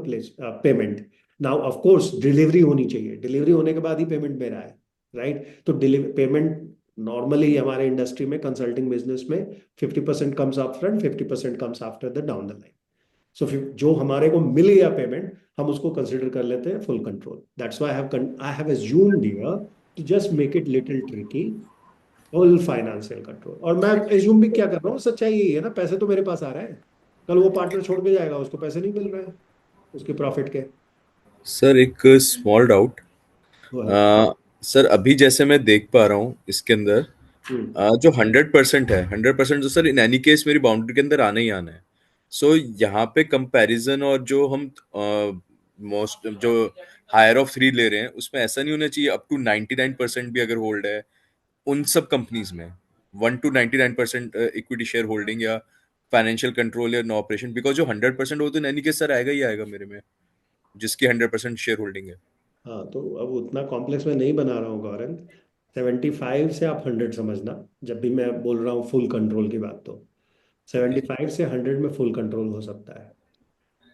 payment. Now, of course, delivery होनी चाहिए. Delivery होने के बाद ही payment मेरा है, right? तो payment normally हमारे industry में, consulting business में 50% comes up front, 50% comes after the down the line. So जो हमारे को मिल गया payment, हम उसको consider कर लेते हैं full control. That's why I have assumed here to just make it little tricky. Full financial control. और मैं एज्यूम भी क्या कर रहा हूँ, सच्चाई यही है ना, पैसे तो मेरे पास आ रहे हैं. कल वो पार्टनर छोड़ के जाएगा, उसको पैसे नहीं मिल रहे हैं उसके प्रॉफिट के. सर एक स्मॉल डाउट. वो है. सर अभी जैसे मैं देख पा रहा हूँ इसके अंदर जो 100% है, 100% तो सर इन एनी केस मेरी बाउंड्री के अंदर आना ही आना है. सो यहाँ पे कंपैरिजन और जो हम मोस्ट जो हायर ऑफ 3 ले रहे हैं उसमें ऐसा नहीं होना चाहिए अप टू 99% भी अगर होल्ड है उन सब कंपनीज में 1 to 99% इक्विटी शेयर होल्डिंग या फाइनेंशियल कंट्रोल या नो ऑपरेशन, बिकॉज जो 100% वो तो एनी केस सर आएगा ही आएगा मेरे में जिसकी 100% शेयर होल्डिंग है. हाँ, तो अब उतना कॉम्प्लेक्स में नहीं बना रहा हूँ गौरव. 75 से आप 100 समझना. जब भी मैं बोल रहा हूँ फुल कंट्रोल की बात, तो 75 से 100 में फुल कंट्रोल हो सकता है.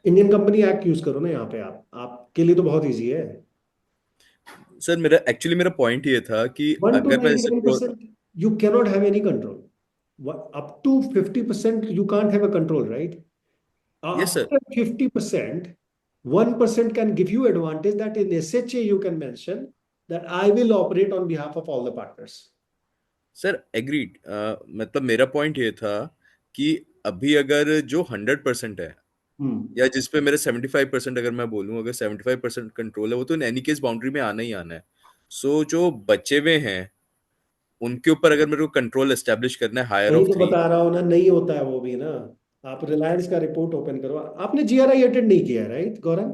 इंडियन कंपनी एक्ट यूज करो ना यहाँ पे. आपके लिए तो बहुत ईजी है. सर मेरा पॉइंट ये था कि 1 to अगर मैं जैसे 99% you cannot have any control. Up to 50% you can't have a control, right? Yes sir. After 50%, 1% can give you advantage that in SHA you can mention that I will operate on behalf of all the partners. Sir agreed. मतलब मेरा point ये था कि अभी अगर जो 100% है या जिस पे मेरे 75% अगर मैं बोलूं अगर 75% कंट्रोल है वो तो इन एनी केस बाउंड्री में आना ही आना है. सो जो बचे हुए हैं उनके ऊपर अगर मेरे को कंट्रोल एस्टेब्लिश करना है हायर वही ऑफ तो 3. बता रहा हूँ ना, नहीं होता है वो भी ना. आप रिलायंस का रिपोर्ट ओपन करो. आपने GRI अटेंड नहीं किया, राइट गौरव?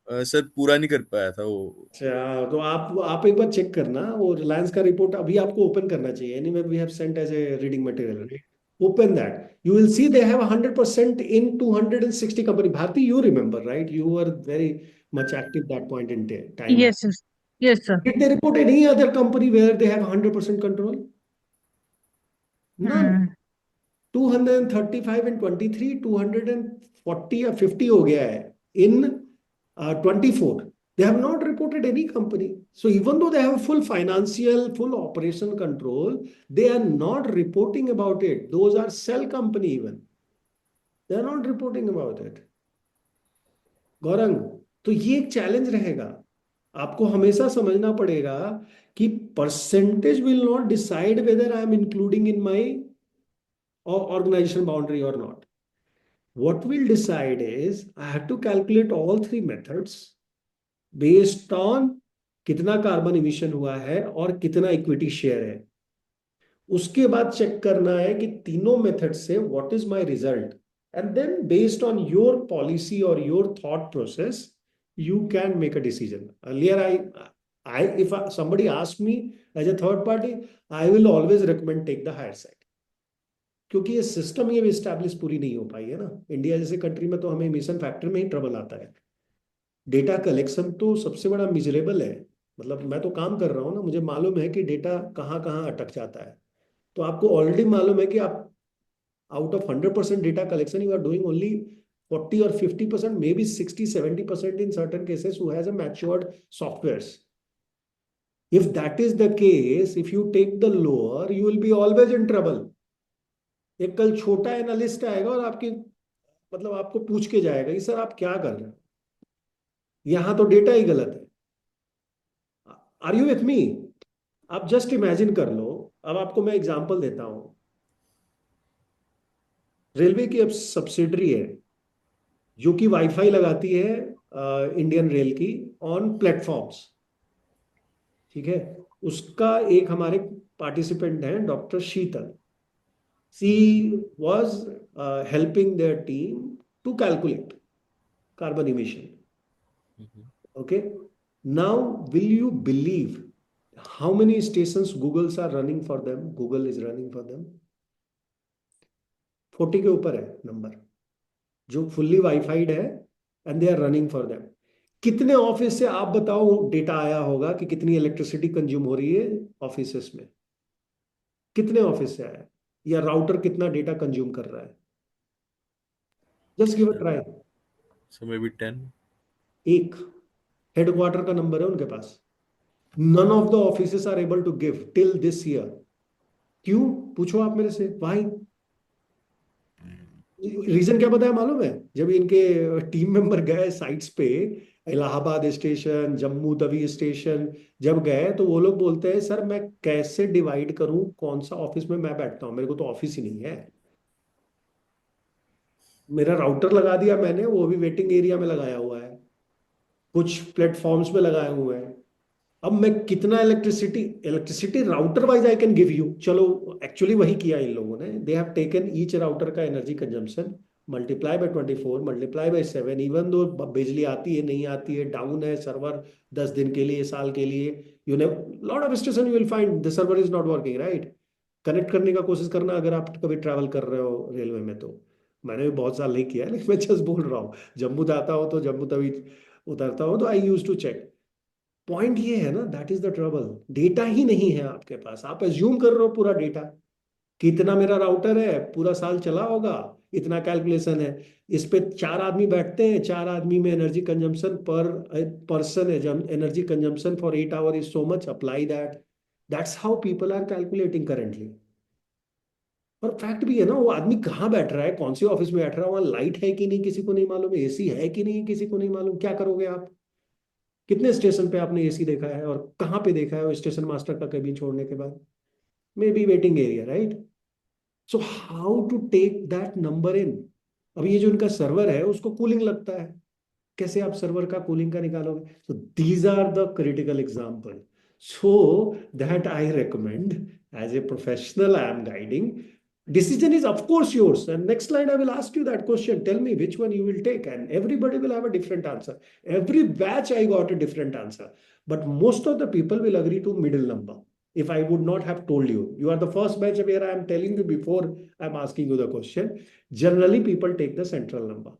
सर पूरा नहीं कर पाया था वो. अच्छा, तो आप एक बार चेक करना. वो रिलायंस का रिपोर्ट अभी आपको ओपन करना चाहिए. Anyway we have sent as a reading material. Open that. You will see they have 100% in 260 company. Bharti, you remember, right? You were very much active that point in time. Yes, yes, yes, sir. Did they report any other company where they have 100% control? None. Hmm. 235 in 23, 240 or 50 हो गया है in 24. They have not reported any company. So even though they have full financial, full operation control, they are not reporting about it. Those are cell company even. They are not reporting about it. Gaurang, तो ये एक challenge रहेगा. आपको हमेशा समझना पड़ेगा कि percentage will not decide whether I M including in my organization boundary or not. What we'll decide is I have to calculate all three methods based on कितना कार्बन इमिशन हुआ है और कितना इक्विटी शेयर है। उसके बाद check करना है कि तीनों मेथड से what is my result, and then based on your policy or your thought process you can make a decision. Earlier, if somebody asks me as a third party, I will always recommend take the higher side. क्योंकि ये system ये establish पूरी नहीं हो पाई है ना। India जैसे country में तो हमें इमिशन फैक्टर में ही ट्रबल आता है। डेटा कलेक्शन तो सबसे बड़ा मिजरेबल है। मतलब मैं तो काम कर रहा हूँ ना, मुझे मालूम है कि डेटा कहाँ कहाँ अटक जाता है। तो आपको ऑलरेडी मालूम है कि आप out of 100% data collection you are doing only 40 or 50%, maybe 60-70% in certain cases who has a matured softwares. If that is the case, if you take the lower, you will be always in trouble. एक कल छोटा analyst आएगा और आपकी मतलब आपको पूछ के जाएगा कि सर आप क्या कर रहे हो, यहां तो डेटा ही गलत है। Are you with me? आप जस्ट इमेजिन कर लो। अब आपको मैं एग्जांपल देता हूं। रेलवे की अब सब्सिडरी है जो कि वाईफाई लगाती है इंडियन रेल की ऑन प्लेटफॉर्म्स। ठीक है, उसका एक हमारे पार्टिसिपेंट हैं doctor Sheetal. She was helping their team to calculate carbon emission. Okay, now will you believe how many stations Google's are running for them? Google is running for them 40 के ऊपर है number जो फुल्ली वाईफाइड है, and they are running for them. कितने office से आप बताओ data आया होगा कि कितनी इलेक्ट्रिसिटी कंज्यूम हो रही है ऑफिसेस में? कितने ऑफिस से आया? या राउटर कितना डेटा कंज्यूम कर रहा है? Just give a try. So maybe 10. एक हेडक्वार्टर का नंबर है उनके पास। None of the offices are able to give till this year. क्यों? पूछो आप मेरे से भाई। रीजन क्या पता है मालूम है? जब इनके टीम मेंबर गए साइट्स पे, इलाहाबाद स्टेशन, जम्मू तवी स्टेशन जब गए, तो वो लोग बोलते हैं सर मैं कैसे डिवाइड करूं कौन सा ऑफिस में मैं बैठता हूं, मेरे को तो ऑफिस ही नहीं है। मेरा राउटर लगा दिया मैंने, वो भी वेटिंग एरिया में लगाया हुआ है, कुछ प्लेटफॉर्म्स पे लगाए हुए हैं। अब मैं कितना electricity electricity router wise I can give you. चलो एक्चुअली वही किया इन लोगों ने। They have taken each router का energy consumption multiply by 24 multiply by 7। Even though बिजली आती है नहीं आती है, डाउन है सर्वर 10 दिन के लिए, साल के लिए, you know lot of station you will find the server is not working, right? Connect करने का कोशिश करना अगर आप कभी ट्रैवल कर रहे हो रेलवे में तो। मैंने भी बहुत साल नहीं किया है, लेकिन मैं जस्ट बोल रहा हूँ। जम्मू जाता हूँ तो जम्मू तभी उतरता हूँ, तो I use to check. Point ये है ना, that is the trouble. Data ही नहीं है आपके पास। आप एज्यूम कर रहे हो पूरा डेटा, कितना मेरा राउटर है पूरा साल चला होगा, इतना कैलकुलेशन है। इस पे 4 आदमी बैठते हैं, 4 आदमी में एनर्जी कंजम्पशन पर पर्सन है, जब energy consumption for 8 hour is so much, apply that. That's how people are calculating currently. और फैक्ट भी है ना, वो आदमी कहाँ बैठ रहा है, कौन सी ऑफिस में बैठ रहा है, वहां लाइट है कि नहीं किसी को नहीं मालूम, एसी है कि नहीं किसी को नहीं मालूम। क्या करोगे आप? कितने स्टेशन पे आपने एसी देखा है और कहाँ पे देखा है वो स्टेशन मास्टर का केबिन छोड़ने के बाद? May be waiting area, right? So how to take that number in? अब ये जो इनका सर्वर है उसको कूलिंग लगता है, कैसे आप सर्वर का कूलिंग का निकालोगे? So these are the critical example, so that I recommend as a professional I am guiding. Decision is of course yours, and next slide I will ask you that question, tell me which one you will take, and everybody will have a different answer. Every batch I got a different answer, but most of the people will agree to middle number. If I would not have told you, you are the first batch where I am telling you before I am asking you the question. Generally people take the central number,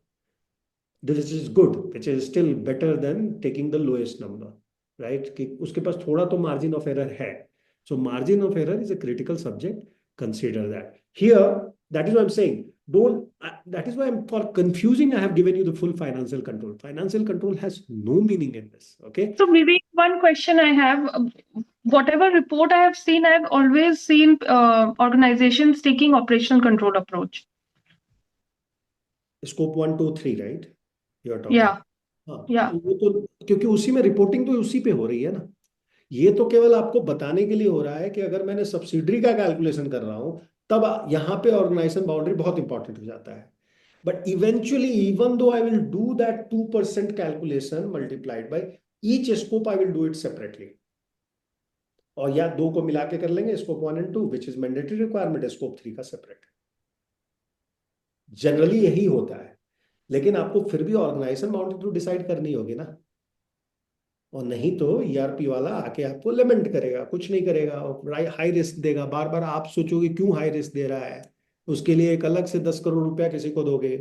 this is good, which is still better than taking the lowest number, right? कि उसके पास थोड़ा तो margin of error है. So margin of error is a critical subject. Consider that. Here, that is what I'm saying. Don't. That is why I'm for confusing. I have given you the full financial control. Financial control has no meaning in this. Okay. So, Vivek, one question I have. Whatever report I have seen, I've always seen organizations taking operational control approach. Scope 1, 2, 3, right? You are talking. Yeah. हाँ, Yeah. तो वो तो क्योंकि उसी में reporting तो उसी पे हो रही है ना। ये तो केवल आपको बताने के लिए हो रहा है कि अगर मैंने सब्सिडरी का कैलकुलेशन कर रहा हूं तब यहाँ पे ऑर्गेनाइजेशन बाउंड्री बहुत इंपॉर्टेंट हो जाता है। But eventually, even though I will do that 2% calculation multiplied by each scope, I will do it separately. और या दो को मिला के कर लेंगे, scope 1 and 2, which is mandatory requirement, scope 3 का सेपरेट. जनरली यही होता है, लेकिन आपको फिर भी ऑर्गेनाइजेशन बाउंड्री तो डिसाइड करनी होगी ना. और नहीं तो ईआरपी वाला आके आपको लिमिट करेगा, कुछ नहीं करेगा, और हाई रिस्क देगा. बार बार आप सोचोगे क्यों हाई रिस्क दे रहा है, उसके लिए एक अलग से 10 करोड़ रुपया किसी को दोगे,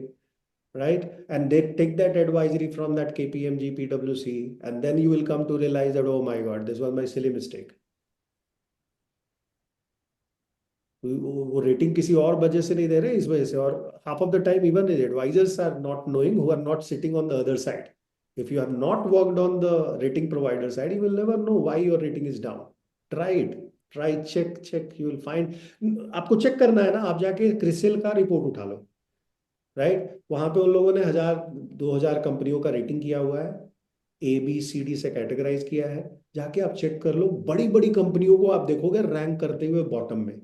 right? And they take that advisory from that KPMG, PwC, and then you will come to realize that, oh my God, this was my silly mistake. वो रेटिंग किसी और वजह से नहीं दे रहे, इस वजह से. और half of the time even the advisors are not knowing, who are not sitting on the other side. If you have not worked on the rating provider side, you will never know why your rating is down. Try it. Try, check, you will find. आपको check करना है ना, आप जाके क्रिसिल का report उठा लो, right? वहां पे उन लोगों ने 1000-2000 कंपनियों का रेटिंग किया हुआ है, ABCD से कैटेगराइज किया है. जाके आप चेक कर लो, बड़ी बड़ी कंपनियों को आप देखोगे रैंक करते हुए बॉटम में.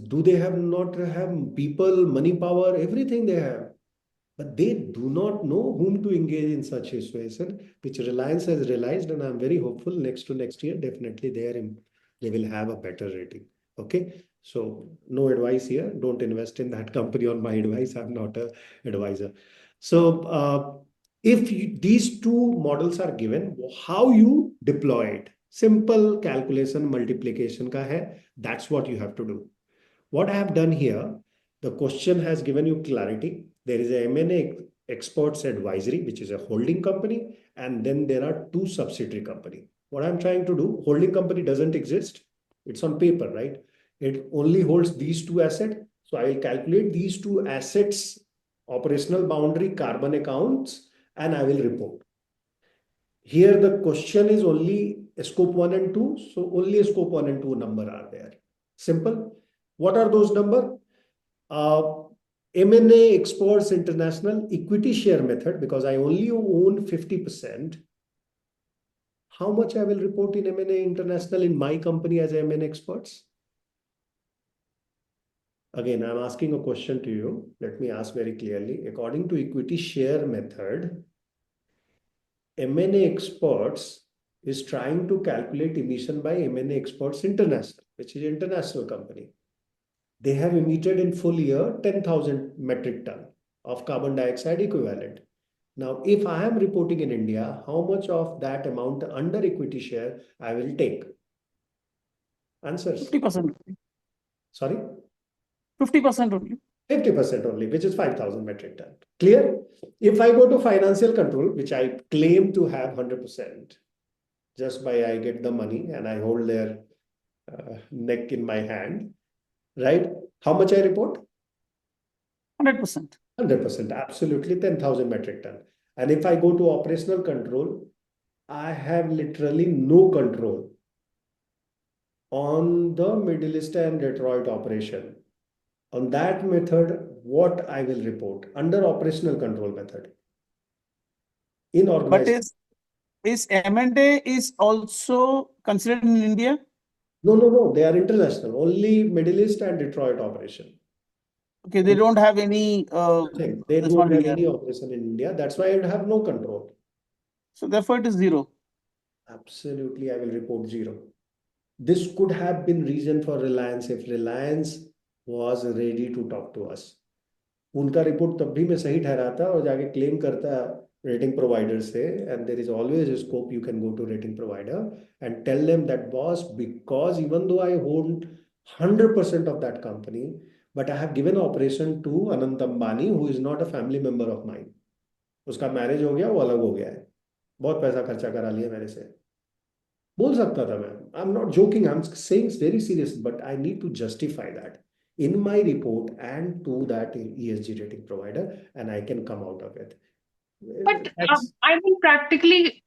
Do they have not have people, money, power, everything they have, but they do not know whom to engage in such a situation, which Reliance has realized, and I'm very hopeful next year, definitely they will have a better rating. Okay, so no advice here. Don't invest in that company on my advice. I'm not a advisor. So if these two models are given, how you deploy it? Simple calculation, multiplication ka hai. That's what you have to do. What I have done here, the question has given you clarity. There is a M&A Experts Advisory, which is a holding company, and then there are two subsidiary company. What I'm trying to do, holding company doesn't exist. It's on paper, right? It only holds these two assets. So I will calculate these two assets, operational boundary, carbon accounts, and I will report. Here the question is only scope 1 and 2. So only scope 1 and 2 number are there. Simple. What are those numbers? M&A Exports International equity share method, because I only own 50%. How much I will report in M&A International in my company as M&A Experts? Again, I'm asking a question to you. Let me ask very clearly. According to equity share method, M&A Experts is trying to calculate emission by M&A Experts International, which is an international company. They have emitted in full year 10,000 metric ton of carbon dioxide equivalent. Now, if I am reporting in India, how much of that amount under equity share I will take? Answers. 50%. Sorry? 50% only. 50% only, which is 5,000 metric ton. Clear? If I go to financial control, which I claim to have 100%, just by I get the money and I hold their neck in my hand, right? How much I report? 100%. 100%, absolutely 10,000 metric ton. And if I go to operational control, I have literally no control on the Middle East and Detroit operation. On that method, what I will report under operational control method in But organization. is M&A is also considered in India? No, they are international. Only Middle East and Detroit operation. Okay, they don't have any. They this don't one have here. any operation in India. That's why I have no control. So therefore, it is zero. Absolutely, I will report zero. This could have been reason for Reliance if Reliance was ready to talk to us. उनका report तब भी मैं सही ठहराता और जाके claim करता rating provider से, and there is always a scope you can go to rating provider and tell them that, boss, because even though I hold 100% of that company, but I have given operation to Anant Ambani, who is not a family member of mine. उसका marriage हो गया, वो अलग हो गया है, बहुत पैसा खर्चा करा लिया मेरे से. बोल सकता था मैं. I'm not joking, I'm saying very serious, but I need to justify that in my report and to that ESG rating provider, and I can come out of it. But I mean, practically,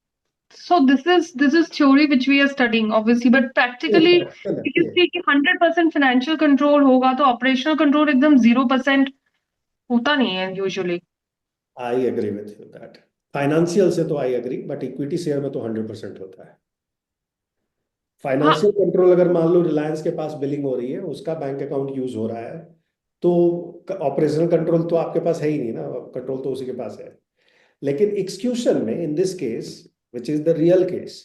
so this is theory which we are studying, obviously, but practically, if you see कि 100% financial control होगा, तो operational control एकदम 0% होता नहीं है usually. I agree with you that. Financial से तो I agree, but equity share में तो 100% होता है. फाइनेंशियल कंट्रोल अगर मान लो रिलायंस के पास बिलिंग हो रही है, उसका बैंक अकाउंट यूज हो रहा है, तो ऑपरेशनल कंट्रोल तो आपके पास है ही नहीं ना, कंट्रोल तो उसी के पास है। लेकिन एक्सक्यूशन में in this case which is the real case,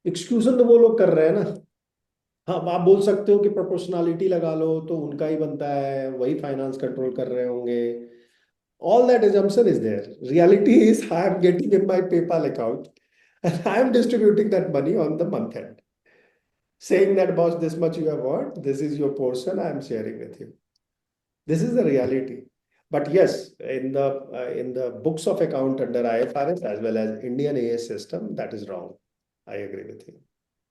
execution तो वो लोग कर रहे हैं ना। हाँ, आप बोल सकते हो कि प्रोपोर्शनैलिटी लगा लो तो उनका ही बनता है, वही फाइनेंस कंट्रोल कर रहे होंगे। All that assumption is there. Reality is I am getting in my PayPal account and I am distributing that money on the month end, saying that boss, this much you have earned, this is your portion, I am sharing with you. This is the reality. But yes, in the books of account under IFRS as well as Indian AS system, that is wrong. I agree with you.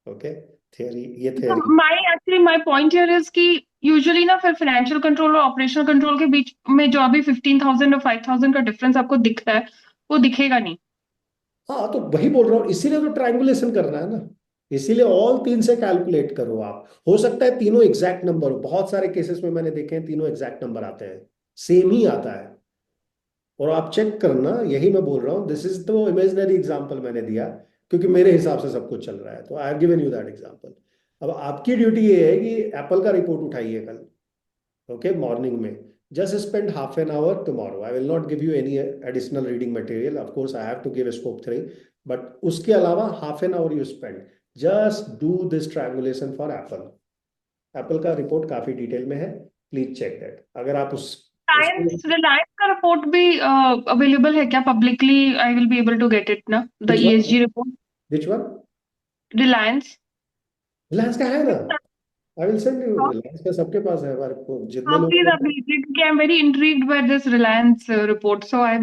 Okay, theory, ये So theory. my point here is कि usually ना फिर financial control और operational control के बीच में जो अभी 15,000 और 5,000 का difference आपको दिख रहा है वो दिखेगा नहीं। हाँ, तो वही बोल रहा हूँ, इसीलिए तो ट्रायंगुलेशन करना है ना। इसीलिए ऑल तीन से कैलकुलेट करो आप। हो सकता है तीनों एग्जैक्ट नंबर हो, बहुत सारे केसेस में मैंने देखे हैं तीनों एग्जैक्ट नंबर आते हैं, सेम ही आता है। और आप चेक करना, यही मैं बोल रहा हूँ, दिस इज तो इमेजिनरी एग्जाम्पल मैंने दिया क्योंकि मेरे हिसाब से सब कुछ चल रहा है, तो I have given you that example. अब आपकी ड्यूटी ये है कि एप्पल का रिपोर्ट उठाइए कल, okay, morning में, just spend half an hour tomorrow. I will not give you any additional reading material, of course I have to give a scope 3, but उसके अलावा half an hour you spend, just do this triangulation for Apple का report काफी detail में है, please check that. अगर आप उस Reliance का रिपोर्ट भी अवेलेबल है क्या publicly? I will be able to get it ना, the which one ESG report. which one Reliance. Reliance का है ना, I will send you. Reliance का सबके पास है, हमारे को जितने हाँ लोगों प्लीज ने अपडेट क्योंकि I am very intrigued by this Reliance report, so I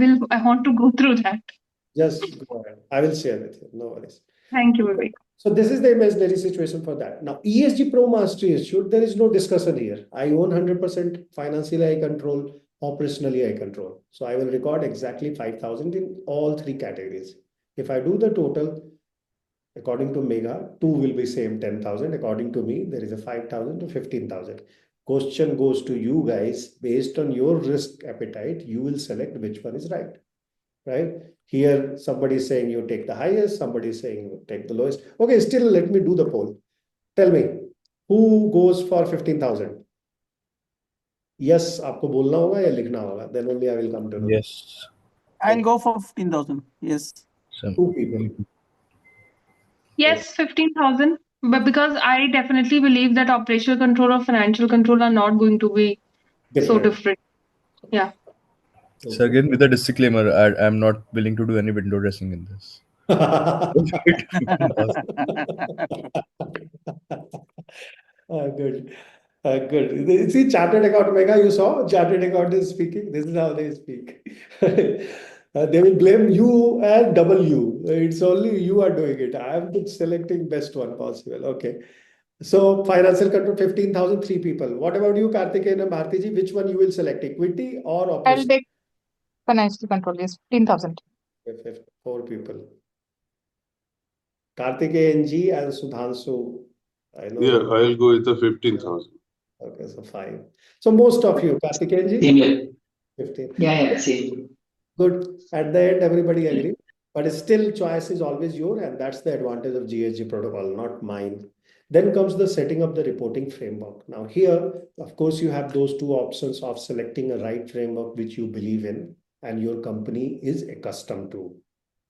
want to go through that. just go ahead, I will share with you, no worries. Thank you Vivek. So this is the imaginary situation for that. Now, ESG Pro Mastery Institute, there is no discussion here. I own 100%, financially I control, operationally I control. So I will record exactly 5,000 in all three categories. If I do the total, according to Mega, two will be same 10,000. According to me, there is a 5,000 to 15,000. Question goes to you guys, based on your risk appetite, you will select which one is right. Right? Here, somebody is saying you take the highest, somebody is saying you take the lowest. Okay, still let me do the poll. Tell me, who goes for 15,000? Yes, आपको बोलना होगा या लिखना होगा? Then only I will come to know. Yes. I'll go for 15,000. Yes. Two people. Yes, 15,000. But because I definitely believe that operational control or financial control are not going to be so different. Yeah. So again, with a disclaimer, I'm not willing to do any window dressing in this. Good. Good. See, chartered account mega, you saw chartered account is speaking. This is how they speak. They will blame you and double you. It's only you are doing it. I am selecting best one possible. Okay. So financial control 15,000, three people. What about you, Karthikeyan and Bharti ji? Which one you will select, equity or I'll operation? take financial control, yes, 15,000. Four people. Karthikeyan ji and Sudhanshu. I know. Yeah, I'll go with the 15,000. Okay, so 5. So most of you, Karthikeyan ji? Same here. 15. Yeah, same. Good. At the end, everybody agree. But still, choice is always yours, and that's the advantage of GHG protocol, not mine. Then comes the setting up the reporting framework. Now here, of course, you have those two options of selecting a right framework which you believe in and your company is accustomed to.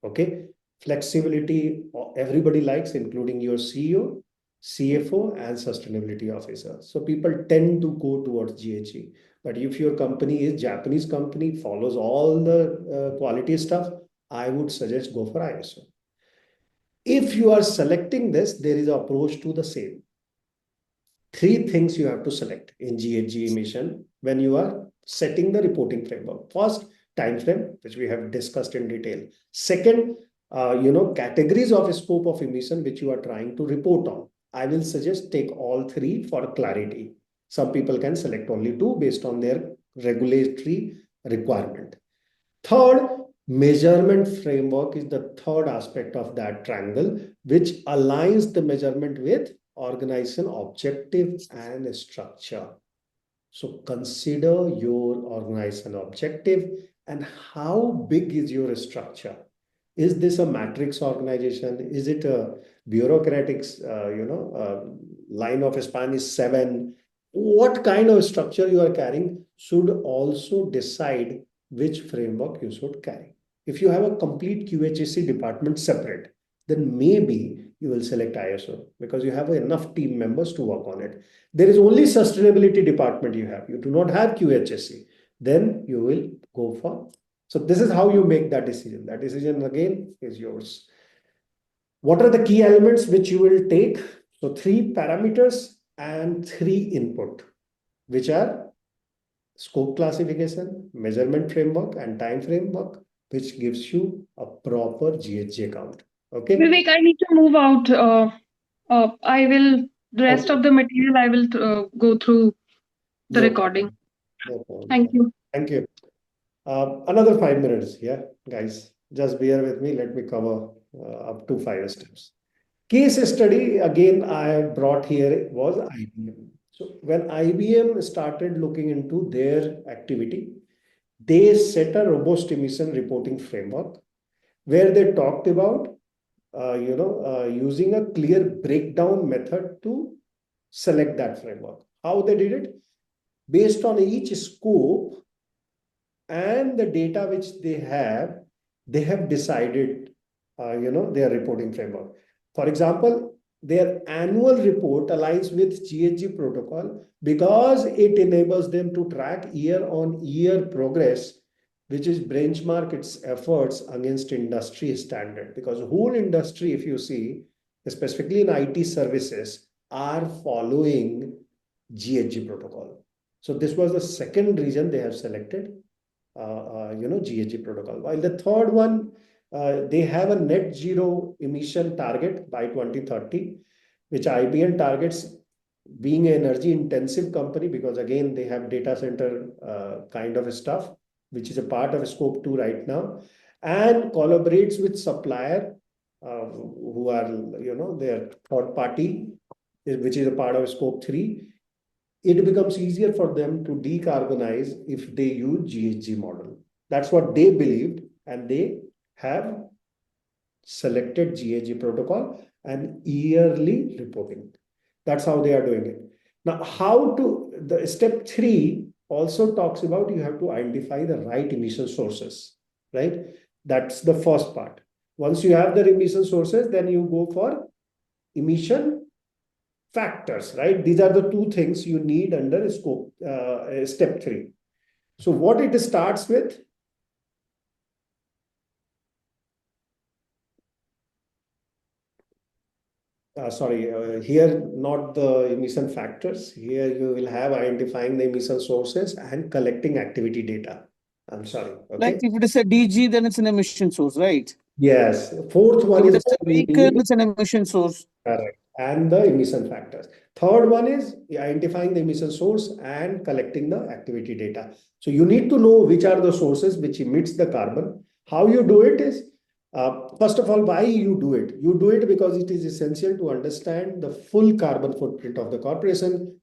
Okay. Flexibility, everybody likes, including your CEO, CFO, and sustainability officer. So people tend to go towards GHG. But if your company is Japanese company, follows all the quality stuff, I would suggest go for ISO. If you are selecting this, there is an approach to the same. Three things you have to select in GHG emission when you are setting the reporting framework. First, time frame, which we have discussed in detail. Second, categories of scope of emission which you are trying to report on. I will suggest take all three for clarity. Some people can select only two based on their regulatory requirement. Third, measurement framework is the third aspect of that triangle, which aligns the measurement with organization objective and structure. So consider your organization objective and how big is your structure. Is this a matrix organization? Is it a bureaucratic, line of span is 7? what kind of structure you are carrying should also decide which framework you should carry. If you have a complete QHSE department separate, then maybe you will select ISO because you have enough team members to work on it. There is only sustainability department you have. You do not have QHSE. Then you will go for. So this is how you make that decision. That decision again is yours. What are the key elements which you will take? So 3 parameters and 3 input, which are scope classification, measurement framework, and time framework, which gives you a proper GHG count. Okay. Vivek, I need to move out. The rest of the material I will go through the No recording. problem. No problem. Thank you. Thank you. Another 5 minutes. Yeah, guys, just bear with me. Let me cover up to 5 steps. Case study again I brought here was IBM. So when IBM started looking into their activity, they set a robust emission reporting framework where they talked about using a clear breakdown method to select that framework. How they did it? Based on each scope and the data which they have decided their reporting framework. For example, their annual report aligns with GHG protocol because it enables them to track year on year progress, which is benchmark its efforts against industry standard. Because whole industry, if you see, specifically in IT services, are following GHG protocol. So this was the second reason they have selected GHG protocol. While the third one, they have a net zero emission target by 2030, which IBM targets being an energy intensive company because again, they have data center kind of stuff, which is a part of scope 2 right now, and collaborates with supplier who are, their third party, which is a part of scope 3. It becomes easier for them to decarbonize if they use GHG model. That's what they believed, and they have selected GHG protocol and yearly reporting. That's how they are doing it. Now, the step 3 also talks about you have to identify the right emission sources, right? That's the first part. Once you have the emission sources, then you go for emission factors, right? These are the 2 things you need under scope step 3. So what it starts with, here not the emission factors. Here you will have identifying the emission sources and collecting activity data. I'm sorry. Okay. Like if it is a DG, then it's an emission source, right? Yes. Fourth one If is it is a vehicle, it's an emission source. correct. And the emission factors. Third one is identifying the emission source and collecting the activity data. So you need to know which are the sources which emits the carbon. How you do it is, first of all, why you do it? You do it because it is essential to understand the full carbon footprint of the corporation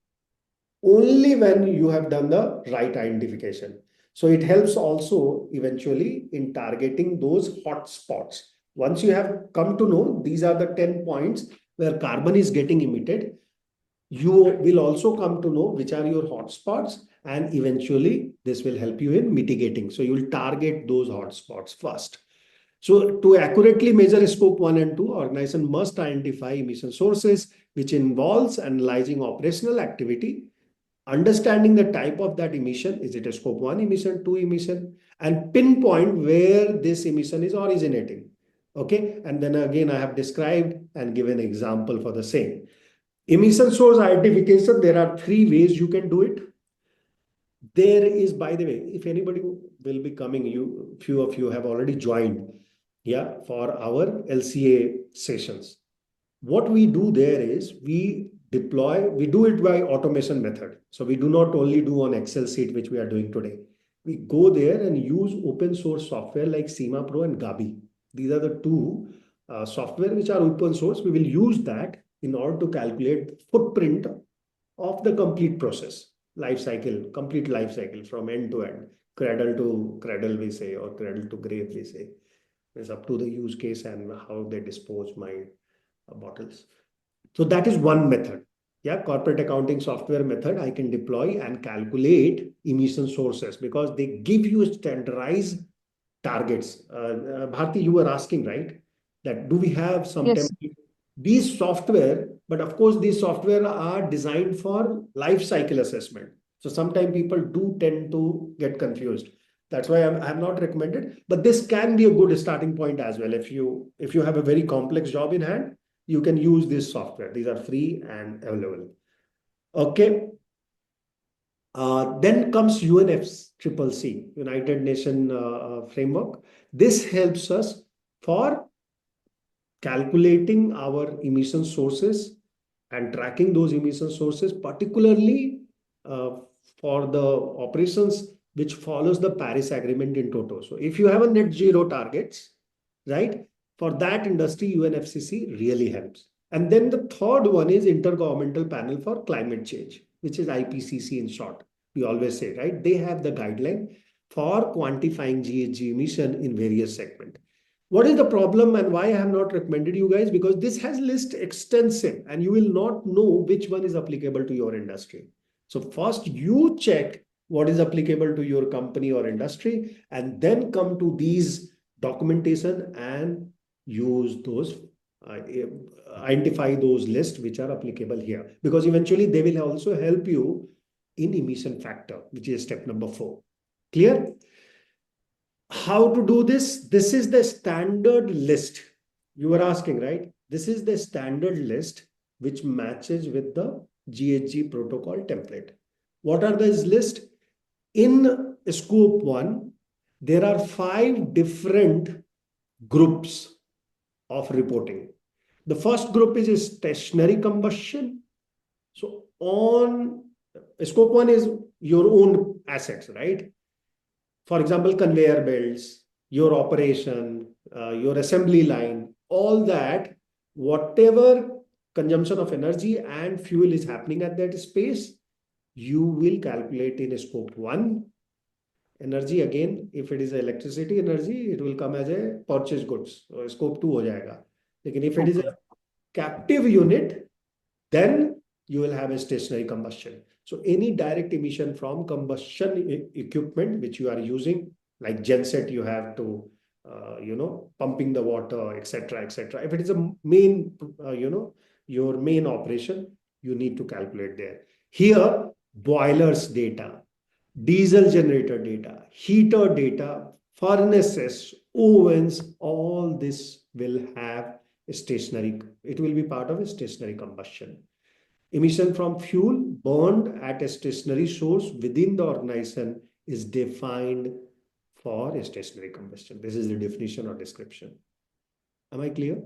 only when you have done the right identification. So it helps also eventually in targeting those hot spots. Once you have come to know these are the 10 points where carbon is getting emitted, you will also come to know which are your hotspots, and eventually this will help you in mitigating. So you will target those hotspots first. So to accurately measure scope 1 and 2, organization must identify emission sources, which involves analyzing operational activity, understanding the type of that emission. Is it a scope 1 emission, 2 emission, and pinpoint where this emission is originating. Okay. And then again, I have described and given example for the same. Emission source identification, there are 3 ways you can do it. There is, by the way, if anybody will be coming, few of you have already joined, for our LCA sessions. What we do there is we do it by automation method. So we do not only do on Excel sheet, which we are doing today. We go there and use open source software like ESGPro and Gabi. These are the 2 software which are open source. We will use that in order to calculate footprint of the complete process, complete life cycle from end to end, cradle to cradle, we say, or cradle to grave, we say. It's up to the use case and how they dispose my bottles. So that is one method. yeah, corporate accounting software method, I can deploy and calculate emission sources because they give you standardized targets. Bharti, you were asking, right? That do we have some Yes. template? These software, but of course, these software are designed for life cycle assessment. So sometimes people do tend to get confused. That's why I'm not recommended. But this can be a good starting point as well. If you have a very complex job in hand, you can use this software. These are free and available. Okay. Then comes UNFCCC, United Nations Framework. This helps us for calculating our emission sources and tracking those emission sources, particularly uh, for the operations which follows the Paris Agreement in toto. So if you have a net zero targets, right, for that industry, UNFCCC really helps. And then the third one is Intergovernmental Panel for Climate Change, which is IPCC in short. We always say, right? They have the guideline for quantifying GHG emission in various segments. What is the problem and why I have not recommended you guys? Because this has list extensive and you will not know which one is applicable to your industry. So first you check what is applicable to your company or industry and then come to these documentation and use those, identify those lists which are applicable here. Because eventually they will also help you in emission factor, which is step number 4. Clear? How to do this? This is the standard list. You were asking, right? This is the standard list which matches with the GHG protocol template. What are these lists? In scope 1, there are 5 different groups of reporting. The first group is stationary combustion. So on scope 1 is your own assets, right? For example, conveyor belts, your operation, your assembly line, all that, whatever consumption of energy and fuel is happening at that space, you will calculate in scope 1. Energy, again, if it is electricity energy, it will come as a purchase goods. So scope 2 हो जाएगा. लेकिन if it is a captive unit, then you will have a stationary combustion. So any direct emission from combustion equipment which you are using, like genset, you have to, pumping the water, etc., etc. If it is a main, your main operation, you need to calculate there. Here, boilers data, diesel generator data, heater data, furnaces, ovens, all this will have a stationary, it will be part of a stationary combustion. Emission from fuel burned at a stationary source within the organization is defined for a stationary combustion. This is the definition or description. Am I clear?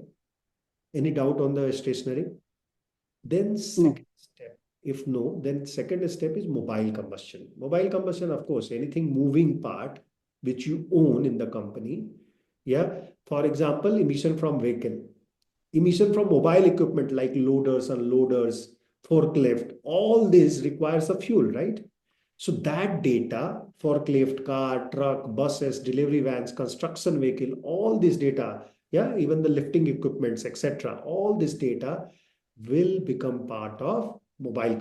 Any doubt on the stationary? Then second step, if no, then second step is mobile combustion. Mobile combustion, of course, anything moving part which you own in the company. Yeah. For example, emission from vehicle, emission from mobile equipment like loaders, unloaders, forklift, all this requires a fuel, right? So that data, forklift, car, truck, buses, delivery vans, construction vehicle, all this data, yeah, even the lifting equipments, etc., all this data will become part of mobile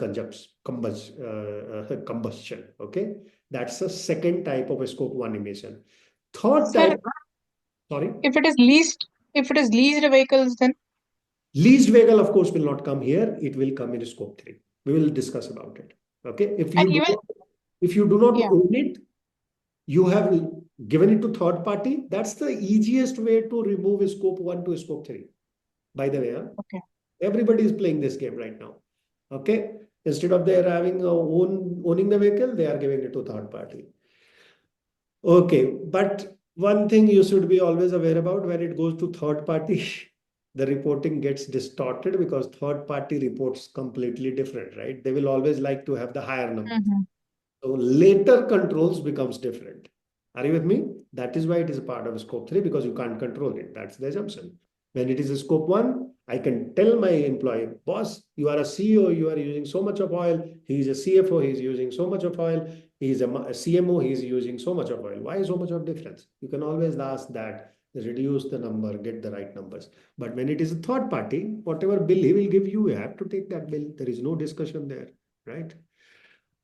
combustion. Okay, that's the second type of scope 1 emission. Third Sir, type, sorry. if it is leased vehicles, then Leased vehicle, of course, will not come here. It will come in scope 3. We will discuss about it. Okay. and even If you do not yeah, own it, you have given it to third party. That's the easiest way to remove scope 1 to scope 3. By the way, huh? okay. Everybody is playing this game right now. Okay. Instead of they having owning the vehicle, they are giving it to third party. Okay. But one thing you should be always aware about, when it goes to third party, the reporting gets distorted because third party reports completely different, right? They will always like to have the higher number. Mhm. So later controls becomes different. Are you with me? That is why it is a part of scope 3 because you can't control it. That's the assumption. When it is a scope 1, I can tell my employee, boss, you are a CEO, you are using so much of oil. He is a CFO, he is using so much of oil. He is a CMO, he is using so much of oil. Why so much of difference? You can always ask that reduce the number, get the right numbers. But when it is a third party, whatever bill he will give you, you have to take that bill. There is no discussion there, right?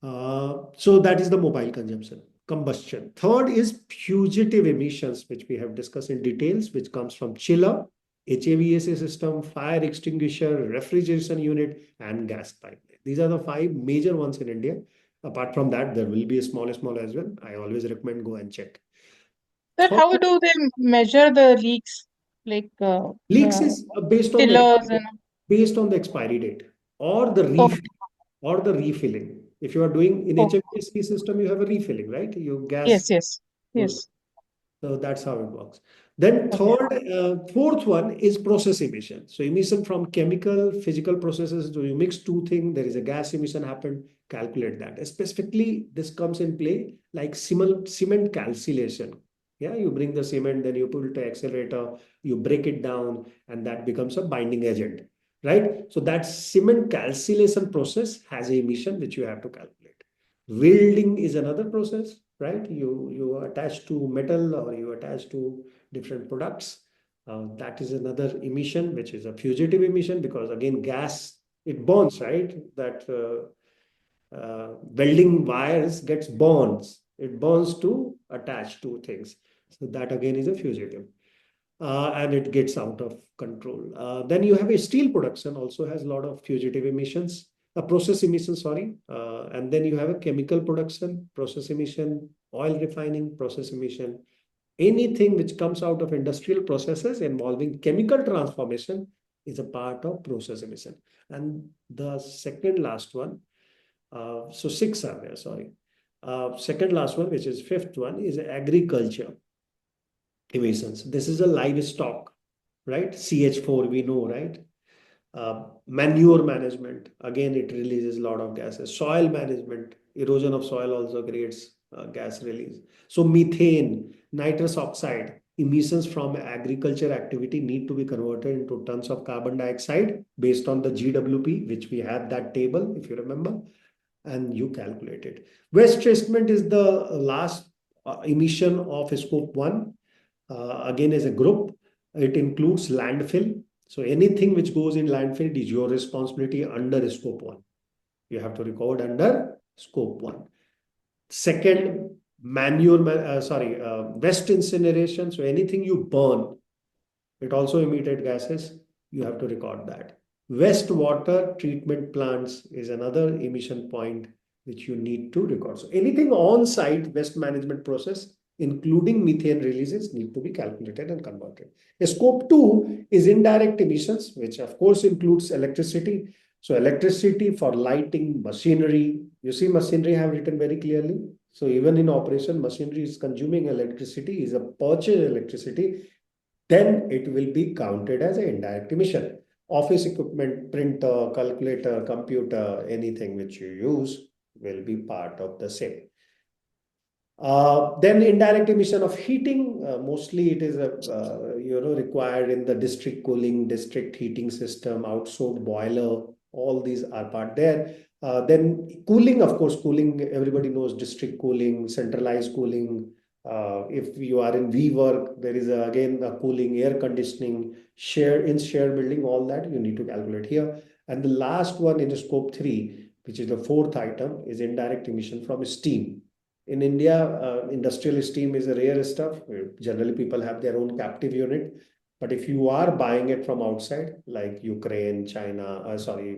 So that is the mobile consumption, combustion. Third is fugitive emissions, which we have discussed in details, which comes from chiller, HVAC system, fire extinguisher, refrigeration unit, and gas pipeline. These are the 5 major ones in India. Apart from that, there will be a small as well. I always recommend go and check. Sir, how do they measure the leaks? Like Leaks is chillers and based on the expiry date or the okay, or the refilling. If you are doing in okay. HVAC system, you have a refilling, right? You gas Yes, yes, goes. yes. So that's how it works. Then Okay. fourth one is process emission. So emission from chemical, physical processes. So you mix two things, there is a gas emission happened, calculate that. Specifically, this comes in play like cement calcination. Yeah, you bring the cement, then you put it to accelerator, you break it down, and that becomes a binding agent, right? So that cement calcination process has a emission which you have to calculate. Welding is another process, right? You attach to metal or you attach to different products. That is another emission, which is a fugitive emission because again, gas, it burns, right? That welding wires gets burns. It burns to attach to things. So that again is a fugitive. And it gets out of control. Then you have a steel production also has a lot of fugitive emissions, process emissions, sorry. And then you have a chemical production, process emission, oil refining, process emission. Anything which comes out of industrial processes involving chemical transformation is a part of process emission. And the second last one, so 6 are there, sorry. Second last one, which is fifth one, is agriculture emissions. This is a livestock, right? CH4, we know, right? Manure management, again, it releases a lot of gases. Soil management, erosion of soil also creates gas release. So methane, nitrous oxide, emissions from agriculture activity need to be converted into tons of carbon dioxide based on the GWP, which we have that table, if you remember, and you calculate it. Waste treatment is the last emission of scope 1. Again, as a group, it includes landfill. So anything which goes in landfill is your responsibility under scope 1. You have to record under scope 1. Second, waste incineration. So anything you burn, it also emitted gases. You have to record that. Wastewater treatment plants is another emission point which you need to record. So anything on-site waste management process, including methane releases, need to be calculated and converted. Scope 2 is indirect emissions, which of course includes electricity. So electricity for lighting, machinery. You see machinery I have written very clearly. So even in operation, machinery is consuming electricity, is a purchase electricity, then it will be counted as an indirect emission. Office equipment, printer, calculator, computer, anything which you use will be part of the same. Then indirect emission of heating, mostly it is required in the district cooling, district heating system, outsourced boiler, all these are part there. Then cooling, of course, cooling, everybody knows district cooling, centralized cooling. If you are in WeWork, there is again a cooling, air conditioning, shared building, all that you need to calculate here. And the last one in scope 3, which is the fourth item, is indirect emission from steam. In India, industrial steam is a rare stuff. Generally, people have their own captive unit. But if you are buying it from outside, like Ukraine, China,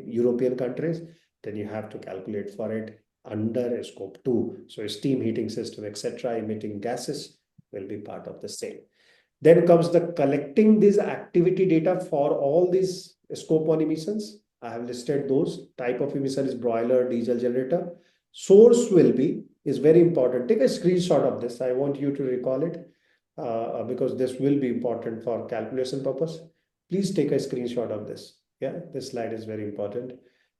European countries, then you have to calculate for it under scope 2. So steam heating system, etc., emitting gases will be part of the same. Then comes the collecting this activity data for all these scope 1 emissions. I have listed those. Type of emission is broiler, diesel generator. Source will be, is very important. Take a screenshot of this. I want you to recall it because this will be important for calculation purpose. Please take a screenshot of this. Yeah, this slide is very important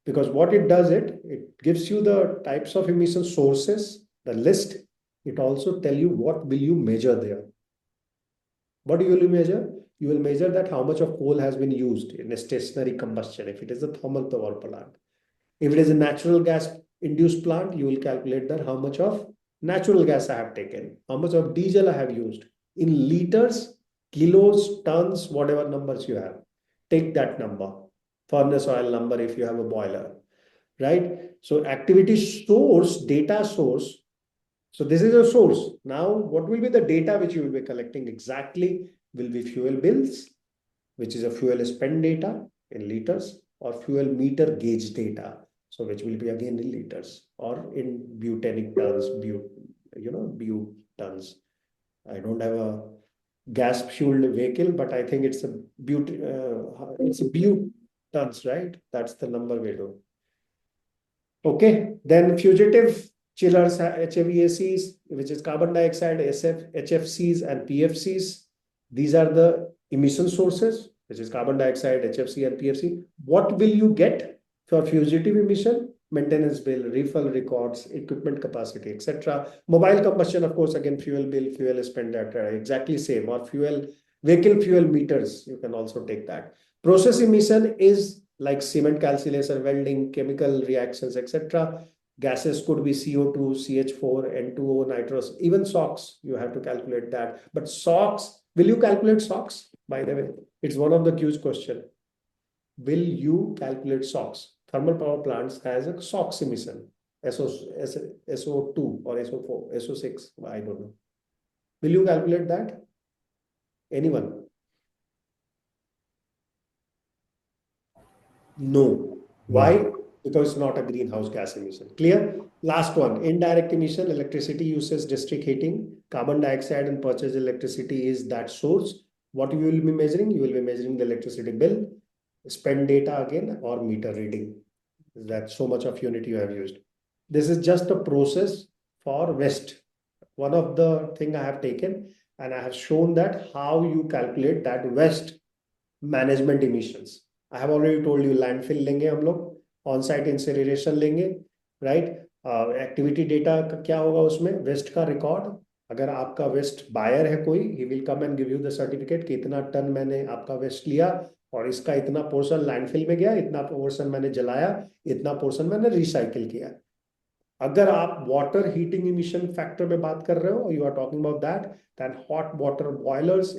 because what it does, it gives you the types of emission sources, the list. It also tell you what will you measure there. What will you measure? You will measure that how much of coal has been used in a stationary combustion if it is a thermal power plant. If it is a natural gas induced plant, you will calculate that how much of natural gas I have taken, how much of diesel I have used in liters Kilos, tons, whatever numbers you have. Take that number. Furnace oil number if you have a boiler, right? So activity source, data source. So this is a source. Now, what will be the data which you will be collecting exactly? Will be fuel bills, which is a fuel spend data in liters, or fuel meter gauge data. So which will be again in liters or in butanic tons, but tons. I don't have a gas fueled vehicle, but I think it's a but tons, right? That's the number we do. Okay, then fugitive chillers, HFVACs, which is carbon dioxide, HFCs, and PFCs. These are the emission sources, which is carbon dioxide, HFC, and PFC. What will you get for fugitive emission? Maintenance bill, refill records, equipment capacity, etc. Mobile combustion, of course, again, fuel bill, fuel spend data, exactly same, or vehicle fuel meters, you can also take that. Process emission is like cement calcination, welding, chemical reactions, etc. Gases could be CO2, CH4, N2O, nitrous, even SOx, you have to calculate that. But SOx, will you calculate SOx? By the way, it's one of the Q's question. Will you calculate SOx? Thermal power plants has a SOx emission, SO2 or SO4, SO6, I don't know. Will you calculate that? Anyone? No. Why? Because it's not a greenhouse gas emission. Clear? Last one, indirect emission, electricity usage, district heating, carbon dioxide and purchased electricity is that source. What you will be measuring? You will be measuring the electricity bill, spend data again, or meter reading. That's so much of unit you have used. This is just a process for waste. One of the thing I have taken and I have shown that how you calculate that waste management emissions. I have already told you landfill लेंगे हम लोग on site incineration लेंगे right activity data का क्या होगा उसमें waste का record अगर आपका वेस्ट बायर है कोई he will come and give you the certificate कि इतना टन मैंने आपका वेस्ट लिया और इसका इतना पोर्शन लैंडफिल में गया इतना पोर्शन मैंने जलाया इतना पोर्शन मैंने रिसाइकिल किया अगर आप वाटर हीटिंग इमिशन फैक्टर में बात कर रहे हो you are talking about that then hot water boilers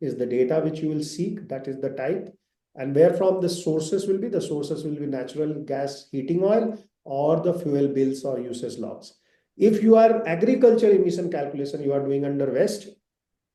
is the data which you will seek, that is the type, and where from the sources will be natural gas heating oil or the fuel bills or usage logs. If you are agriculture emission calculation you are doing under West,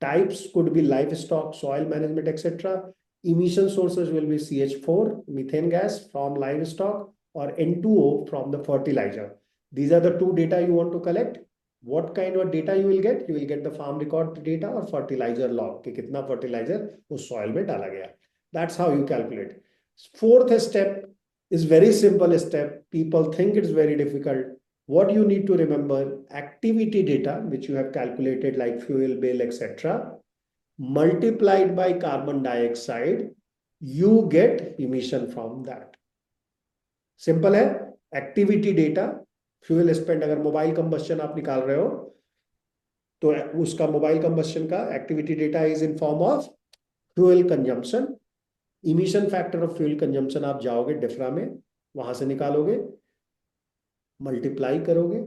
types could be livestock, soil management, etc. Emission sources will be CH4, methane gas from livestock, or N2O from the fertilizer. These are the two data you want to collect. What kind of data you will get? You will get the farm record data or fertilizer log कि कितना fertilizer उस soil में डाला गया. That's how you calculate. Fourth step is very simple step. People think it's very difficult. What you need to remember, activity data which you have calculated like fuel bill, etc. multiplied by carbon dioxide, you get emission from that. Simple है. Activity data, fuel spend अगर mobile combustion आप निकाल रहे हो तो उसका mobile combustion का activity data is in form of fuel consumption emission factor of fuel consumption आप जाओगे डिफ्रा में वहां से निकालोगे मल्टीप्लाई करोगे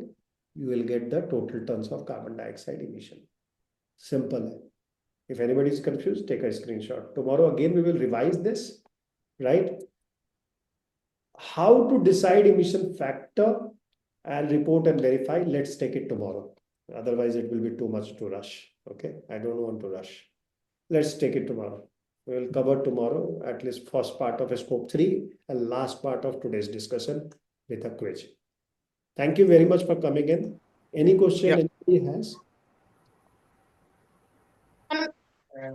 you will get the total tons of carbon dioxide emission simple है if anybody is confused take a screenshot tomorrow again we will revise this right how to decide emission factor and report and verify. Let's take it tomorrow. Otherwise, it will be too much to rush. Okay, I don't want to rush. Let's take it tomorrow. We will cover tomorrow at least first part of scope 3 and last part of today's discussion with a quiz. Thank you very much for coming in. Any question anybody has?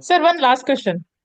Sir, one last question.